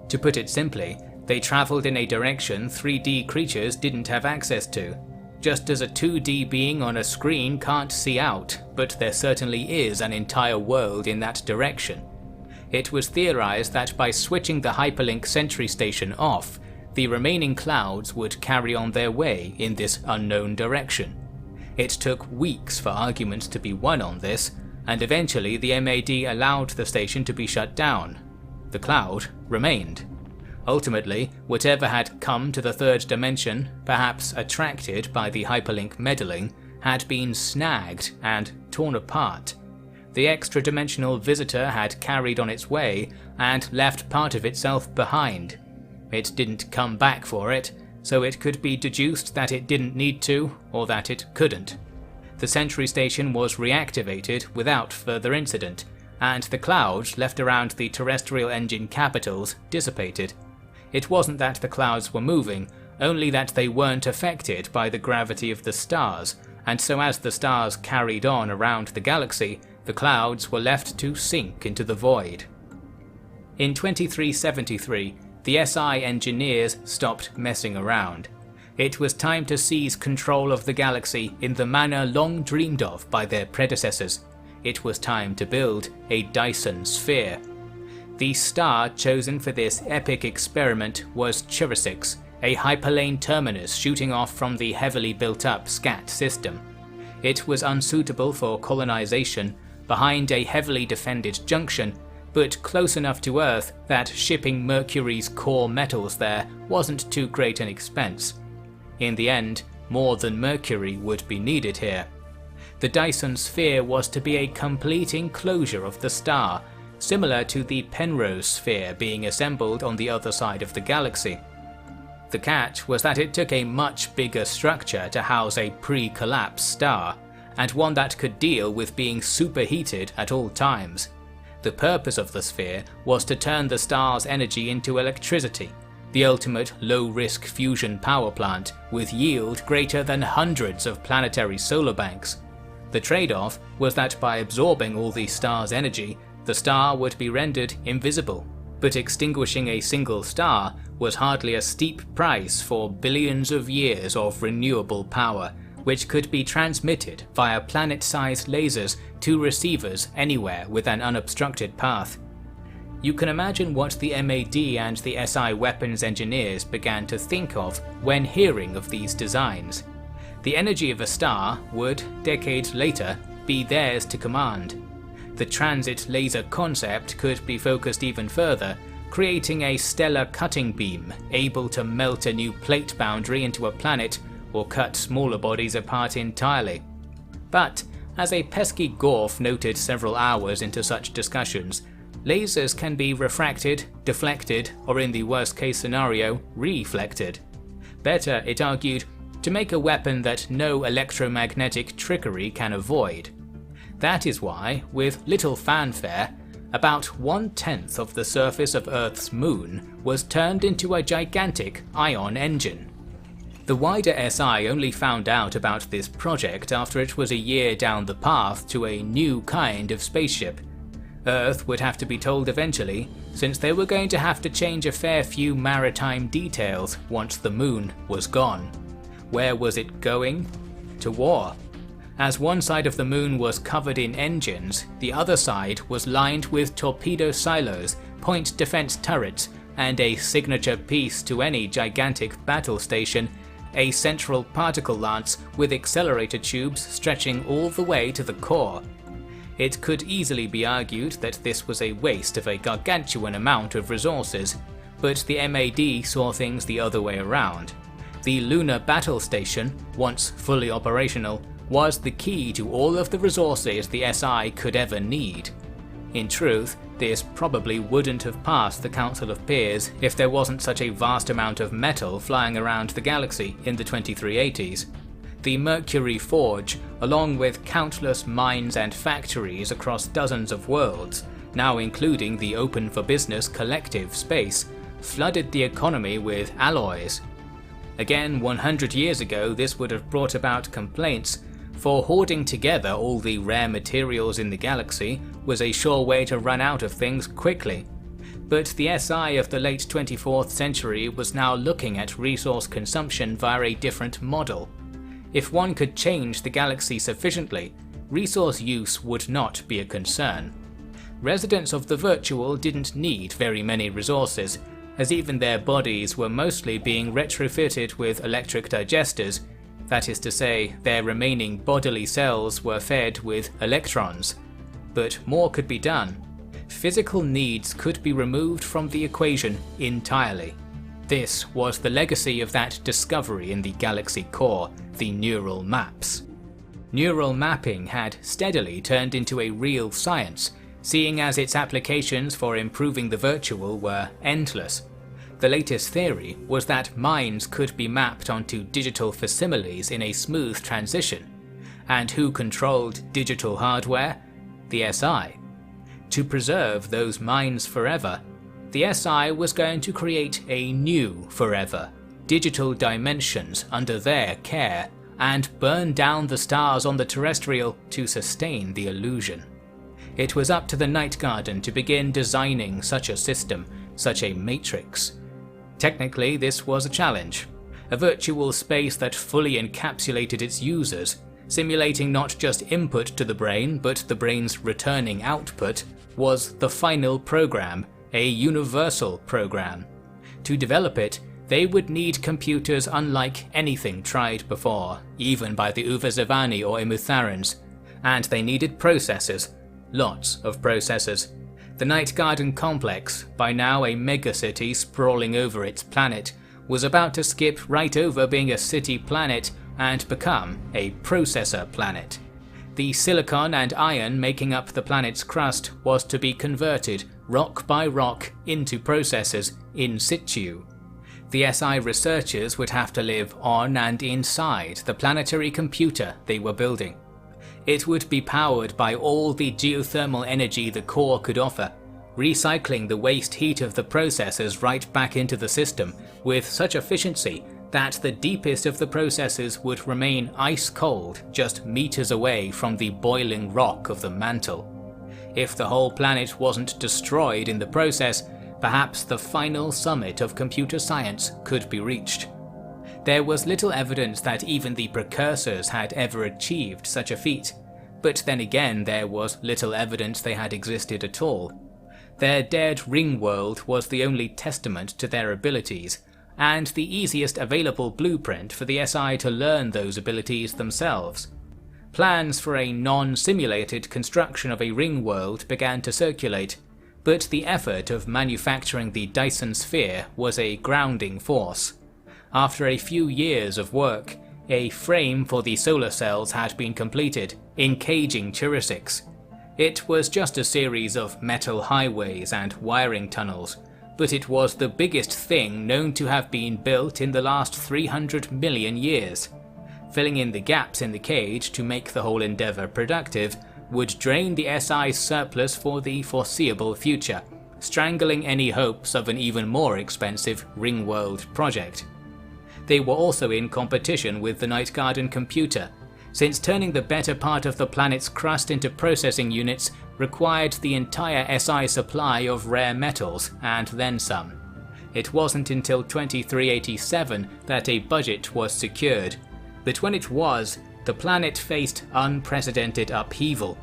To put it simply, they travelled in a direction 3D creatures didn't have access to. Just as a 2D being on a screen can't see out, but there certainly is an entire world in that direction. It was theorized that by switching the hyperlink sentry station off, the remaining clouds would carry on their way in this unknown direction. It took weeks for arguments to be won on this, and eventually the MAD allowed the station to be shut down. The cloud remained. Ultimately, whatever had come to the third dimension, perhaps attracted by the hyperlink meddling, had been snagged and torn apart. The extra-dimensional visitor had carried on its way and left part of itself behind. It didn't come back for it, so it could be deduced that it didn't need to, or that it couldn't. The sentry station was reactivated without further incident, and the clouds left around the terrestrial engine capitals dissipated. It wasn't that the clouds were moving, only that they weren't affected by the gravity of the stars, and so as the stars carried on around the galaxy, the clouds were left to sink into the void. In 2373, the SI engineers stopped messing around. It was time to seize control of the galaxy in the manner long dreamed of by their predecessors. It was time to build a Dyson Sphere. The star chosen for this epic experiment was Chirasix, a hyperlane terminus shooting off from the heavily built-up SCAT system. It was unsuitable for colonization, behind a heavily defended junction, but close enough to Earth that shipping Mercury's core metals there wasn't too great an expense. In the end, more than Mercury would be needed here. The Dyson Sphere was to be a complete enclosure of the star, similar to the Penrose Sphere being assembled on the other side of the galaxy. The catch was that it took a much bigger structure to house a pre-collapse star, and one that could deal with being superheated at all times. The purpose of the sphere was to turn the star's energy into electricity, the ultimate low-risk fusion power plant with yield greater than hundreds of planetary solar banks. The trade-off was that by absorbing all the star's energy, the star would be rendered invisible. But extinguishing a single star was hardly a steep price for billions of years of renewable power, which could be transmitted via planet-sized lasers to receivers anywhere with an unobstructed path. You can imagine what the MAD and the SI weapons engineers began to think of when hearing of these designs. The energy of a star would, decades later, be theirs to command. The transit laser concept could be focused even further, creating a stellar cutting beam able to melt a new plate boundary into a planet or cut smaller bodies apart entirely. But, as a pesky Gorf noted several hours into such discussions, lasers can be refracted, deflected, or in the worst case scenario, reflected. Better, it argued, to make a weapon that no electromagnetic trickery can avoid. That is why, with little fanfare, about 1/10 of the surface of Earth's moon was turned into a gigantic ion engine. The wider SI only found out about this project after it was a year down the path to a new kind of spaceship. Earth would have to be told eventually, since they were going to have to change a fair few maritime details once the moon was gone. Where was it going? To war. As one side of the moon was covered in engines, the other side was lined with torpedo silos, point defense turrets, and a signature piece to any gigantic battle station, a central particle lance with accelerator tubes stretching all the way to the core. It could easily be argued that this was a waste of a gargantuan amount of resources, but the MAD saw things the other way around. The lunar battle station, once fully operational, was the key to all of the resources the SI could ever need. In truth, this probably wouldn't have passed the Council of Peers if there wasn't such a vast amount of metal flying around the galaxy in the 2380s. The Mercury Forge, along with countless mines and factories across dozens of worlds, now including the Open for Business collective space, flooded the economy with alloys. Again, 100 years ago this would have brought about complaints, for hoarding together all the rare materials in the galaxy was a sure way to run out of things quickly. But the SI of the late 24th century was now looking at resource consumption via a different model. If one could change the galaxy sufficiently, resource use would not be a concern. Residents of the virtual didn't need very many resources, as even their bodies were mostly being retrofitted with electric digesters. That is to say, their remaining bodily cells were fed with electrons. But more could be done. Physical needs could be removed from the equation entirely. This was the legacy of that discovery in the galaxy core, the neural maps. Neural mapping had steadily turned into a real science, seeing as its applications for improving the virtual were endless. The latest theory was that minds could be mapped onto digital facsimiles in a smooth transition. And who controlled digital hardware? The SI. To preserve those minds forever, the SI was going to create a new forever, digital dimensions under their care, and burn down the stars on the terrestrial to sustain the illusion. It was up to the Night Garden to begin designing such a system, such a matrix. Technically, this was a challenge. A virtual space that fully encapsulated its users, simulating not just input to the brain, but the brain's returning output, was the final program, a universal program. To develop it, they would need computers unlike anything tried before, even by the Uvazavani or Imitharans, and they needed processors, lots of processors. The Night Garden complex, by now a megacity sprawling over its planet, was about to skip right over being a city planet and become a processor planet. The silicon and iron making up the planet's crust was to be converted rock by rock into processors in situ. The SI researchers would have to live on and inside the planetary computer they were building. It would be powered by all the geothermal energy the core could offer, recycling the waste heat of the processors right back into the system with such efficiency that the deepest of the processors would remain ice cold just meters away from the boiling rock of the mantle. If the whole planet wasn't destroyed in the process, perhaps the final summit of computer science could be reached. There was little evidence that even the precursors had ever achieved such a feat, but then again there was little evidence they had existed at all. Their dead ring world was the only testament to their abilities, and the easiest available blueprint for the SI to learn those abilities themselves. Plans for a non-simulated construction of a ring world began to circulate, but the effort of manufacturing the Dyson Sphere was a grounding force. After a few years of work, a frame for the solar cells had been completed, encaging Chirisics. It was just a series of metal highways and wiring tunnels, but it was the biggest thing known to have been built in the last 300 million years. Filling in the gaps in the cage to make the whole endeavour productive would drain the SI's surplus for the foreseeable future, strangling any hopes of an even more expensive Ringworld project. They were also in competition with the Night Garden computer, since turning the better part of the planet's crust into processing units required the entire SI supply of rare metals and then some. It wasn't until 2387 that a budget was secured, but when it was, the planet faced unprecedented upheaval.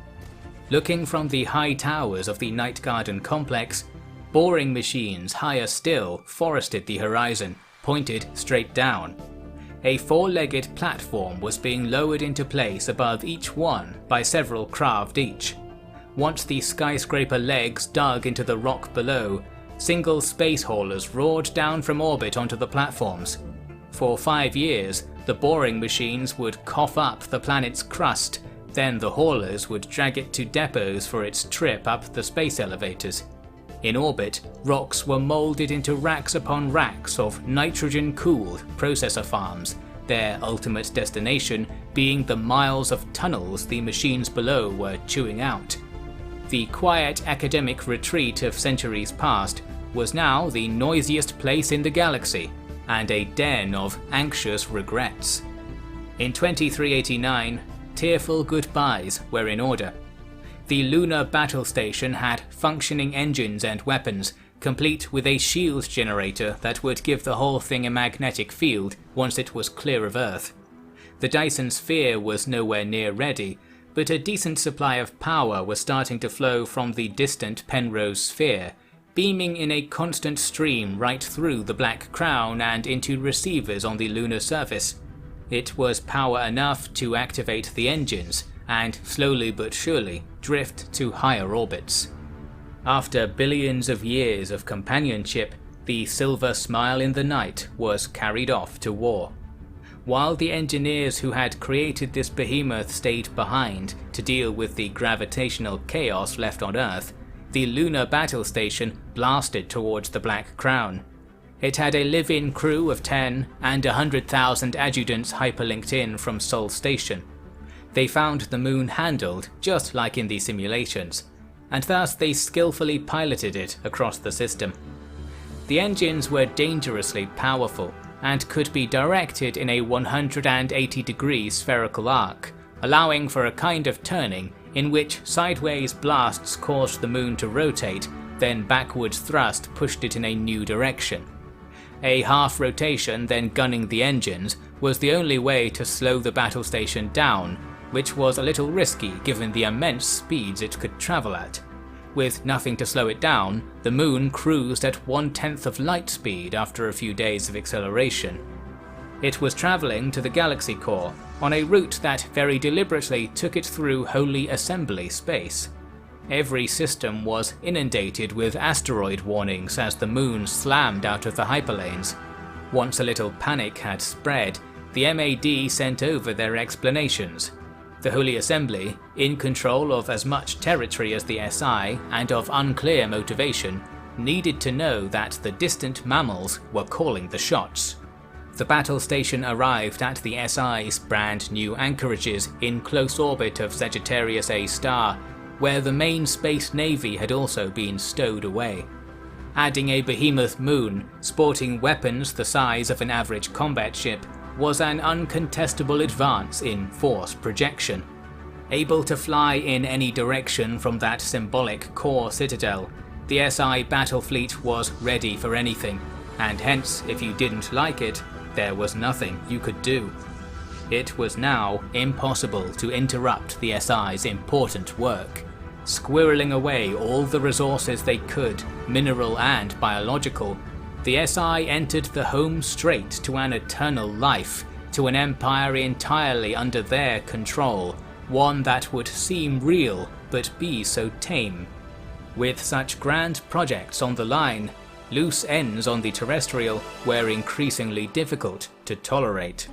Looking from the high towers of the Night Garden complex, boring machines higher still forested the horizon, pointed straight down. A four-legged platform was being lowered into place above each one by several craft each. Once the skyscraper legs dug into the rock below, single space haulers roared down from orbit onto the platforms. For 5 years, the boring machines would cough up the planet's crust, then the haulers would drag it to depots for its trip up the space elevators. In orbit, rocks were moulded into racks upon racks of nitrogen-cooled processor farms, their ultimate destination being the miles of tunnels the machines below were chewing out. The quiet academic retreat of centuries past was now the noisiest place in the galaxy, and a den of anxious regrets. In 2389, tearful goodbyes were in order. The lunar battle station had functioning engines and weapons, complete with a shield generator that would give the whole thing a magnetic field once it was clear of Earth. The Dyson Sphere was nowhere near ready, but a decent supply of power was starting to flow from the distant Penrose Sphere, beaming in a constant stream right through the Black Crown and into receivers on the lunar surface. It was power enough to activate the engines, and slowly but surely drift to higher orbits. After billions of years of companionship, the Silver Smile in the night was carried off to war. While the engineers who had created this behemoth stayed behind to deal with the gravitational chaos left on Earth, the lunar battle station blasted towards the Black Crown. It had a live-in crew of 10 and 100,000 adjutants hyperlinked in from Sol Station. They found the moon handled just like in the simulations, and thus they skillfully piloted it across the system. The engines were dangerously powerful and could be directed in a 180-degree spherical arc, allowing for a kind of turning in which sideways blasts caused the moon to rotate, then backwards thrust pushed it in a new direction. A half rotation then gunning the engines was the only way to slow the battle station down, which was a little risky given the immense speeds it could travel at. With nothing to slow it down, the moon cruised at 1/10 of light speed after a few days of acceleration. It was travelling to the galaxy core, on a route that very deliberately took it through Holy Assembly space. Every system was inundated with asteroid warnings as the moon slammed out of the hyperlanes. Once a little panic had spread, the MAD sent over their explanations. The Holy Assembly, in control of as much territory as the SI and of unclear motivation, needed to know that the distant mammals were calling the shots. The battle station arrived at the SI's brand new anchorages in close orbit of Sagittarius A star, where the main space navy had also been stowed away. Adding a behemoth moon, sporting weapons the size of an average combat ship, was an uncontestable advance in force projection. Able to fly in any direction from that symbolic core citadel, the SI battle fleet was ready for anything, and hence, if you didn't like it, there was nothing you could do. It was now impossible to interrupt the SI's important work. Squirreling away all the resources they could, mineral and biological, the SI entered the home straight to an eternal life, to an empire entirely under their control, one that would seem real but be so tame. With such grand projects on the line, loose ends on the terrestrial were increasingly difficult to tolerate.